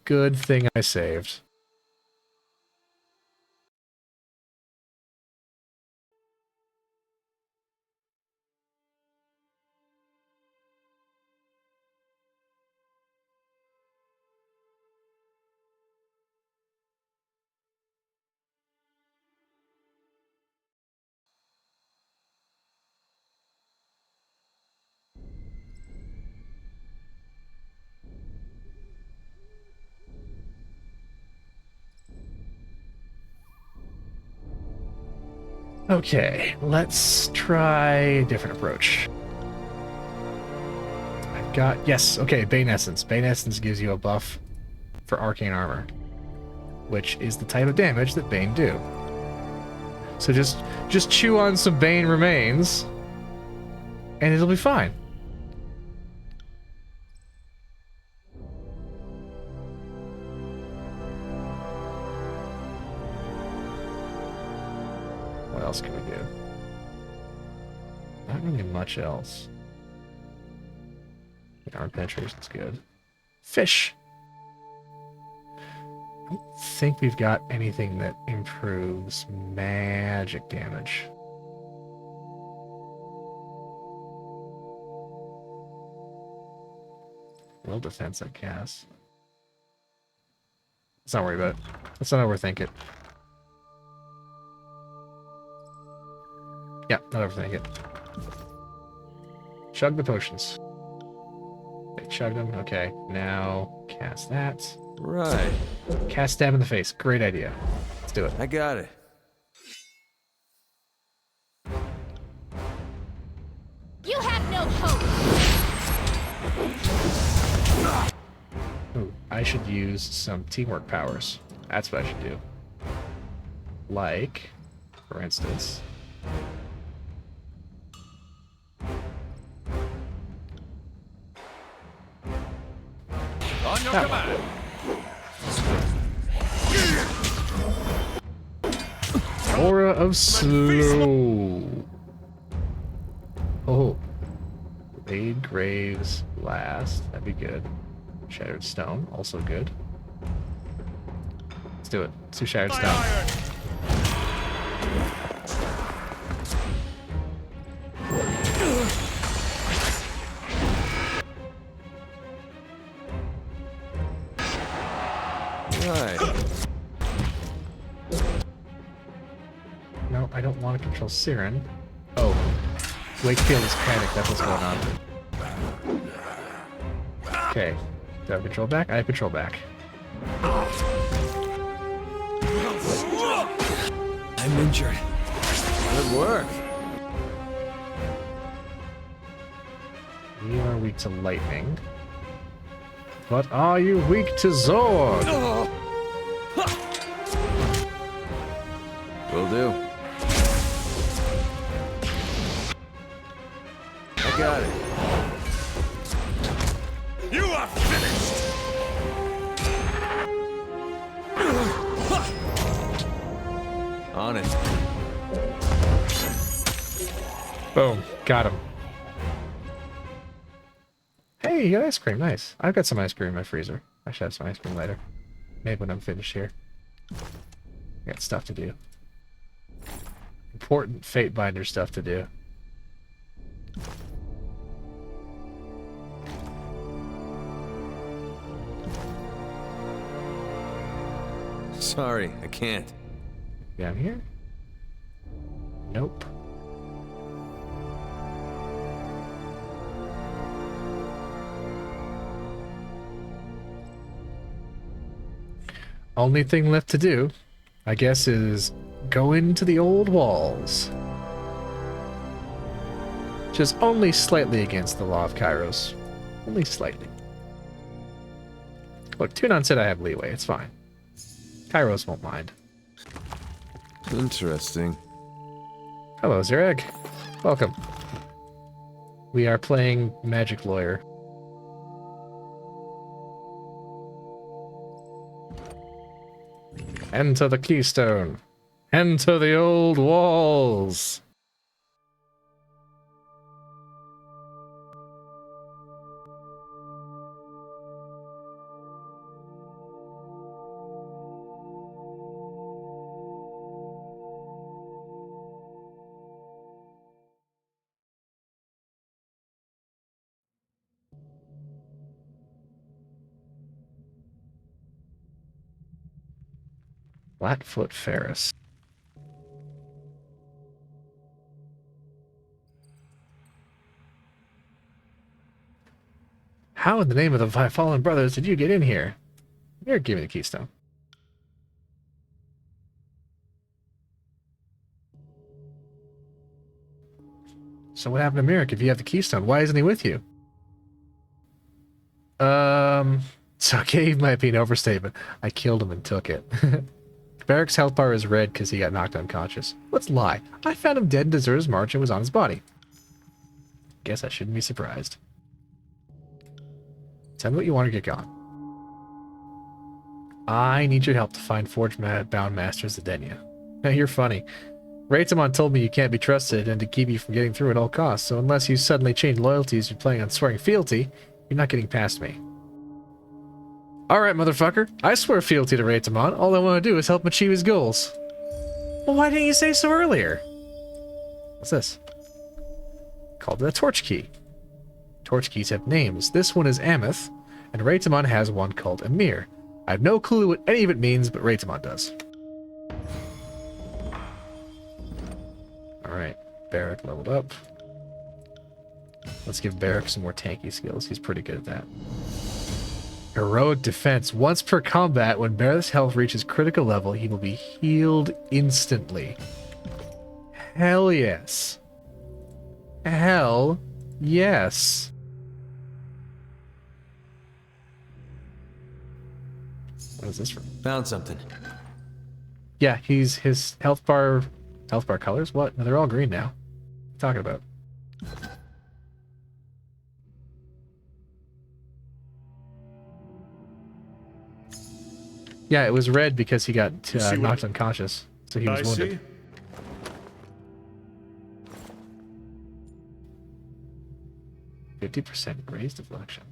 Good thing I saved. Okay, let's try a different approach. I've got... Yes, okay, Bane Essence. Bane Essence gives you a buff for Arcane Armor, which is the type of damage that Bane do. So just chew on some Bane Remains, and it'll be fine. What else can we do? Not really much else. Arm penetration's good. Fish! I don't think we've got anything that improves magic damage. Will defense, I guess. Let's not worry about it. Let's not overthink it. Yeah, not overthink it. Chug the potions. They chugged them. Okay, now cast that. Right. Cast stab in the face. Great idea. Let's do it. I got it. You have no hope. Ooh, I should use some teamwork powers. That's what I should do. Like, for instance... On your That command. Aura of Slow. Oh. Laid Graves last. That'd be good. Shattered Stone, also good. Let's do it. Let's do Shattered My Stone. iron. Right. No, I don't want to control Siren. Oh. Wakefield is panicked. That's what's going on. Okay. Do I have control back? I have control back. I'm injured. Good work. You are weak to lightning. But are you weak to Zord? Will do. I got it. You are finished! On it. Boom. Got him. Hey, you got ice cream. Nice. I've got some ice cream in my freezer. I should have some ice cream later. Maybe when I'm finished here. I got stuff to do. Important Fate Binder stuff to do. Sorry, I can't. Down here? Nope. Only thing left to do, I guess, is go into the old walls. Which is only slightly against the law of Kairos. Only slightly. Look, Tunon said I have leeway. It's fine. Kairos won't mind. Interesting. Hello, Zereg. Welcome. We are playing Magic Lawyer. Enter the keystone. Enter the old walls. Flatfoot Ferris. How in the name of the five fallen brothers did you get in here? Here, give me the keystone. So what happened to Merrick if you have the keystone? Why isn't he with you? So cave might be an overstatement. I killed him and took it. Barrick's health bar is red because he got knocked unconscious. Let's lie. I found him dead in Deserter's March and was on his body. Guess I shouldn't be surprised. Tell me what you want to get going. I need your help to find Forge-bound Masters Edenia. Now you're funny. Raitamon told me you can't be trusted and to keep you from getting through at all costs, so unless you suddenly change loyalties you're planning on swearing fealty, you're not getting past me. Alright, motherfucker. I swear fealty to Raitamon. All I want to do is help him achieve his goals. Well, why didn't you say so earlier? What's this? Called the Torch Key. Torch keys have names. This one is Ameth, and Raitamon has one called Emir. I have no clue what any of it means, but Raitamon does. Alright, Barrick leveled up. Let's give Barrick some more tanky skills. He's pretty good at that. Heroic Defense. Once per combat, when Barrick's health reaches critical level, he will be healed instantly. Hell yes. Hell yes. What is this from? Found something. Yeah, his health bar colors? What? No, they're all green now. What are you talking about? Yeah, it was red because he got knocked unconscious, so he was wounded. 50% raise deflection.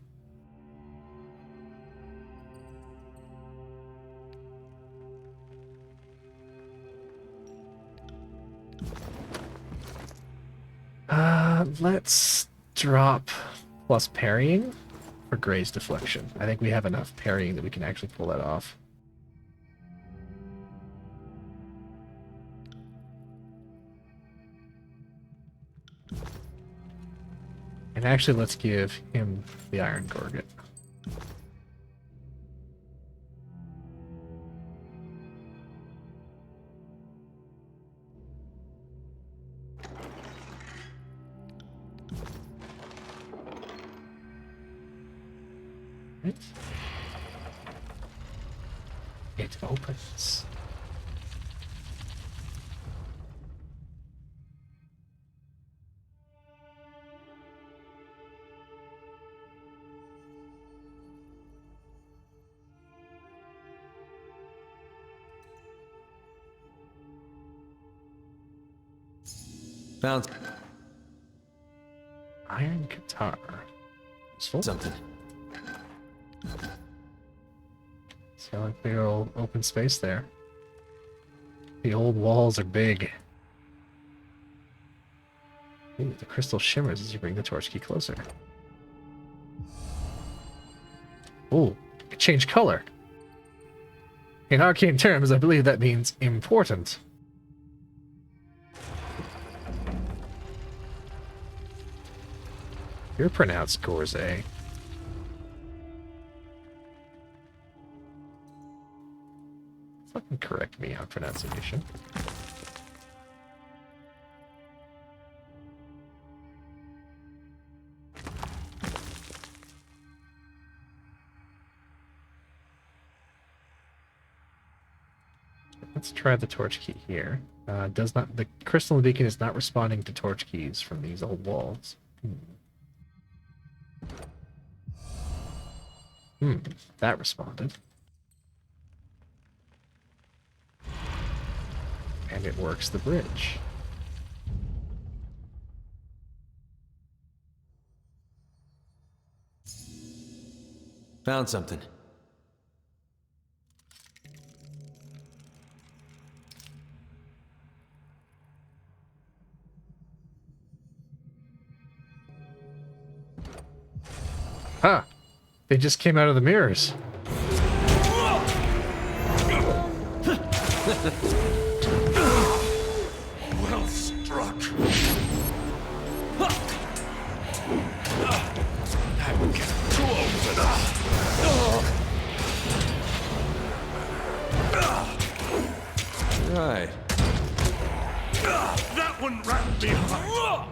Let's drop plus parrying for Gray's deflection. I think we have enough parrying that we can actually pull that off. And actually, let's give him the Iron Gorget. Right. It opens. Found Iron guitar. Useful. something. See like big old open space there. The old walls are big. Ooh, the crystal shimmers as you bring the torch key closer. Ooh, it changed color. In arcane terms, I believe that means important. You're pronounced Gorze. Fucking correct me on pronunciation. Let's try the torch key here. The crystal in the beacon is not responding to torch keys from these old walls. That responded. And it works the bridge. Found something. Huh. They just came out of the mirrors. Well struck. Right. That one wrapped me hard.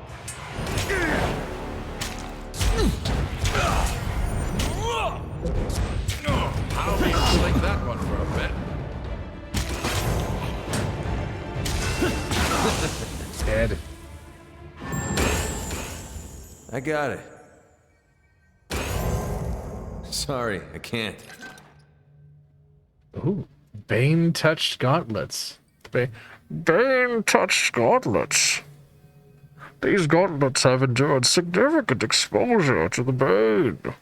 I'll be like that one for a bit. Dead. I got it. Sorry, I can't. Ooh. Bane touched gauntlets. Bane touched gauntlets. These gauntlets have endured significant exposure to the Bane,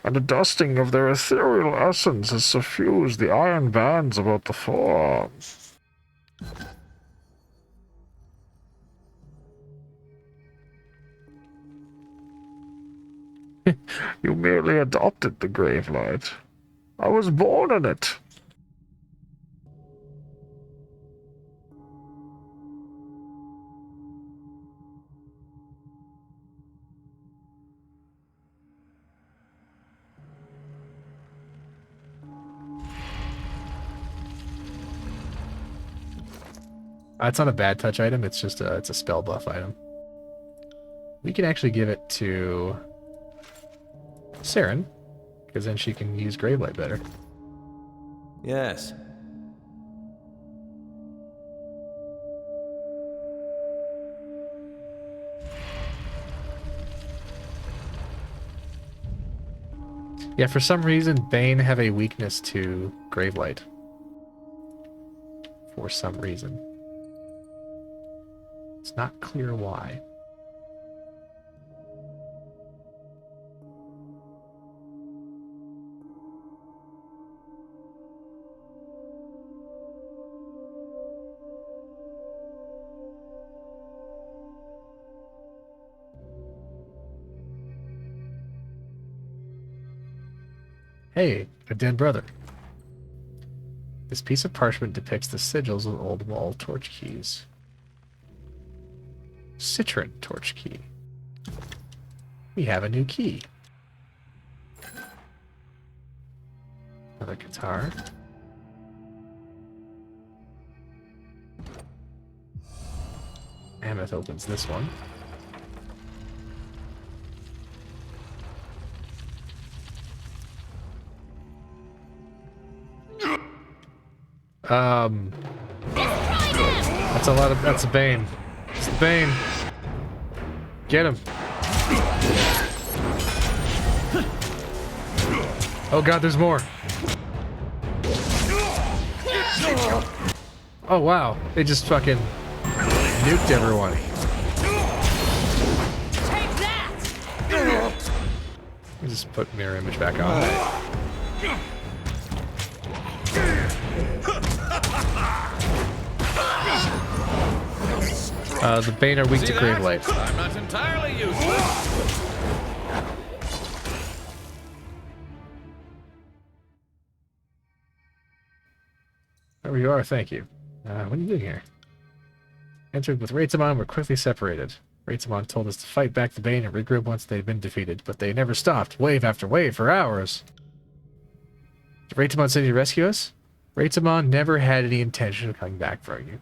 and the dusting of their ethereal essence has suffused the iron bands about the forearm. You merely adopted the Gravelight. I was born in it. It's not a bad touch item, it's just it's a spell buff item. We can actually give it to Saren, because then she can use Gravelight better. Yes. Yeah, for some reason, Bane have a weakness to Gravelight. For some reason. It's not clear why. Hey, a dead brother. This piece of parchment depicts the sigils of old wall torch keys. Citron torch key. We have a new key. Another guitar. Mammoth opens this one. That's a Bane. It's the Bane. Get him. Oh god, there's more. Oh wow, they just fucking nuked everyone. just put mirror image back on. The Bane are weak to grave light. I'm not entirely useless. There you are, thank you. What are you doing here? Entered with Reitamon, were quickly separated. Reitamon told us to fight back the Bane and regroup once they'd been defeated, but they never stopped, wave after wave, for hours. Did Reitamon send you to rescue us? Reitamon never had any intention of coming back for you.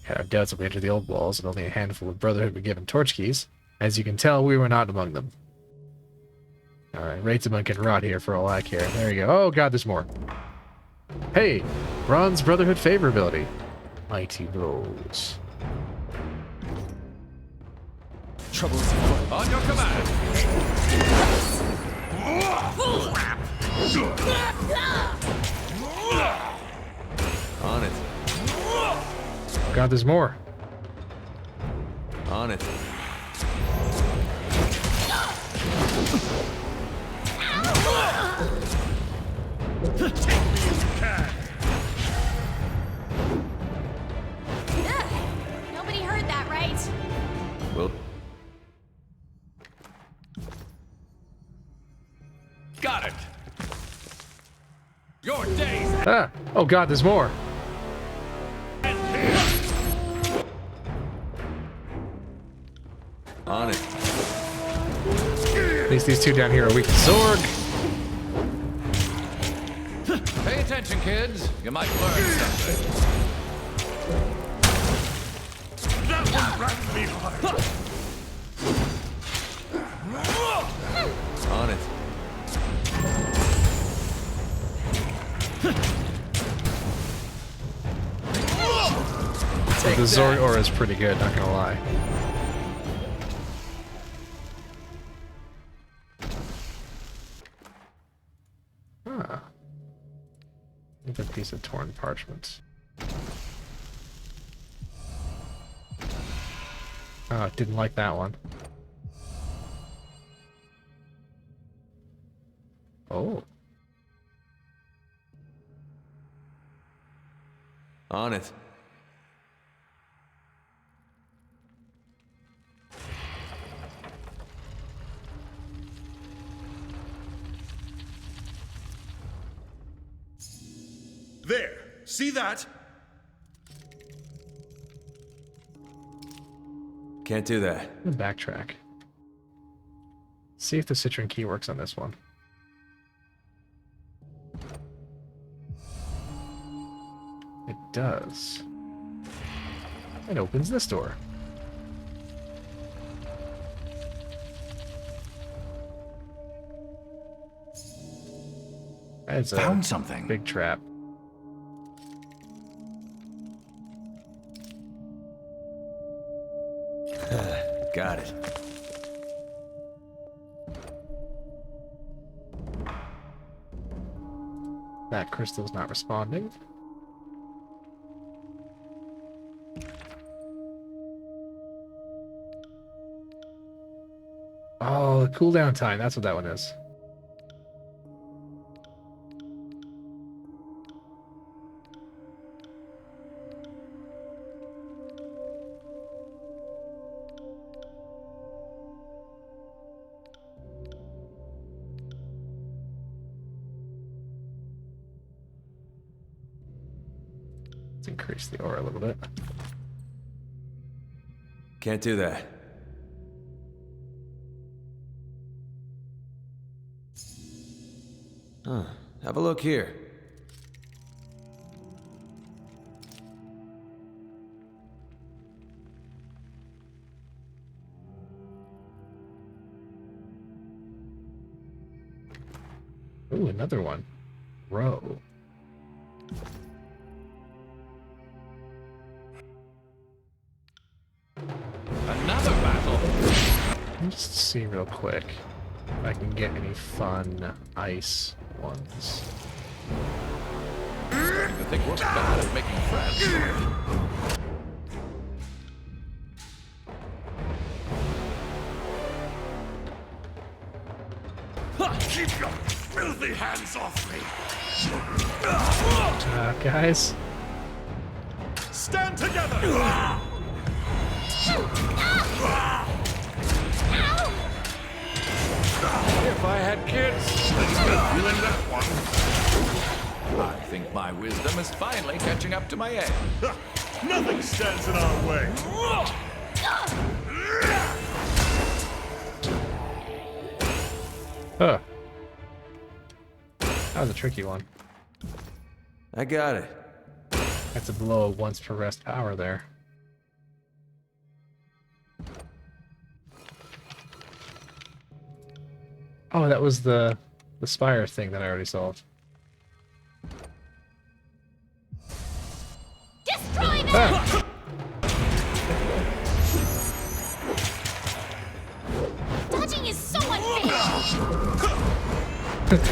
Had our doubts when we entered the old walls, and only a handful of Brotherhood were given torch keys. As you can tell, we were not among them. Alright, Reitamon can rot here for all I care. There you go. Oh god, there's more. Hey! Bronze Brotherhood favor ability. Mighty blows. Trouble is afoot. On your command. On it. God, there's more. On it. Nobody heard that, right? Well, Got it. Your days. Ah! Oh god, there's more. on it. At least these two down here are weak to Zorg. Pay attention, kids. You might learn something. That one wrapped me hard. On it. The Zorg aura is pretty good, not gonna lie. Ah. Another piece of torn parchment. Oh, didn't like that one. Oh. On it. There. See that? Can't do that. Backtrack. See if the Citron key works on this one. It does. It opens this door. That's a Found something. big trap. Got it. That crystal's not responding. Oh, the cooldown time. That's what that one is. Let's increase the aura a little bit. Can't do that. Huh. Have a look here. Ooh, another one. Row. Another battle. Let me just see real quick if I can get any fun ice ones. I think we're bad at making friends. Keep your filthy hands off me! Guys. Stand together! If I had kids, You in that one? I think my wisdom is finally catching up to my age. Nothing stands in our way. Huh. That was a tricky one. I got it. That's a blow of once per rest power there. Oh, that was the spire thing that I already solved. Destroy them! Ah! Dodging is so unfair!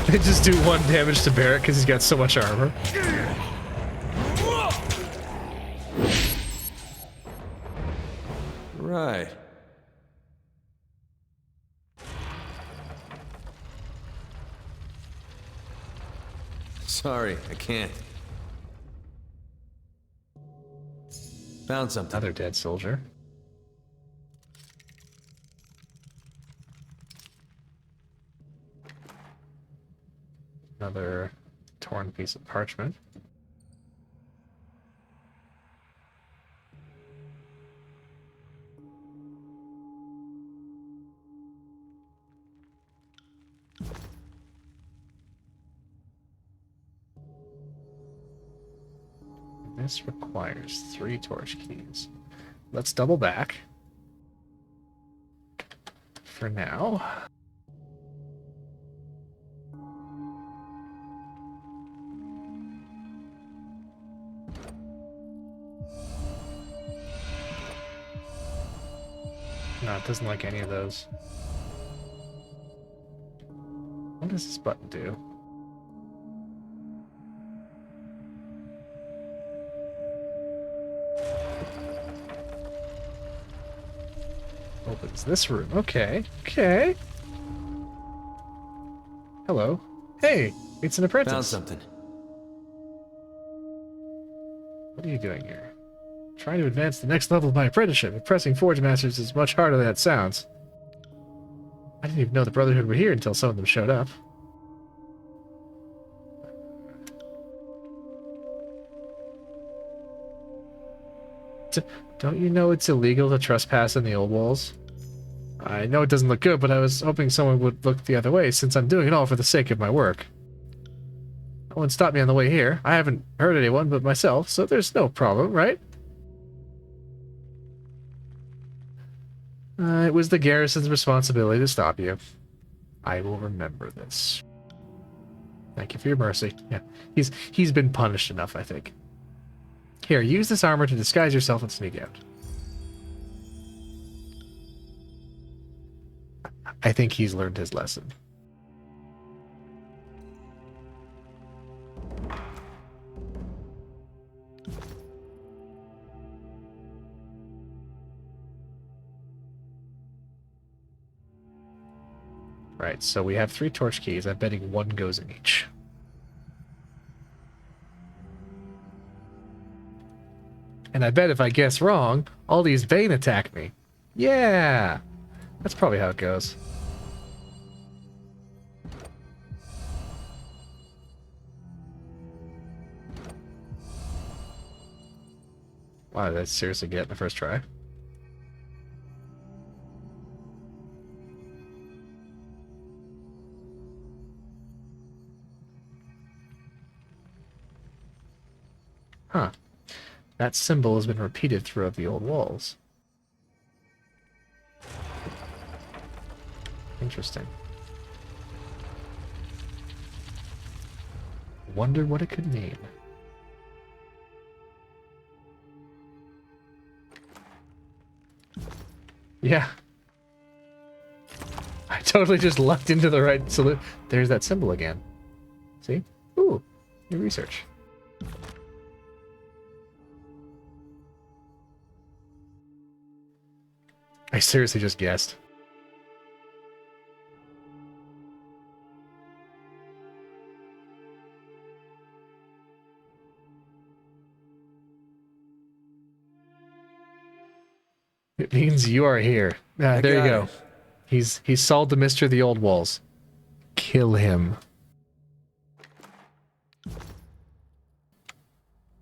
They just do 1 damage to Barrett because he's got so much armor. Right. Sorry, I can't. Found something. Another dead soldier. Another torn piece of parchment. This requires 3 torch keys. Let's double back. For now. No, it doesn't like any of those. What does this button do? Opens this room. Okay. Okay. Hello. Hey, it's an apprentice. Found something. What are you doing here? Trying to advance the next level of my apprenticeship. Impressing Forge Masters is much harder than it sounds. I didn't even know the Brotherhood were here until some of them showed up. Don't you know it's illegal to trespass in the old walls? I know it doesn't look good, but I was hoping someone would look the other way, since I'm doing it all for the sake of my work. No one stopped me on the way here. I haven't hurt anyone but myself, so there's no problem, right? It was the garrison's responsibility to stop you. I will remember this. Thank you for your mercy. Yeah, he's been punished enough, I think. Here, use this armor to disguise yourself and sneak out. I think he's learned his lesson. Right, so we have 3 torch keys. I'm betting 1 goes in each. And I bet if I guess wrong, all these BANE attack me. Yeah! That's probably how it goes. Wow, did I seriously get it in the first try? Huh. That symbol has been repeated throughout the old walls. Interesting. Wonder what it could mean. Yeah. I totally just lucked into the right salute. There's that symbol again. See? Ooh, new research. I seriously just guessed. It means you are here. Ah, there you go. He's solved the mystery of the old walls. Kill him.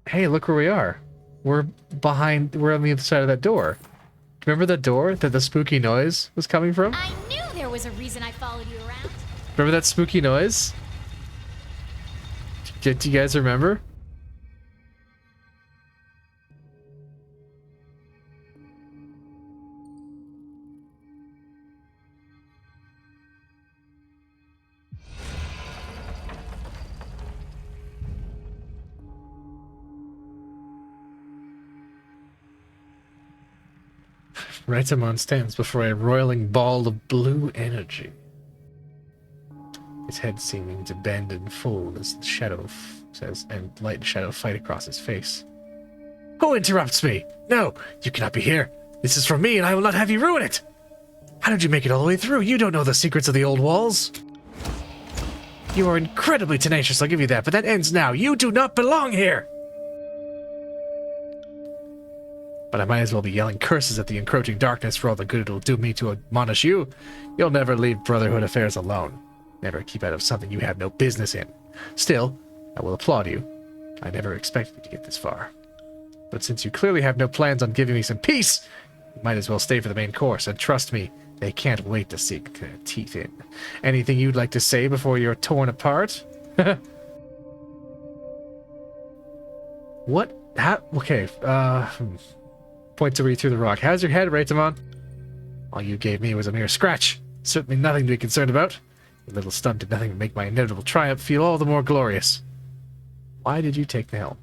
Hey, look where we are. We're on the other side of that door. Remember that door that the spooky noise was coming from? I knew there was a reason I followed you around. Remember that spooky noise? Do you guys remember? Reitamon stands before a roiling ball of blue energy. His head seeming to bend and fold as the shadow says, and light and shadow fight across his face. Who interrupts me? No, you cannot be here. This is from me, and I will not have you ruin it. How did you make it all the way through? You don't know the secrets of the old walls. You are incredibly tenacious, I'll give you that, but that ends now. You do not belong here. But I might as well be yelling curses at the encroaching darkness for all the good it'll do me to admonish you. You'll never leave Brotherhood affairs alone. Never keep out of something you have no business in. Still, I will applaud you. I never expected you to get this far. But since you clearly have no plans on giving me some peace, you might as well stay for the main course, and trust me, they can't wait to sink their teeth in. Anything you'd like to say before you're torn apart? What? How? Okay, Point to where you threw the rock. How's your head, Reitamon? All you gave me was a mere scratch. Certainly nothing to be concerned about. Your little stunt did nothing to make my inevitable triumph feel all the more glorious. Why did you take the helm?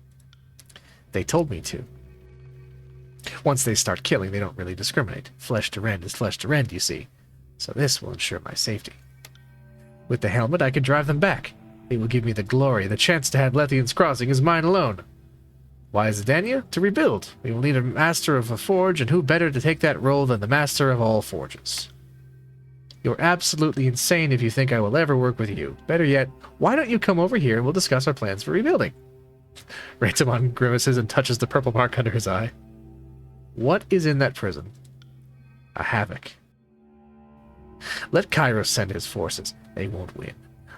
They told me to. Once they start killing, they don't really discriminate. Flesh to rend is flesh to rend, you see. So this will ensure my safety. With the helmet, I can drive them back. It will give me the glory. The chance to have Lethian's Crossing is mine alone. Why is Zidania? To rebuild. We will need a master of a forge, and who better to take that role than the master of all forges? You're absolutely insane if you think I will ever work with you. Better yet, why don't you come over here and we'll discuss our plans for rebuilding? Reitamon grimaces and touches the purple mark under his eye. What is in that prison? A havoc. Let Kairos send his forces. They won't win.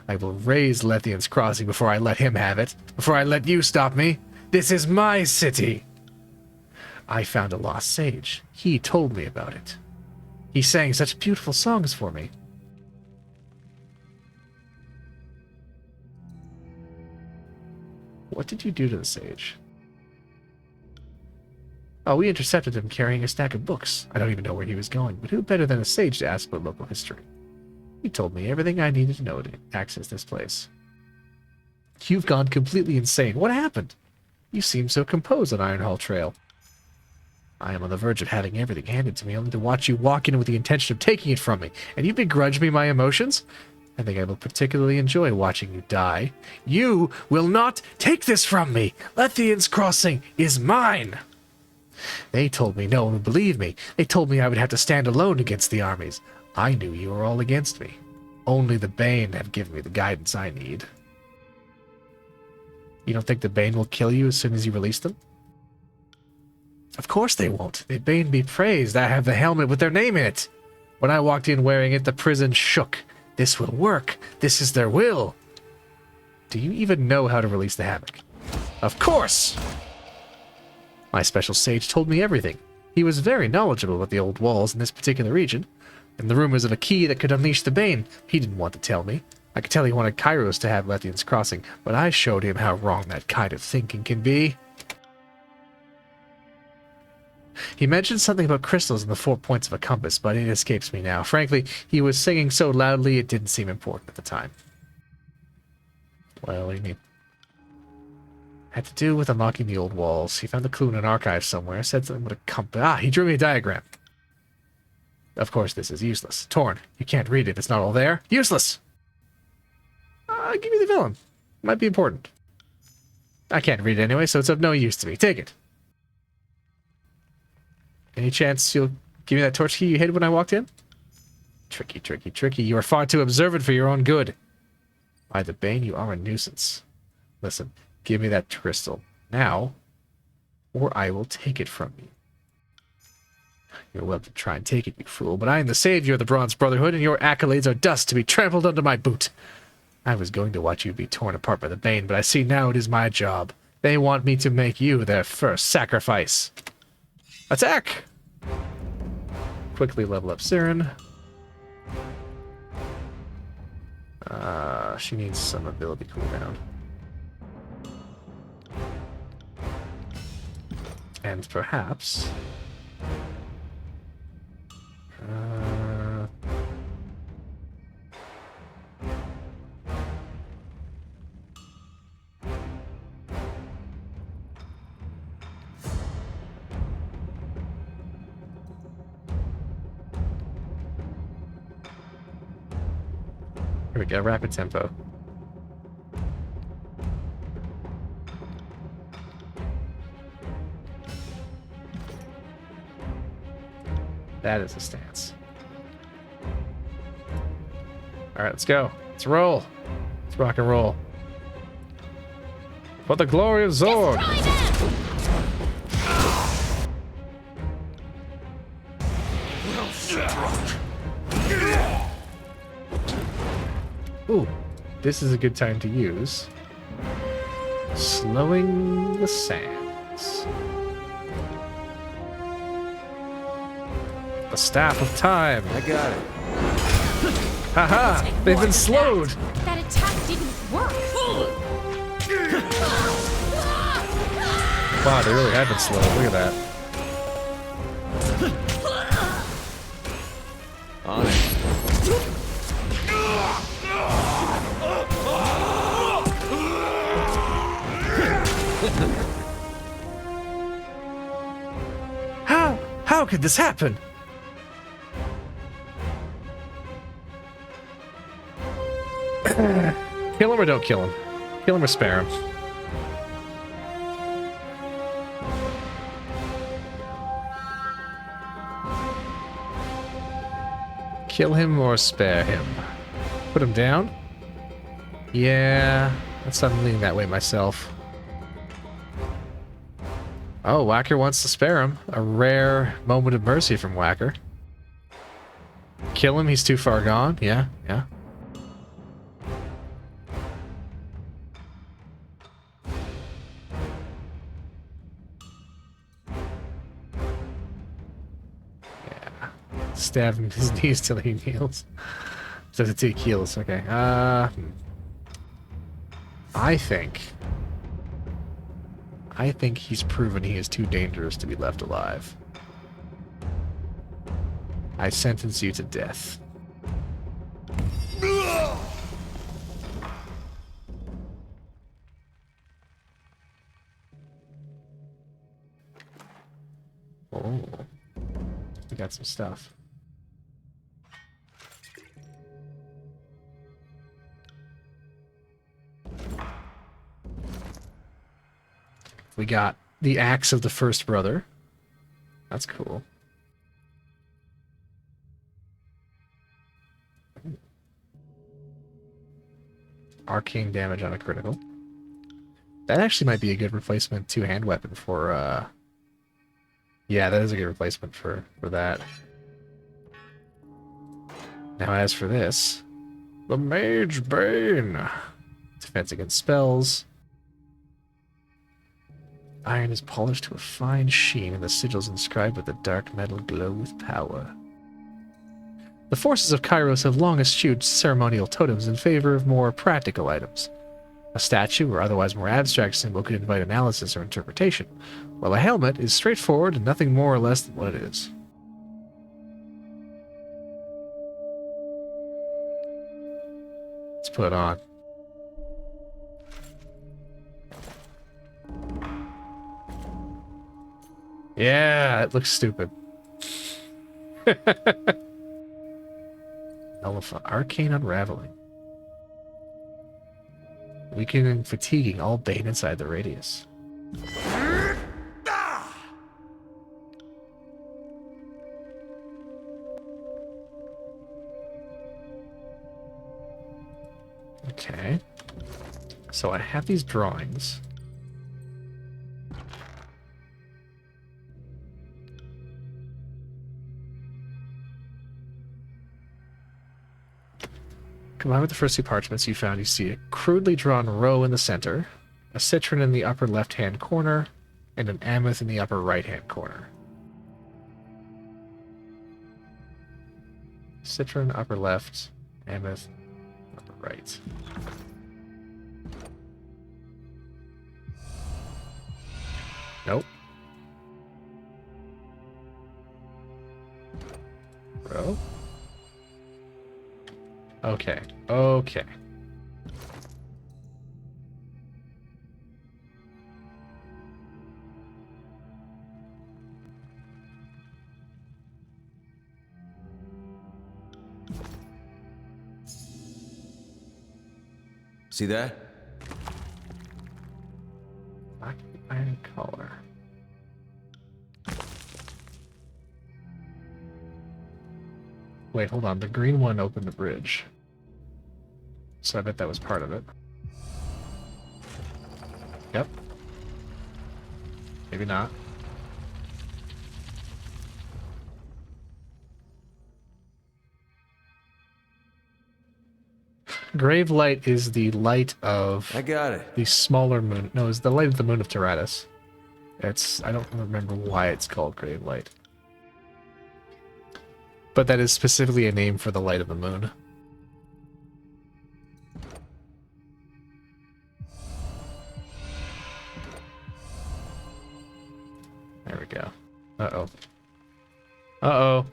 I will raise Lethian's Crossing before I let him have it. Before I let you stop me. This is my city. I found a lost sage. He told me about it. He sang such beautiful songs for me. What did you do to the sage? Oh, we intercepted him carrying a stack of books. I don't even know where he was going, but who better than a sage to ask about local history? He told me everything I needed to know to access this place. You've gone completely insane. What happened? You seem so composed on Ironhall Trail. I am on the verge of having everything handed to me, only to watch you walk in with the intention of taking it from me, and you begrudge me my emotions? I think I will particularly enjoy watching you die. You will not take this from me! Lethian's Crossing is mine! They told me no one would believe me. They told me I would have to stand alone against the armies. I knew you were all against me. Only the BANE have given me the guidance I need. You don't think the BANE will kill you as soon as you release them? Of course they won't. The BANE be praised. I have the helmet with their name in it. When I walked in wearing it, the prison shook. This will work. This is their will. Do you even know how to release the havoc? Of course! My special sage told me everything. He was very knowledgeable about the old walls in this particular region, and the rumors of a key that could unleash the BANE. He didn't want to tell me. I could tell he wanted Kairos to have Lethian's Crossing, but I showed him how wrong that kind of thinking can be. He mentioned something about crystals and the 4 points of a compass, but it escapes me now. Frankly, he was singing so loudly it didn't seem important at the time. Well, what do you mean? Had to do with unlocking the old walls. He found the clue in an archive somewhere, said something about a compass. Ah, he drew me a diagram. Of course, this is useless. Torn. You can't read it. It's not all there. Useless! Give me the villain. Might be important. I can't read it anyway, so it's of no use to me. Take it. Any chance you'll give me that torch key you hid when I walked in? Tricky, tricky, tricky. You are far too observant for your own good. By the BANE, you are a nuisance. Listen, give me that crystal now, or I will take it from you. You're welcome to try and take it, you fool, but I am the savior of the Bronze Brotherhood, and your accolades are dust to be trampled under my boot. I was going to watch you be torn apart by the Bane, but I see now it is my job. They want me to make you their first sacrifice. Attack! Quickly level up Siren. She needs some ability cooldown. And perhaps... Here we go, rapid tempo. That is a stance. Alright, let's go. Let's roll. Let's rock and roll. For the glory of Zord! Ooh, this is a good time to use Slowing the Sands. The Staff of Time. I got it. Haha! They've been slowed! That attack didn't work. Wow, they really have been slowed. Look at that. On it. How could this happen? Kill him or don't kill him? Kill him or spare him? Kill him or spare him? Put him down? Yeah, I'm leaning that way myself. Oh, Whacker wants to spare him. A rare moment of mercy from Whacker. Kill him, he's too far gone. Yeah, yeah. Stab him in his knees till he heals. Does it take heals? Okay. I think he's proven he is too dangerous to be left alive. I sentence you to death. Oh. We got some stuff. We got the Axe of the First Brother. That's cool. Arcane damage on a critical. That actually might be a good replacement two-hand weapon for, yeah, that is a good replacement for that. Now as for this, the Mage Bane. Defense against spells. Iron is polished to a fine sheen, and the sigils inscribed with a dark metal glow with power. The forces of Kairos have long eschewed ceremonial totems in favor of more practical items. A statue or otherwise more abstract symbol could invite analysis or interpretation, while a helmet is straightforward and nothing more or less than what it is. Let's put it on. Yeah, it looks stupid. Nullify. Arcane Unraveling. Weakening and fatiguing all Bane inside the radius. Okay. So I have these drawings. Combined with the first two parchments you found, you see a crudely drawn row in the center, a citron in the upper left-hand corner, and an amethyst in the upper right-hand corner. Citron, upper left, amethyst, upper right. Nope. Row? Okay. Okay. See that? Black iron color. Wait, hold on. The green one opened the bridge. So I bet that was part of it. Yep. Maybe not. Grave light is the light of I got it. the smaller moon. No, it's the light of the moon of Tyranny. It's, I don't remember why it's called grave light. But that is specifically a name for the light of the moon. There we go. Uh-oh. Uh-oh.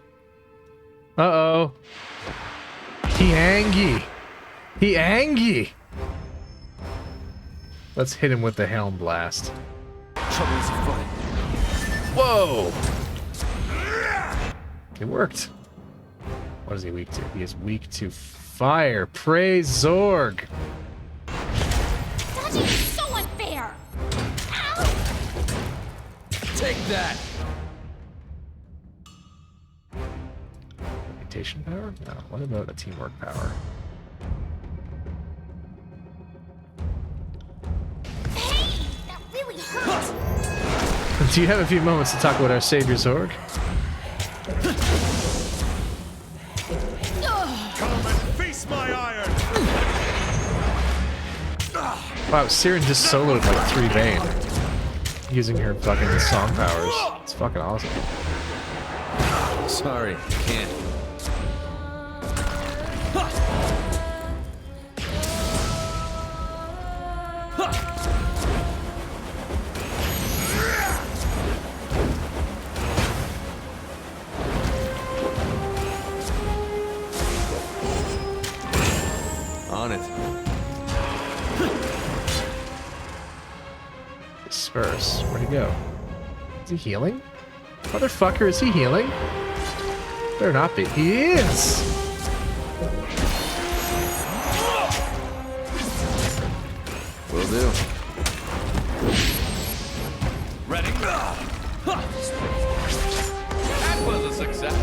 Uh-oh. He angry. He angry. Let's hit him with the helm blast. Trouble's afoot. Whoa! It worked. What is he weak to? He is weak to fire. Praise Zorg! Dodging is so unfair! Ow! Take that! Reputation power? No. What about a teamwork power? Hey! That really hurt! Do you have a few moments to talk about our savior Zorg? Come and face my iron! Wow, Siren just soloed like 3 BANE. Using her fucking song powers. It's fucking awesome. Sorry, can't. On it. Disperse. Where'd he go? Is he healing? Motherfucker, is he healing? Better not be. He is! Will do. Ready? That was a success.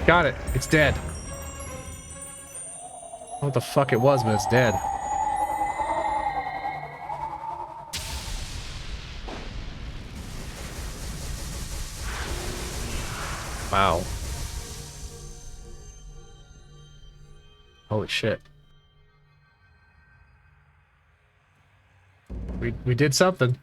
Got it. It's dead. I don't know what the fuck it was, but it's dead. Wow. Holy shit. We did something.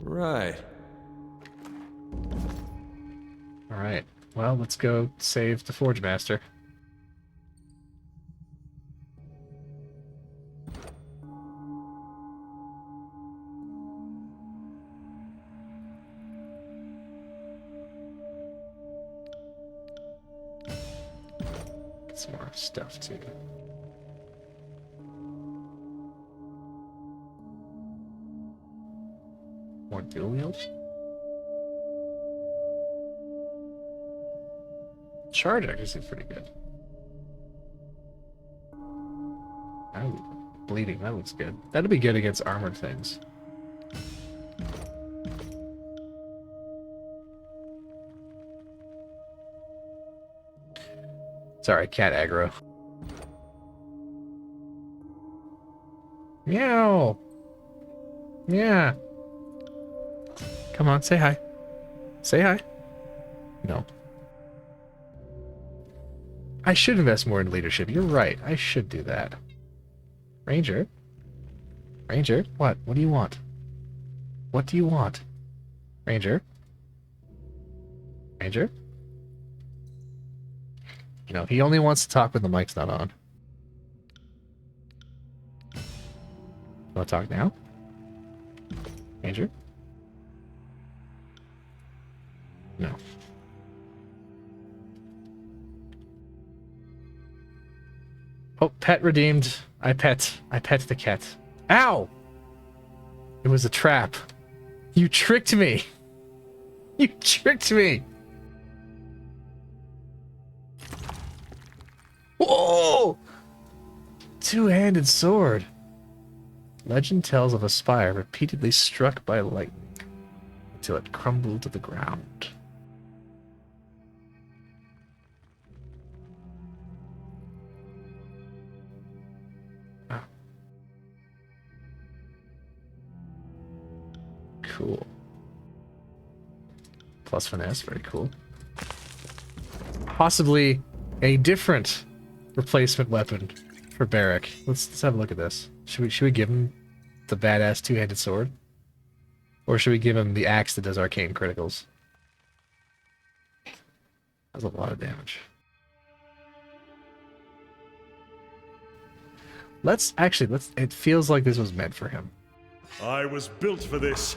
Right. Alright. Well, let's go save the Forge Master. Get some more stuff too. More dual wield? Charge actually seems pretty good. Oh, bleeding, that looks good. That'll be good against armored things. Sorry, cat aggro. Meow. Yeah. Come on, say hi. Say hi. No. I should invest more in leadership. You're right. I should do that. Ranger? Ranger? What? What do you want? What do you want? Ranger? Ranger? No, he only wants to talk when the mic's not on. Want to talk now? Ranger? No. Oh, pet redeemed. I pet the cat. Ow! It was a trap. You tricked me. You tricked me. Whoa! Two-handed sword. Legend tells of a spire repeatedly struck by lightning until it crumbled to the ground. Oh. Cool. Plus finesse, very cool. Possibly a different replacement weapon for Barrack. Let's have a look at this. Should we give him the badass two-handed sword? Or should we give him the axe that does arcane criticals? That's a lot of damage. It feels like this was meant for him. I was built for this.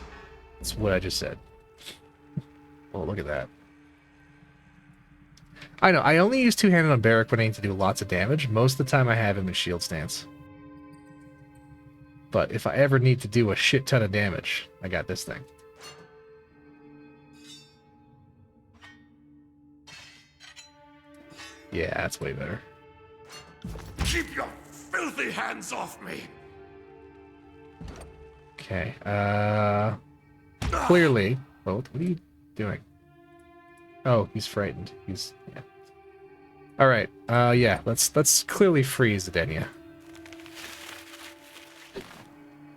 That's what I just said. Oh, look at that. I know, I only use two-handed on Barrack when I need to do lots of damage. Most of the time I have him in shield stance. But if I ever need to do a shit ton of damage, I got this thing. Yeah, that's way better. Keep your filthy hands off me. Okay, clearly... Oh, what are you doing? Oh, he's frightened. He's... yeah. Alright, yeah, let's clearly freeze the Denia.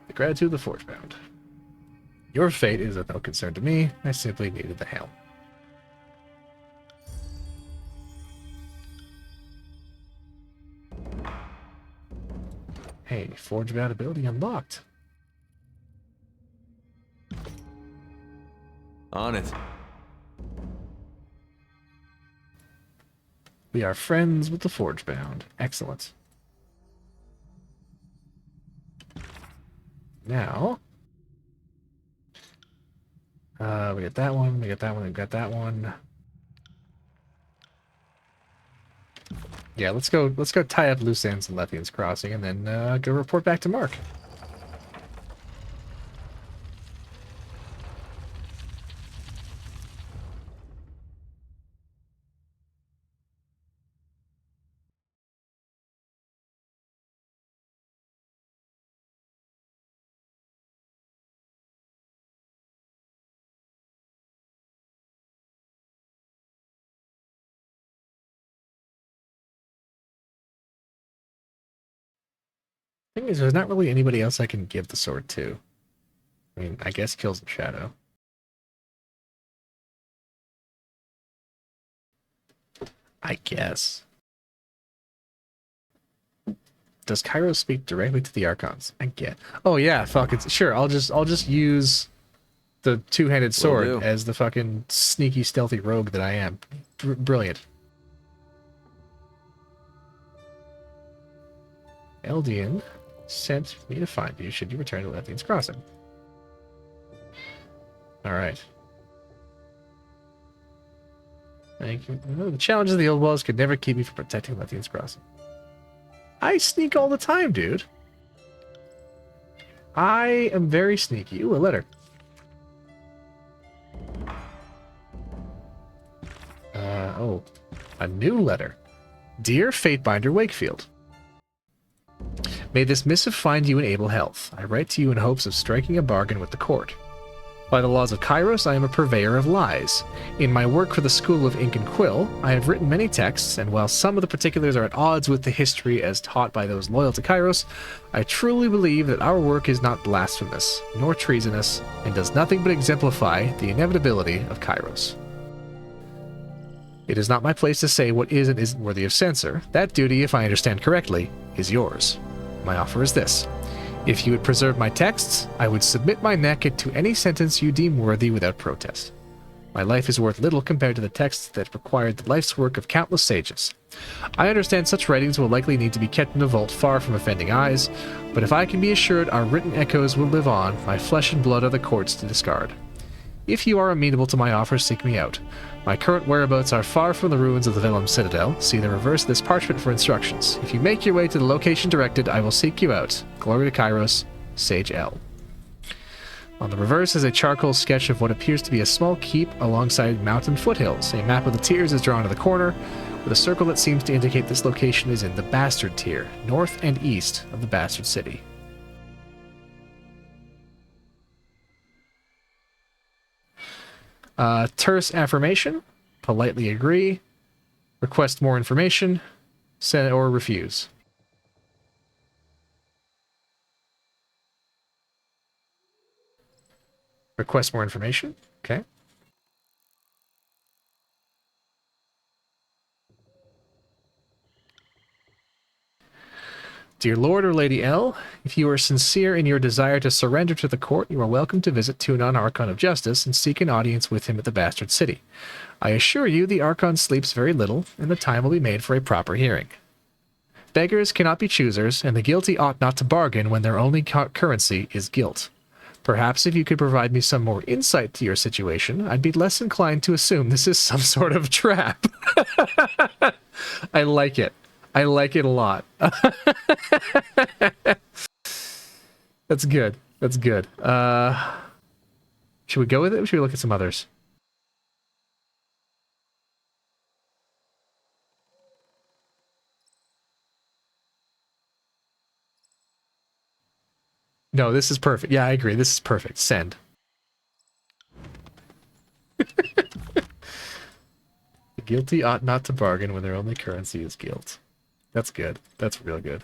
The gratitude of the Forgebound. Your fate is of no concern to me. I simply needed the helm. Hey, Forgebound ability unlocked. On it. We are friends with the Forgebound. Excellent. Now, we got that one, we got that one, we got that one. Yeah, let's go tie up loose ends in Lethian's Crossing and then go report back to Mark. Thing is, there's not really anybody else I can give the sword to. I mean, I guess Kills in Shadow. I guess. Does Kairos speak directly to the Archons? I get. Oh yeah, fuck it. Sure, I'll just use the two-handed sword as the fucking sneaky, stealthy rogue that I am. Brilliant. Eldian sent me to find you should you return to Lethian's Crossing. Alright. Thank you. The challenges of the old walls could never keep me from protecting Lethian's Crossing. I sneak all the time, dude. I am very sneaky. Ooh, a letter. Oh. A new letter. Dear Fatebinder Wakefield. May this missive find you in able health. I write to you in hopes of striking a bargain with the court. By the laws of Kairos, I am a purveyor of lies. In my work for the School of Ink and Quill, I have written many texts, and while some of the particulars are at odds with the history as taught by those loyal to Kairos, I truly believe that our work is not blasphemous, nor treasonous, and does nothing but exemplify the inevitability of Kairos. It is not my place to say what is and isn't worthy of censor. That duty, if I understand correctly, is yours. My offer is this. If you would preserve my texts, I would submit my neck to any sentence you deem worthy without protest. My life is worth little compared to the texts that required the life's work of countless sages. I understand such writings will likely need to be kept in a vault far from offending eyes, but if I can be assured our written echoes will live on, my flesh and blood are the courts to discard. If you are amenable to my offer, seek me out. My current whereabouts are far from the ruins of the Vellum Citadel. See the reverse of this parchment for instructions. If you make your way to the location directed, I will seek you out. Glory to Kairos, Sage L. On the reverse is a charcoal sketch of what appears to be a small keep alongside mountain foothills. A map of the tiers is drawn to the corner, with a circle that seems to indicate this location is in the Bastard tier, north and east of the Bastard City. Terse affirmation, politely agree, request more information, send or refuse. Request more information, okay. Dear Lord or Lady L, if you are sincere in your desire to surrender to the court, you are welcome to visit Tunon, Archon of Justice, and seek an audience with him at the Bastard City. I assure you the Archon sleeps very little, and the time will be made for a proper hearing. Beggars cannot be choosers, and the guilty ought not to bargain when their only currency is guilt. Perhaps if you could provide me some more insight to your situation, I'd be less inclined to assume this is some sort of trap. I like it. I like it a lot. That's good. That's good. Should we go with it or should we look at some others? No, this is perfect. Yeah, I agree. This is perfect. Send. The guilty ought not to bargain when their only currency is guilt. That's good. That's real good.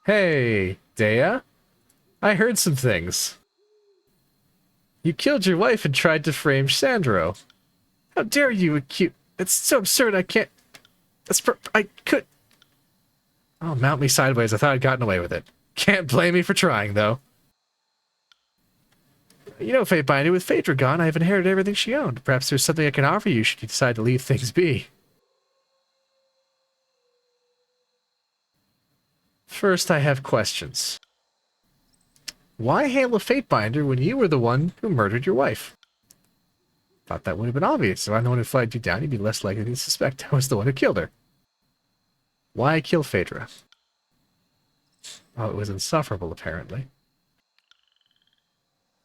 Hey, Dea. I heard some things. You killed your wife and tried to frame Sandro. How dare you accuse... It's so absurd, I can't... I could... Oh, mount me sideways. I thought I'd gotten away with it. Can't blame me for trying, though. You know, Fatebinder, with Phaedra gone, I've inherited everything she owned. Perhaps there's something I can offer you should you decide to leave things be. First, I have questions. Why hail a Fatebinder when you were the one who murdered your wife? Thought that would have been obvious. If I'm the one who flagged you down, you'd be less likely to suspect I was the one who killed her. Why kill Phaedra? Oh, it was insufferable, apparently.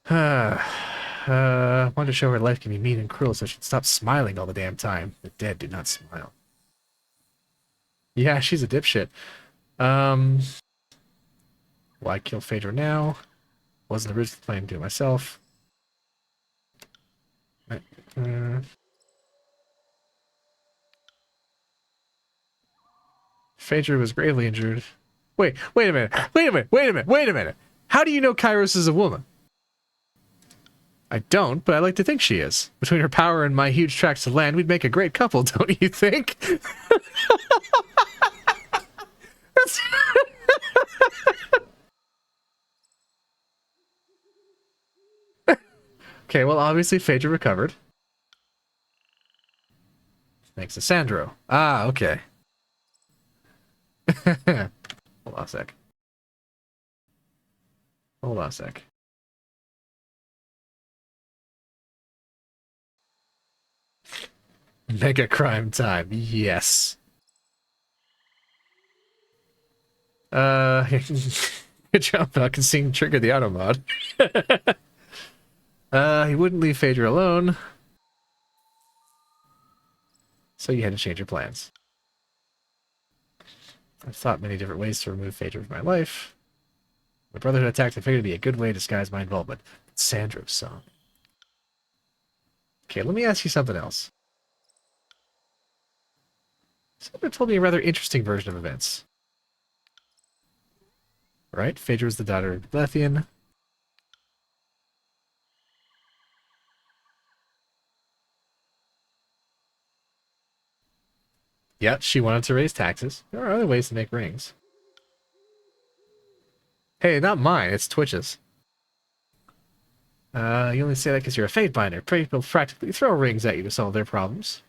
Wanted to show her life can be mean and cruel, so she'd stop smiling all the damn time. The dead do not smile. Yeah, she's a dipshit. Why kill Phaedra now? Wasn't originally planning to do it myself. Phaedra was gravely injured. Wait a minute. How do you know Kairos is a woman? I don't, but I like to think she is. Between her power and my huge tracts of land, we'd make a great couple, don't you think? Okay, well, obviously Phaedra recovered. Thanks to Sandro. Ah, okay. Hold on a sec. Hold on a sec. Mega crime time, yes. Good job, Falcon seeing trigger the auto mod. He wouldn't leave Phaedra alone. So you had to change your plans. I've thought many different ways to remove Phaedra from my life. My brotherhood attack I figured to be a good way to disguise my involvement. It's Sandro's song. Okay, let me ask you something else. Sandra told me a rather interesting version of events. Right? Phaedra was the daughter of Lethian. Yep, she wanted to raise taxes. There are other ways to make rings. Hey, not mine, it's Twitch's. You only say that because you're a fate binder. People practically throw rings at you to solve their problems.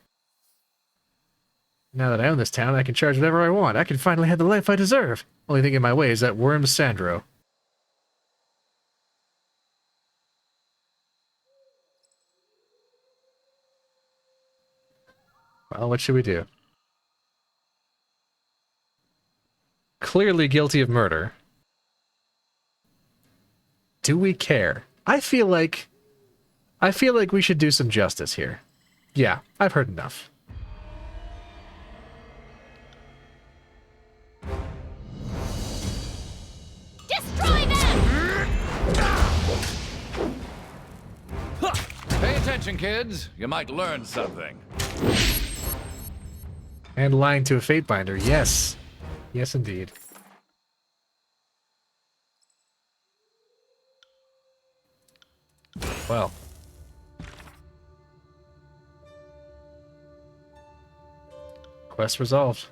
Now that I own this town, I can charge whatever I want. I can finally have the life I deserve. Only thing in my way is that worm Sandro. Well, what should we do? Clearly guilty of murder. Do we care? I feel like we should do some justice here. Yeah, I've heard enough. Destroy them! Pay attention, kids. You might learn something. And lying to a fate binder, yes. Yes, indeed. Well. Quest resolved.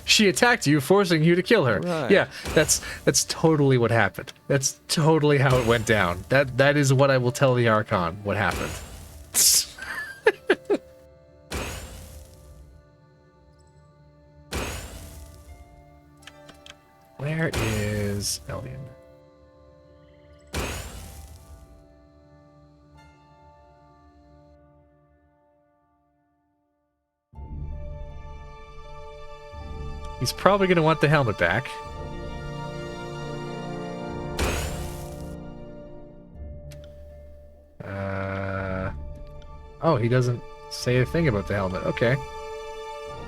She attacked you, forcing you to kill her. Right. Yeah, that's totally what happened. That's totally how it went down. That is what I will tell the Archon what happened. Where is Eldian? He's probably going to want the helmet back. Oh, he doesn't say a thing about the helmet. Okay.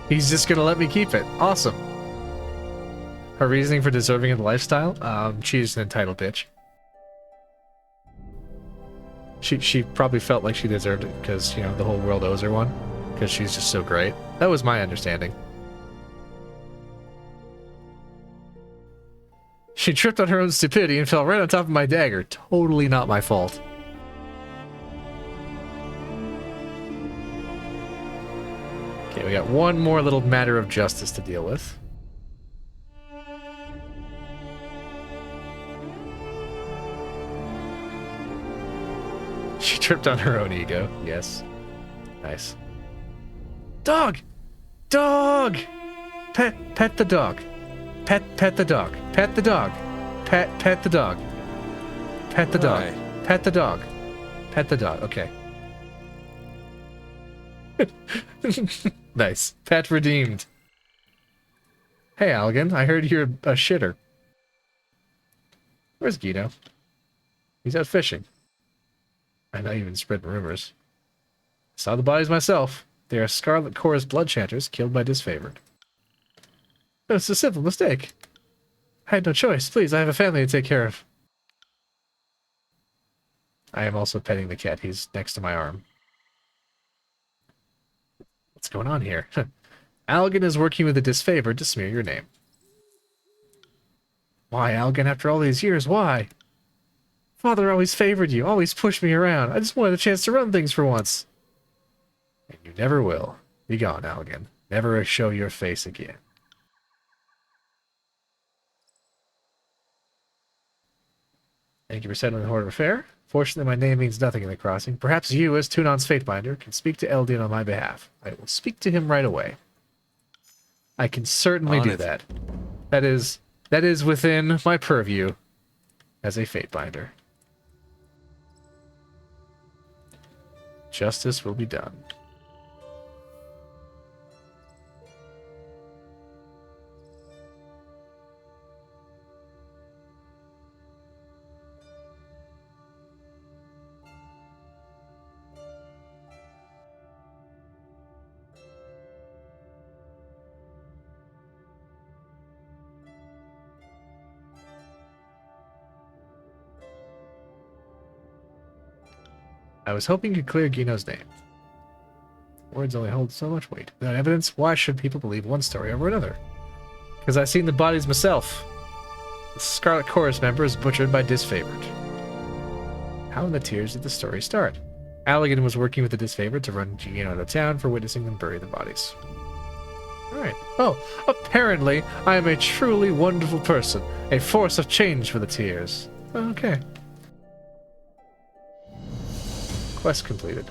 He's just going to let me keep it. Awesome. Her reasoning for deserving of the lifestyle? She's an entitled bitch. She probably felt like she deserved it because, you know, the whole world owes her one. Because she's just so great. That was my understanding. She tripped on her own stupidity and fell right on top of my dagger. Totally not my fault. Okay, we got one more little matter of justice to deal with. She tripped on her own ego. Yes. Nice. Dog! Dog! Pet the dog. Pet the dog. Pet the dog. Pet the dog. Pet the dog. Right. Pet the dog. Pet the dog. Okay. Nice. Pet redeemed. Hey, Algan. I heard you're a shitter. Where's Guido? He's out fishing. I know you've been spreading rumors. Saw the bodies myself. They are Scarlet Chorus blood chanters killed by disfavored. No, it's a simple mistake. I had no choice. Please, I have a family to take care of. I am also petting the cat. He's next to my arm. What's going on here? Algan is working with the disfavored to smear your name. Why, Algan, after all these years, why? Father always favored you, always pushed me around. I just wanted a chance to run things for once. And you never will. Be gone, Algan. Never show your face again. Thank you for settling the Horde affair. Fortunately, my name means nothing in the crossing. Perhaps you, as Tunon's Fatebinder, can speak to Eldian on my behalf. I will speak to him right away. I can certainly do that. That is within my purview as a Fatebinder. Justice will be done. I was hoping you could clear Gino's name. Words only hold so much weight. Without evidence, why should people believe one story over another? Because I've seen the bodies myself. The Scarlet Chorus member is butchered by Disfavored. How in the tears did the story start? Allegan was working with the Disfavored to run Gino out of town for witnessing them bury the bodies. Alright. Oh, apparently I am a truly wonderful person. A force of change for the tears. Okay. Quest completed.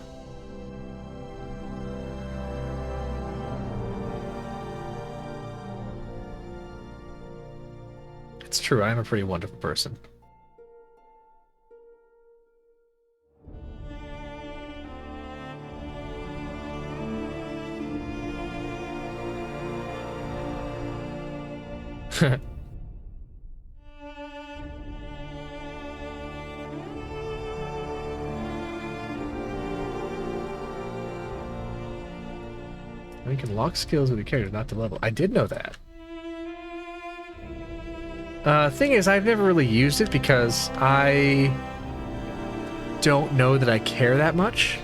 It's true, I am a pretty wonderful person. We can lock skills with your character, not to level. I did know that. Thing is, I've never really used it because I don't know that I care that much.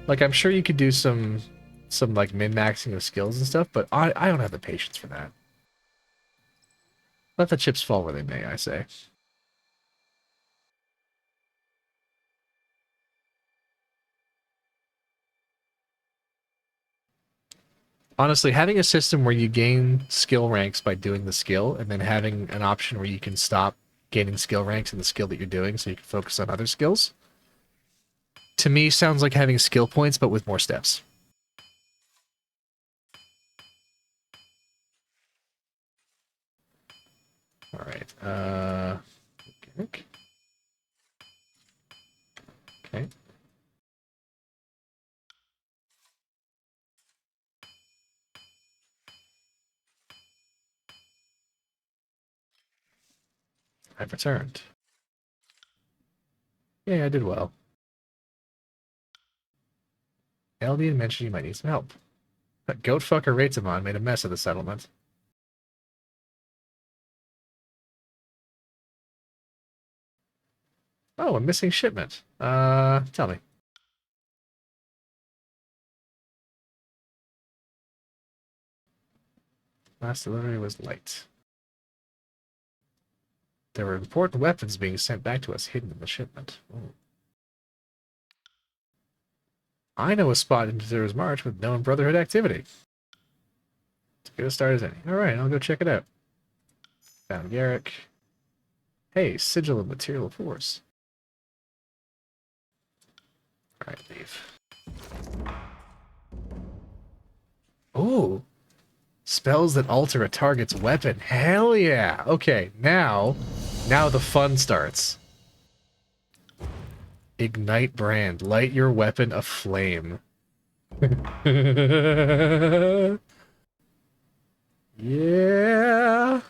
Like, I'm sure you could do some like min-maxing of skills and stuff, but I don't have the patience for that. Let the chips fall where they may, I say. Honestly, having a system where you gain skill ranks by doing the skill, and then having an option where you can stop gaining skill ranks in the skill that you're doing so you can focus on other skills, to me sounds like having skill points, but with more steps. Alright, okay. I've returned. Yeah, I did well. Eldian mentioned you might need some help. That goat fucker Reitamon made a mess of the settlement. Oh, a missing shipment. Tell me. Last delivery was late. There were important weapons being sent back to us hidden in the shipment. Ooh. I know a spot in Zera's March with known Brotherhood activity. As good a start as any. Alright, I'll go check it out. Found Garrick. Hey, Sigil of Material Force. Alright, leave. Ooh. Spells that alter a target's weapon. Hell yeah. Okay, now the fun starts. Ignite brand. Light your weapon aflame. Yeah.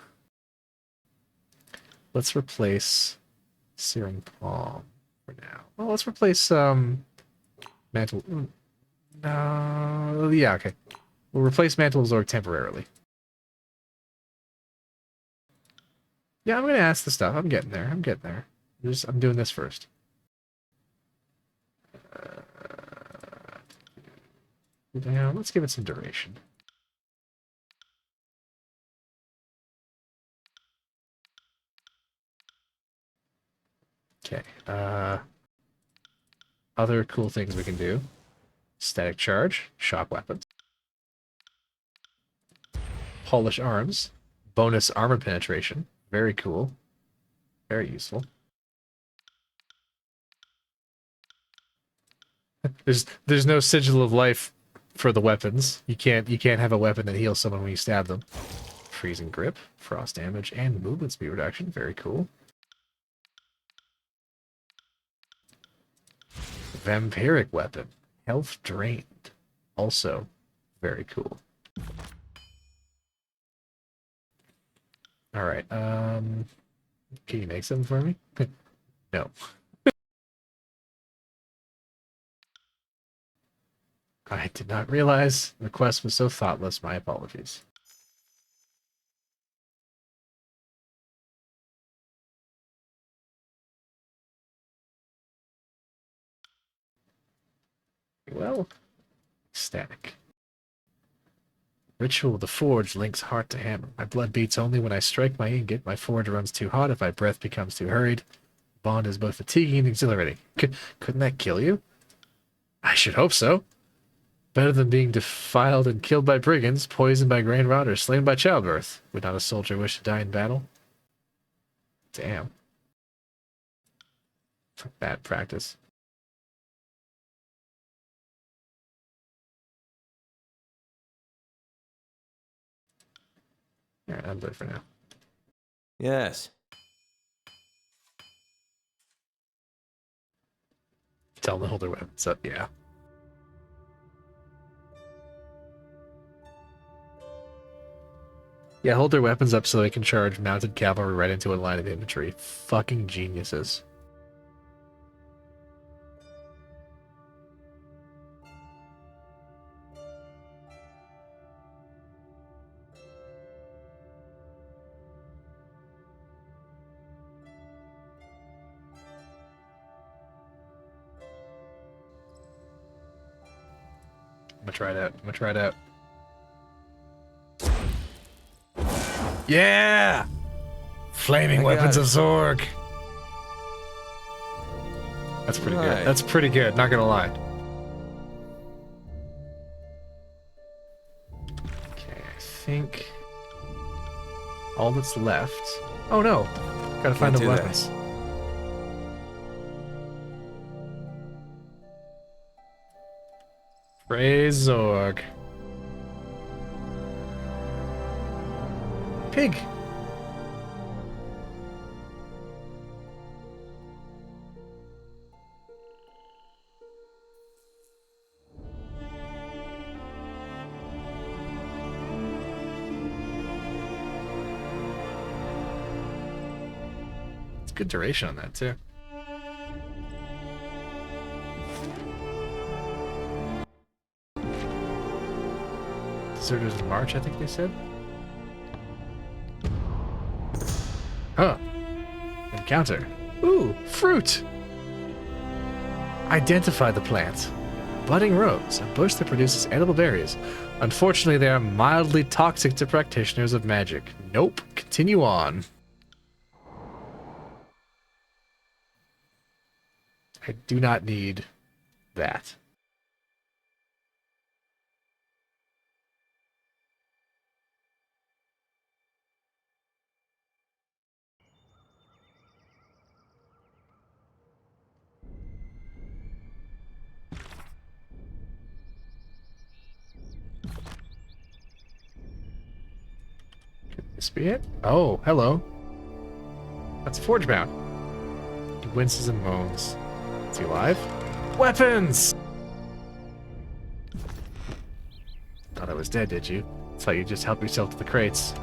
Let's replace Searing Palm for now. Well, let's replace Mantle. No, yeah, okay. We'll replace Mantle of Zorg temporarily. Yeah, I'm gonna ask the stuff. I'm getting there. I'm doing this first. Let's give it some duration. Okay. Other cool things we can do. Static charge, shock weapons. Polish arms, bonus armor penetration. Very cool. Very useful. There's no sigil of life for the weapons. You can't have a weapon that heals someone when you stab them. Freezing grip, frost damage, and movement speed reduction. Very cool. Vampiric weapon, health drained. Also very cool. All right. Can you make something for me? No. I did not realize the quest was so thoughtless. My apologies. Well, static. Ritual of the Forge links heart to hammer. My blood beats only when I strike my ingot. My forge runs too hot if my breath becomes too hurried. Bond is both fatiguing and exhilarating. Couldn't that kill you? I should hope so. Better than being defiled and killed by brigands, poisoned by grain rot, or slain by childbirth. Would not a soldier wish to die in battle? Damn. Bad practice. Alright, I'm good for now. Yes. Tell them to hold their weapons up, yeah. Yeah, hold their weapons up so they can charge mounted cavalry right into a line of infantry. Fucking geniuses. I'm gonna try it out. I'm gonna try it out. Yeah! Flaming weapons of Zorg. That's pretty good. That's pretty good, not gonna lie. Okay, I think all that's left. Oh no! Gotta find the weapons. Praise Zorg. Pig. It's good duration on that too. Deserters in March, I think they said. Huh. Encounter. Ooh, fruit! Identify the plant. Budding rose, a bush that produces edible berries. Unfortunately, they are mildly toxic to practitioners of magic. Nope. Continue on. I do not need that. This be it? Oh, hello. That's Forgebound. He winces and moans. Is he alive? Weapons! Thought I was dead, did you? Thought you'd just help yourself to the crates.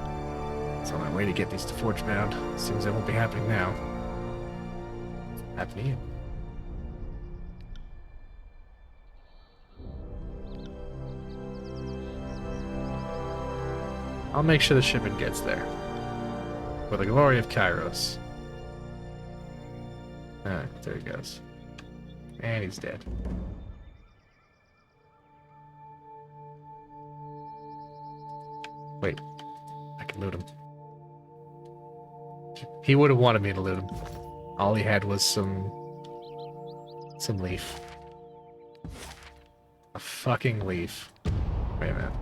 It's on my way to get these to Forgebound. Seems that won't be happening now. Happening to you. I'll make sure the shipment gets there. For the glory of Kairos. Ah, there he goes. And he's dead. Wait. I can loot him. He would have wanted me to loot him. All he had was some leaf. A fucking leaf. Wait a minute.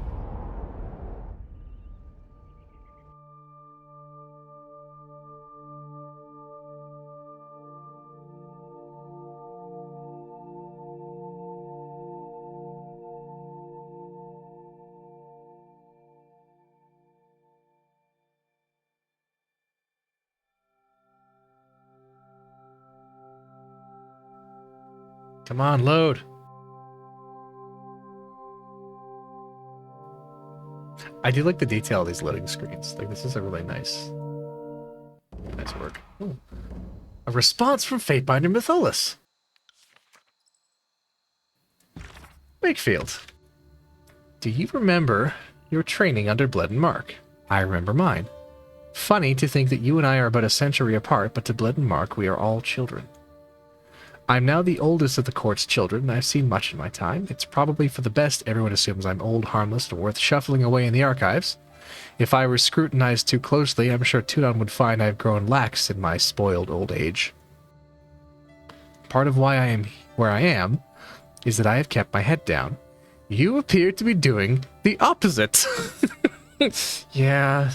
Come on, load. I do like the detail of these loading screens. Like, this is a really nice work. Ooh. A response from Fatebinder Mytholis. Wakefield. Do you remember your training under Blood and Mark? I remember mine. Funny to think that you and I are about a century apart, but to Blood and Mark we are all children. I'm now the oldest of the court's children, and I've seen much in my time. It's probably for the best everyone assumes I'm old, harmless, and worth shuffling away in the archives. If I were scrutinized too closely, I'm sure Tudon would find I've grown lax in my spoiled old age. Part of why I am where I am is that I have kept my head down. You appear to be doing the opposite. Yeah.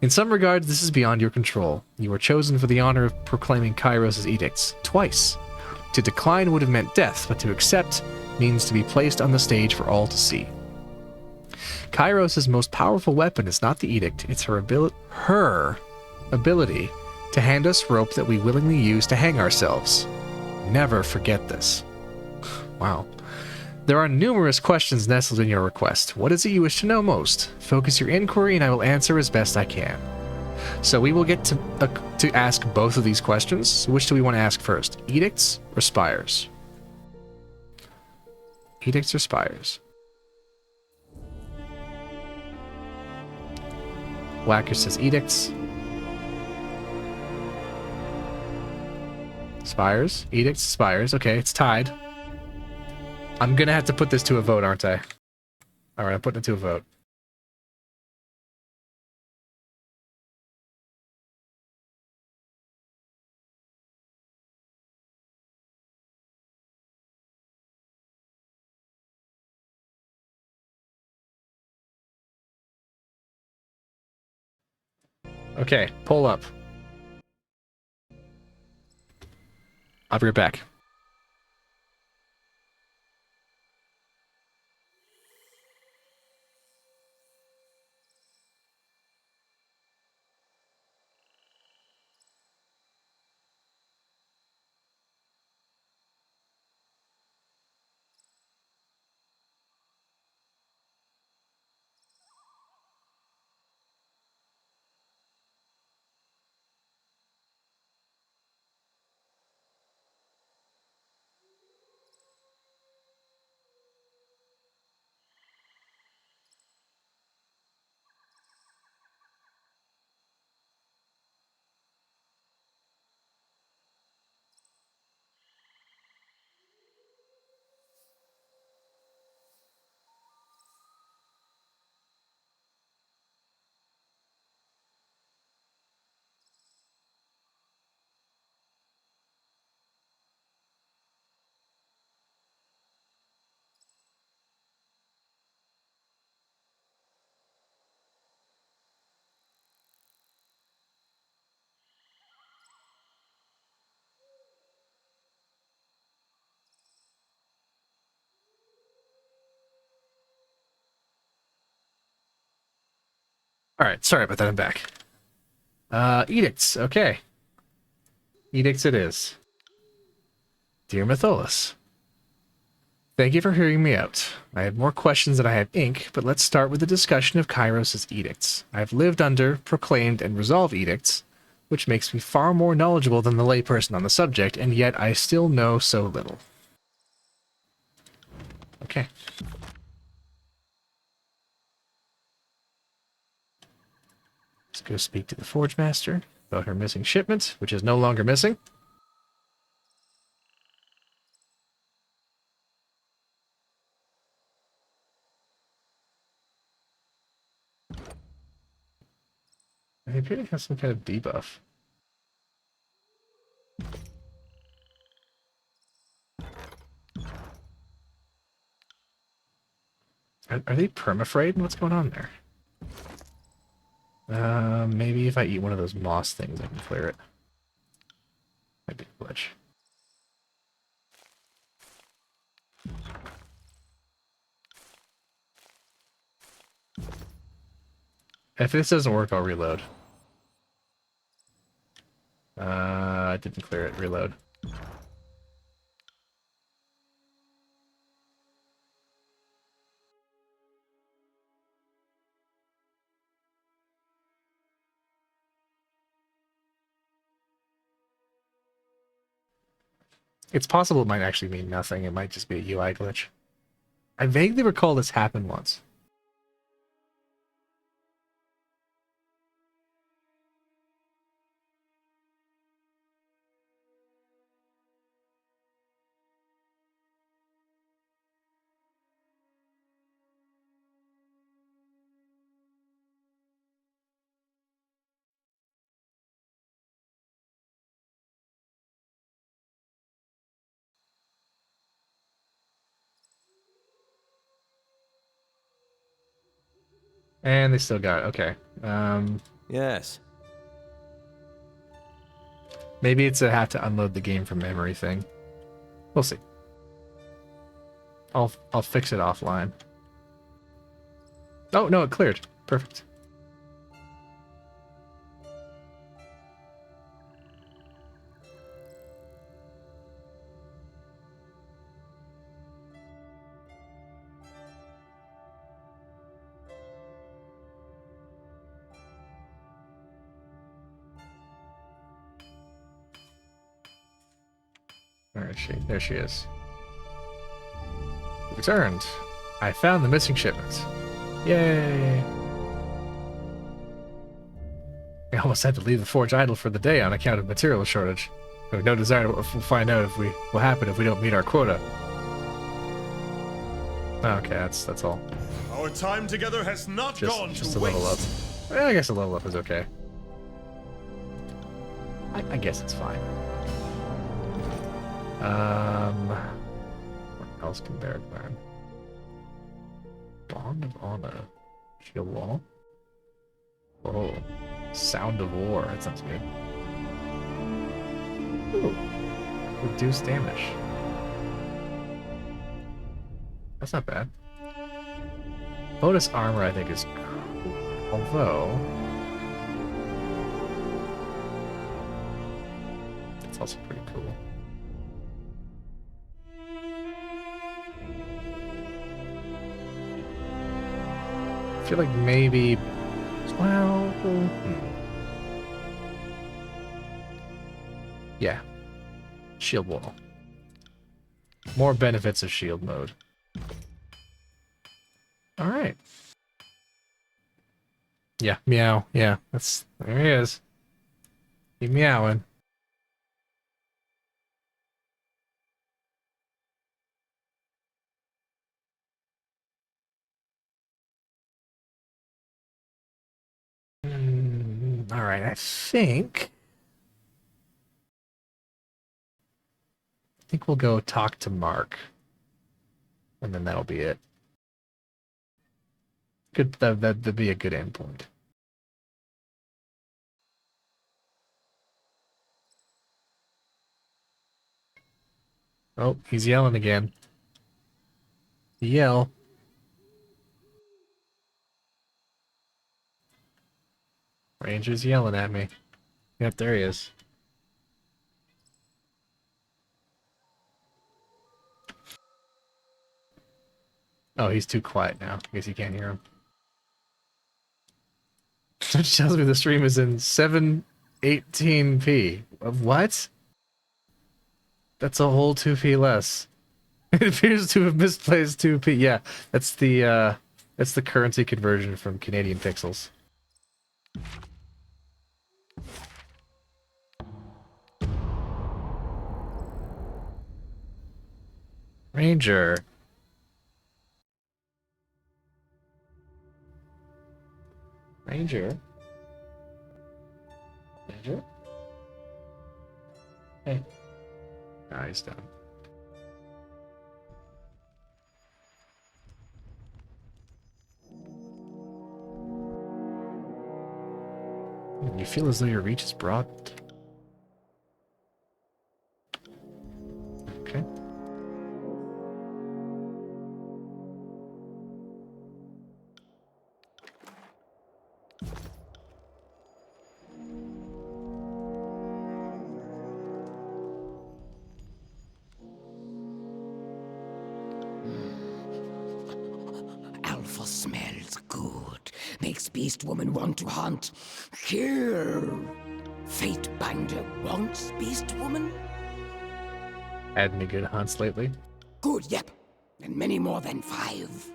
In some regards, this is beyond your control. You were chosen for the honor of proclaiming Kairos' edicts, twice. To decline would have meant death, but to accept means to be placed on the stage for all to see. Kairos' most powerful weapon is not the edict, it's her ability to hand us rope that we willingly use to hang ourselves. Never forget this. Wow. There are numerous questions nestled in your request. What is it you wish to know most? Focus your inquiry and I will answer as best I can. So we will get to ask both of these questions. Which do we want to ask first? Edicts or spires? Edicts or spires? Whacker says edicts. Spires? Edicts, spires. Okay, it's tied. I'm gonna have to put this to a vote, aren't I? Alright, I'm putting it to a vote. Okay, pull up. I'll be right back. Alright, sorry about that, I'm back. Edicts, okay. Edicts it is. Dear Mytholus, thank you for hearing me out. I have more questions than I have ink, but let's start with the discussion of Kairos' edicts. I have lived under, proclaimed, and resolved edicts, which makes me far more knowledgeable than the layperson on the subject, and yet I still know so little. Okay. Let's go speak to the Forge Master about her missing shipment, which is no longer missing. They appear to have some kind of debuff. Are they permafraid? What's going on there? Maybe if I eat one of those moss things, I can clear it. Might be a glitch. If this doesn't work, I'll reload. I didn't clear it. Reload. It's possible it might actually mean nothing. It might just be a UI glitch. I vaguely recall this happened once. And they still got it. Okay. Yes. Maybe it's a have to unload the game from memory thing. We'll see. I'll fix it offline. Oh no, it cleared. Perfect. Where is she? There she is. Returned. I found the missing shipment. Yay! I almost had to leave the forge idle for the day on account of material shortage. We have no desire to find out if what will happen if we don't meet our quota. Okay, that's all. Our time together has not gone Just to a level up. waste. Well, I guess a level up is okay. I guess it's fine. What else can Barrack learn? Bond of Honor. Shield Wall. Oh. Sound of War. That sounds good. Ooh. Reduce damage. That's not bad. Bonus armor, I think, is cool. Although... it's also pretty cool. I feel like maybe... well... yeah. Shield Wall. More benefits of shield mode. Alright. Yeah, meow. Yeah, that's... there he is. Keep meowing. Alright, I think we'll go talk to Mark. And then that'll be it. Good, that'd be a good endpoint. Oh, he's yelling again. Yell. Ranger's yelling at me. Yep, there he is. Oh, he's too quiet now. I guess you can't hear him. Which tells me the stream is in 718p. What? That's a whole 2p less. It appears to have misplaced 2p. Yeah, that's the currency conversion from Canadian pixels. Ranger. Ranger? Ranger? Hey. Ah, he's done. You feel as though your reach is broadened. Okay. Alpha smells good. Makes Beast Woman want to hunt. Kill. Fate Binder wants Beast Woman? Had any good hunts lately? Good, yep. And many more than 5.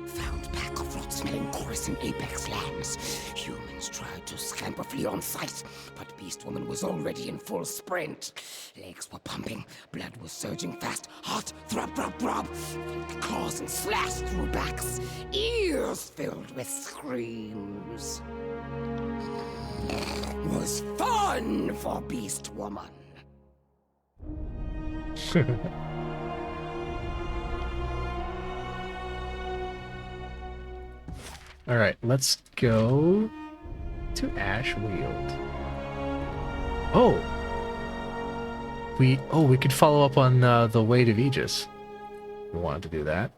Found pack of rot-smelling chorus in Apex lands. Humans tried to scamper flee on sight, but Beast Woman was already in full sprint. Legs were pumping, blood was surging fast, heart throb, throb, throb. Claws and slashed through backs, ears filled with screams. Was fun for Beast Woman. Alright, let's go to Ashweald. Oh! We could follow up on the Weight of Aegis. We wanted to do that.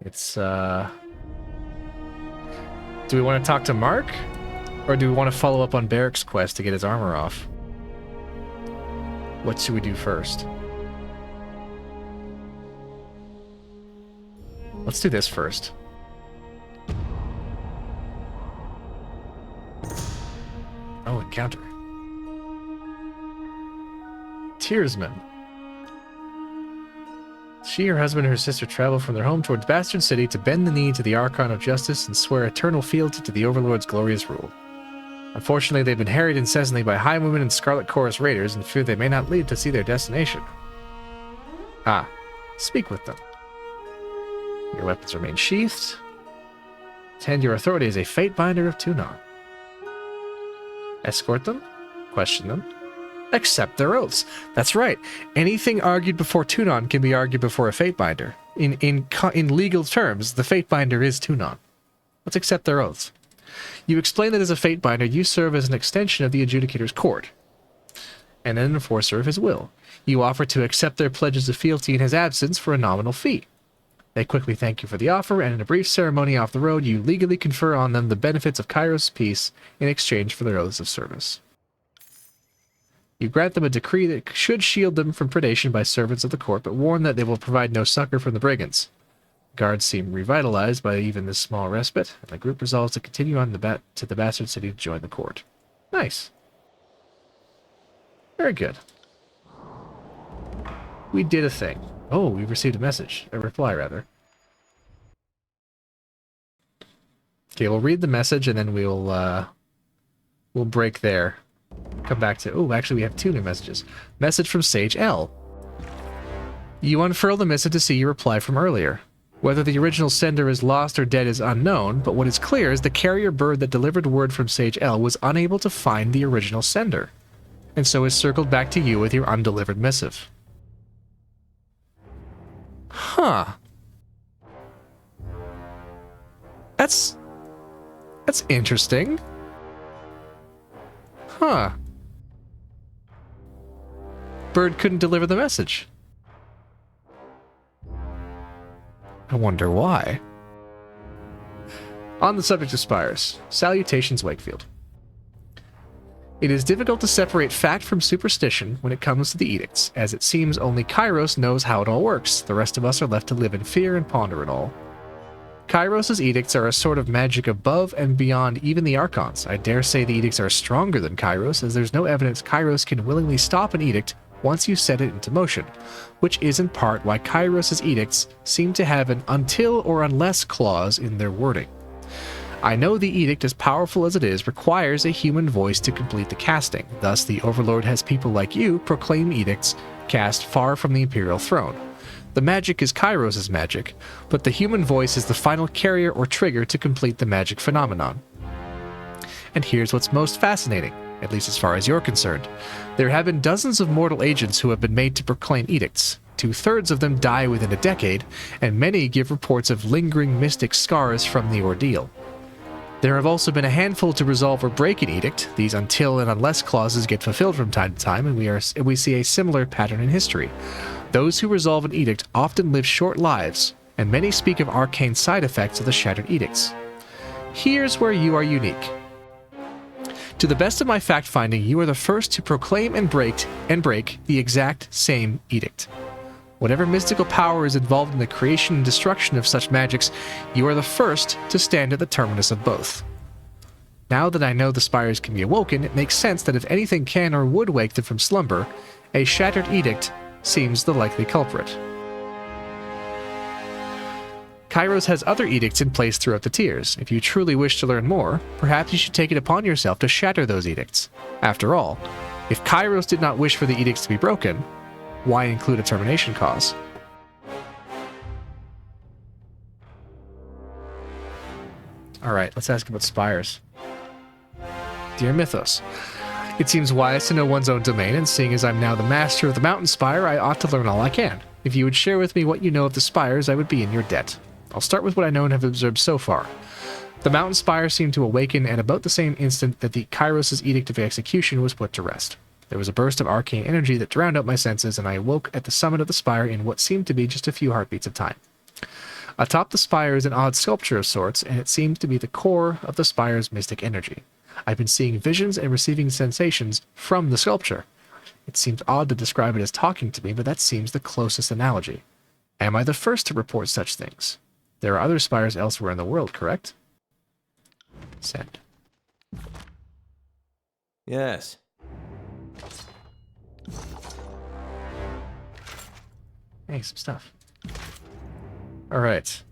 It's, do we want to talk to Mark? Or do we want to follow up on Barrick's quest to get his armor off? What should we do first? Let's do this first. Oh, encounter. Tearsman. She, her husband, and her sister travel from their home towards Bastard City to bend the knee to the Archon of Justice and swear eternal fealty to the Overlord's glorious rule. Unfortunately, they've been harried incessantly by High Women and Scarlet Chorus raiders and fear they may not live to see their destination. Ah, speak with them. Your weapons remain sheathed. Attend your authority as a Fatebinder of Tunon. Escort them, question them, accept their oaths. That's right. Anything argued before Tunon can be argued before a Fatebinder. In legal terms, the Fatebinder is Tunon. Let's accept their oaths. You explain that as a Fatebinder, you serve as an extension of the Adjudicator's court, and an enforcer of his will. You offer to accept their pledges of fealty in his absence for a nominal fee. They quickly thank you for the offer, and in a brief ceremony off the road, you legally confer on them the benefits of Kairos' peace in exchange for their oaths of service. You grant them a decree that should shield them from predation by servants of the court, but warn that they will provide no succor from the brigands. Guards seem revitalized by even this small respite, and the group resolves to continue on to the Bastard City to join the court. Nice. Very good. We did a thing. Oh, we received a message. A reply, rather. Okay, we'll read the message, and then we'll break there. Come back to... Oh, actually, we have two new messages. Message from Sage L. You unfurl the missive to see your reply from earlier. Whether the original sender is lost or dead is unknown, but what is clear is the carrier bird that delivered word from Sage L was unable to find the original sender, and so is circled back to you with your undelivered missive. Huh. That's interesting. Huh. Bird couldn't deliver the message. I wonder why. On the subject of spires, salutations, Wakefield. It is difficult to separate fact from superstition when it comes to the edicts, as it seems only Kairos knows how it all works. The rest of us are left to live in fear and ponder it all. Kairos' edicts are a sort of magic above and beyond even the Archons. I dare say the edicts are stronger than Kairos, as there's no evidence Kairos can willingly stop an edict once you set it into motion, which is in part why Kairos' edicts seem to have an until or unless clause in their wording. I know the edict, as powerful as it is, requires a human voice to complete the casting. Thus, the Overlord has people like you proclaim edicts cast far from the Imperial throne. The magic is Kairos' magic, but the human voice is the final carrier or trigger to complete the magic phenomenon. And here's what's most fascinating, at least as far as you're concerned. There have been dozens of mortal agents who have been made to proclaim edicts. 2/3 of them die within a decade, and many give reports of lingering mystic scars from the ordeal. There have also been a handful to resolve or break an edict. These until and unless clauses get fulfilled from time to time, and we see a similar pattern in history. Those who resolve an edict often live short lives, and many speak of arcane side effects of the shattered edicts. Here's where you are unique. To the best of my fact-finding, you are the first to proclaim and break the exact same edict. Whatever mystical power is involved in the creation and destruction of such magics, you are the first to stand at the terminus of both. Now that I know the spires can be awoken, it makes sense that if anything can or would wake them from slumber, a shattered edict seems the likely culprit. Kairos has other edicts in place throughout the tiers. If you truly wish to learn more, perhaps you should take it upon yourself to shatter those edicts. After all, if Kairos did not wish for the edicts to be broken, why include a termination clause? Alright, let's ask about spires. Dear Mythos, it seems wise to know one's own domain, and seeing as I'm now the master of the mountain spire, I ought to learn all I can. If you would share with me what you know of the spires, I would be in your debt. I'll start with what I know and have observed so far. The mountain spire seemed to awaken at about the same instant that the Kairos' edict of execution was put to rest. There was a burst of arcane energy that drowned out my senses, and I awoke at the summit of the spire in what seemed to be just a few heartbeats of time. Atop the spire is an odd sculpture of sorts, and it seemed to be the core of the spire's mystic energy. I've been seeing visions and receiving sensations from the sculpture. It seems odd to describe it as talking to me, but that seems the closest analogy. Am I the first to report such things? There are other spires elsewhere in the world, correct? Send. Yes. Hey, some stuff. Alright.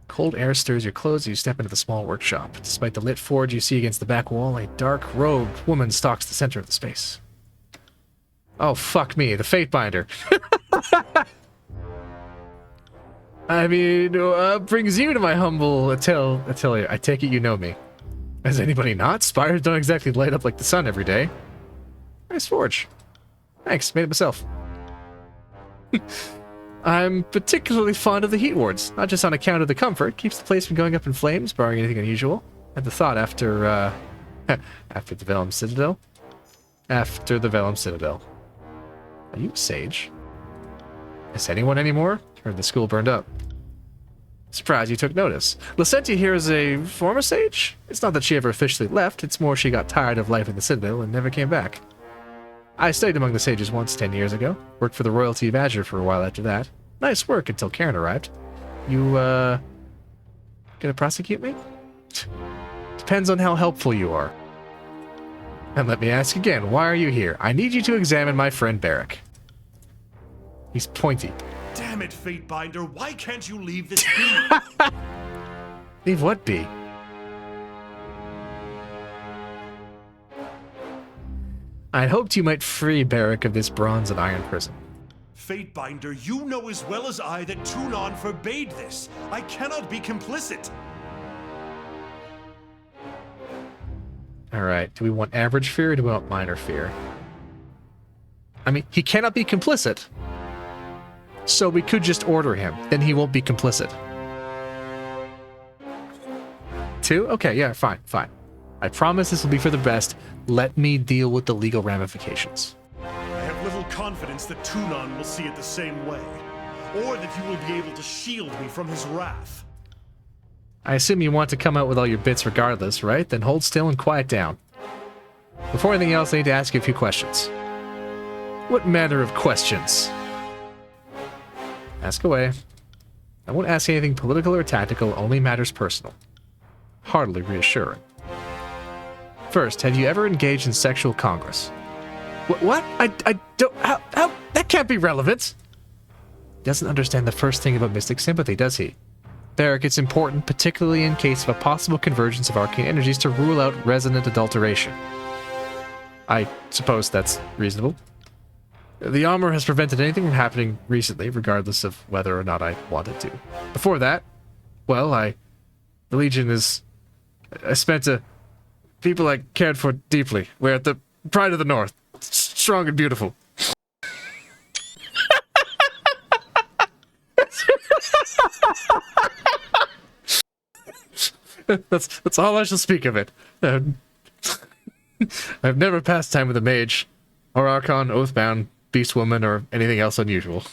Cold air stirs your clothes as you step into the small workshop. Despite the lit forge you see against the back wall, a dark-robed woman stalks the center of the space. Oh, fuck me, the Fatebinder. I mean, brings you to my humble atelier. I take it you know me. Has anybody not? Spires don't exactly light up like the sun every day. Nice forge. Thanks, made it myself. I'm particularly fond of the heat wards, not just on account of the comfort. Keeps the place from going up in flames, barring anything unusual. Had the thought after, after the Vellum Citadel. After the Vellum Citadel. Are you a sage? Is anyone anymore? Heard the school burned up. Surprised you took notice. Lacentia here is a former sage? It's not that she ever officially left, it's more she got tired of life in the Citadel and never came back. I studied among the sages once 10 years ago. Worked for the Royalty of Azure for a while after that. Nice work until Karen arrived. You, gonna prosecute me? Depends on how helpful you are. And let me ask again, why are you here? I need you to examine my friend Barrack. He's pointy. Damn it, Fatebinder, why can't you leave this be? Leave what be? I'd hoped you might free Barrack of this bronze and iron prison. Fatebinder, you know as well as I that Tunon forbade this. I cannot be complicit. Alright, do we want average fear or do we want minor fear? I mean, he cannot be complicit. So we could just order him. Then he won't be complicit. 2? Okay, yeah, fine, fine. I promise this will be for the best. Let me deal with the legal ramifications. I have little confidence that Tunon will see it the same way, or that you will be able to shield me from his wrath. I assume you want to come out with all your bits regardless, right? Then hold still and quiet down. Before anything else, I need to ask you a few questions. What manner of questions? Ask away. I won't ask anything political or tactical, only matters personal. Hardly reassuring. First, have you ever engaged in sexual congress? What? I don't... How? That can't be relevant! Doesn't understand the first thing about mystic sympathy, does he? Barrack, it's important, particularly in case of a possible convergence of arcane energies, to rule out resonant adulteration. I suppose that's reasonable. The armor has prevented anything from happening recently, regardless of whether or not I wanted to. Before that, well, the Legion is... I spent people I cared for deeply. We're at the Pride of the North. Strong and beautiful. That's all I shall speak of it. I've never passed time with a mage, or Archon, Oathbound, Beastwoman, or anything else unusual.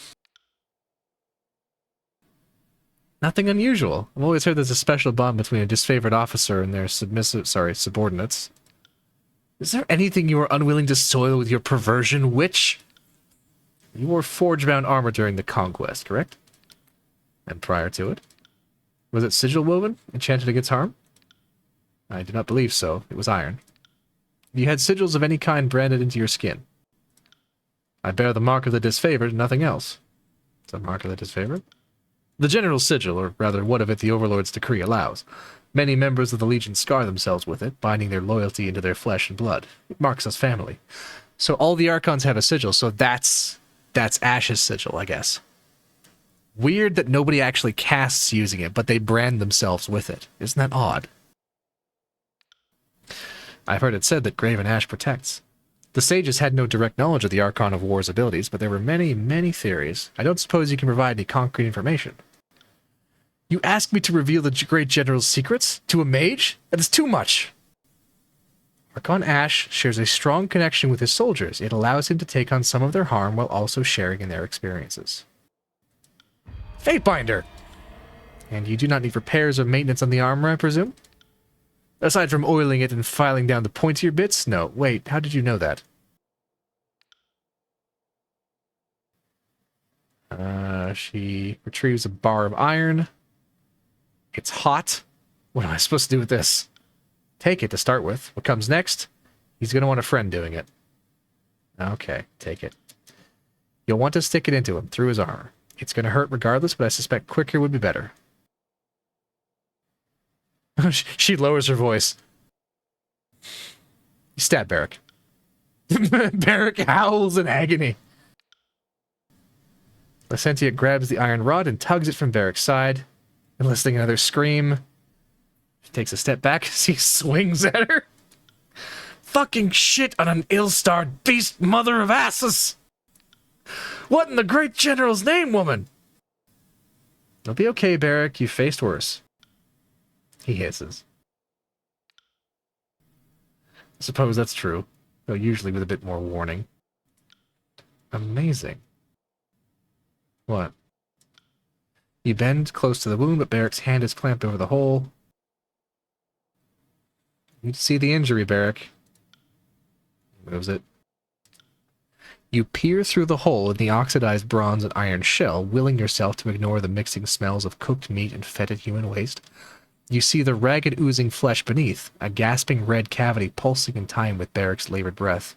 Nothing unusual. I've always heard there's a special bond between a disfavored officer and their subordinates. Is there anything you are unwilling to soil with your perversion, witch? You wore forge-bound armor during the conquest, correct? And prior to it? Was it sigil woven, enchanted against harm? I do not believe so. It was iron. You had sigils of any kind branded into your skin. I bear the mark of the disfavored, nothing else. The mark of the disfavored? The general sigil, or rather what of it the Overlord's decree allows. Many members of the Legion scar themselves with it, binding their loyalty into their flesh and blood. It marks us family. So all the Archons have a sigil, so that's Ash's sigil, I guess. Weird that nobody actually casts using it, but they brand themselves with it. Isn't that odd? I've heard it said that Graven Ash protects. The sages had no direct knowledge of the Archon of War's abilities, but there were many, many theories. I don't suppose you can provide any concrete information. You ask me to reveal the great general's secrets? To a mage? That is too much. Archon Ash shares a strong connection with his soldiers. It allows him to take on some of their harm while also sharing in their experiences. Fatebinder! And you do not need repairs or maintenance on the armor, I presume? Aside from oiling it and filing down the pointier bits? No. Wait, how did you know that? She retrieves a bar of iron. It's hot. What am I supposed to do with this? Take it to start with. What comes next? He's going to want a friend doing it. Okay, take it. You'll want to stick it into him, through his armor. It's going to hurt regardless, but I suspect quicker would be better. She lowers her voice. You stab Barrick. Barrick howls in agony. Lacentia grabs the iron rod and tugs it from Barrick's side, enlisting another scream. She takes a step back as he swings at her. Fucking shit on an ill-starred beast mother of asses! What in the great general's name, woman? It'll be okay, Barrick. You faced worse. He hisses. I suppose that's true, though usually with a bit more warning. Amazing. What? You bend close to the wound, but Barrick's hand is clamped over the hole. You see the injury, Barrick. Moves it. You peer through the hole in the oxidized bronze and iron shell, willing yourself to ignore the mixing smells of cooked meat and fetid human waste. You see the ragged oozing flesh beneath, a gasping red cavity pulsing in time with Barrick's labored breath.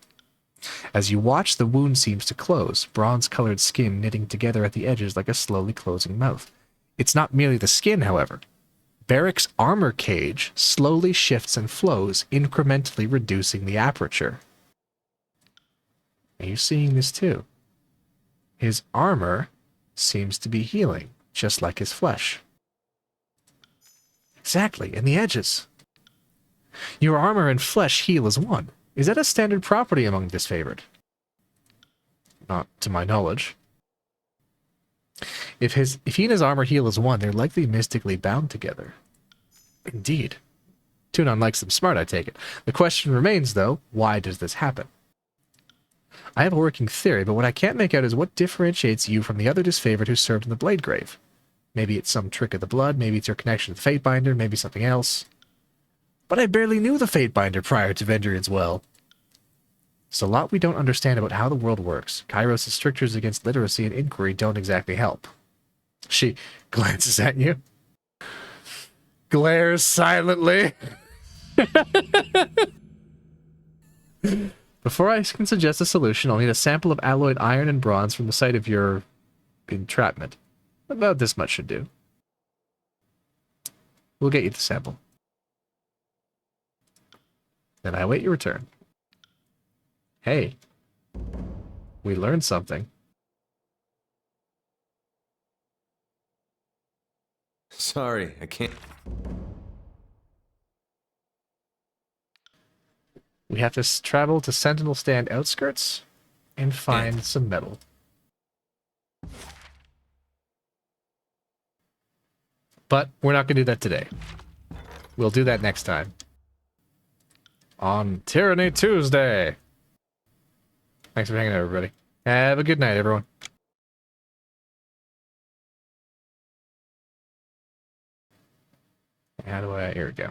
As you watch, the wound seems to close, bronze-colored skin knitting together at the edges like a slowly closing mouth. It's not merely the skin, however. Barrick's armor cage slowly shifts and flows, incrementally reducing the aperture. Are you seeing this too? His armor seems to be healing, just like his flesh. Exactly, and the edges. Your armor and flesh heal as one. Is that a standard property among disfavored? Not to my knowledge. If he and his armor heal as one, they're likely mystically bound together. Indeed. Tunon likes them smart, I take it. The question remains, though, why does this happen? I have a working theory, but what I can't make out is what differentiates you from the other disfavored who served in the Bladegrave. Maybe it's some trick of the blood, maybe it's your connection to the Fatebinder, maybe something else. But I barely knew the Fatebinder prior to Vendrian's Well. There's a lot we don't understand about how the world works. Kairos' strictures against literacy and inquiry don't exactly help. She glances at you. Glares silently. Before I can suggest a solution, I'll need a sample of alloyed iron and bronze from the site of your entrapment. About this much should do. We'll get you the sample. Then I await your return. Hey. We learned something. Sorry, I can't. We have to travel to Sentinel Stand outskirts and find some metal. But we're not going to do that today. We'll do that next time. On Tyranny Tuesday. Thanks for hanging out, everybody. Have a good night, everyone. How do I... Here we go.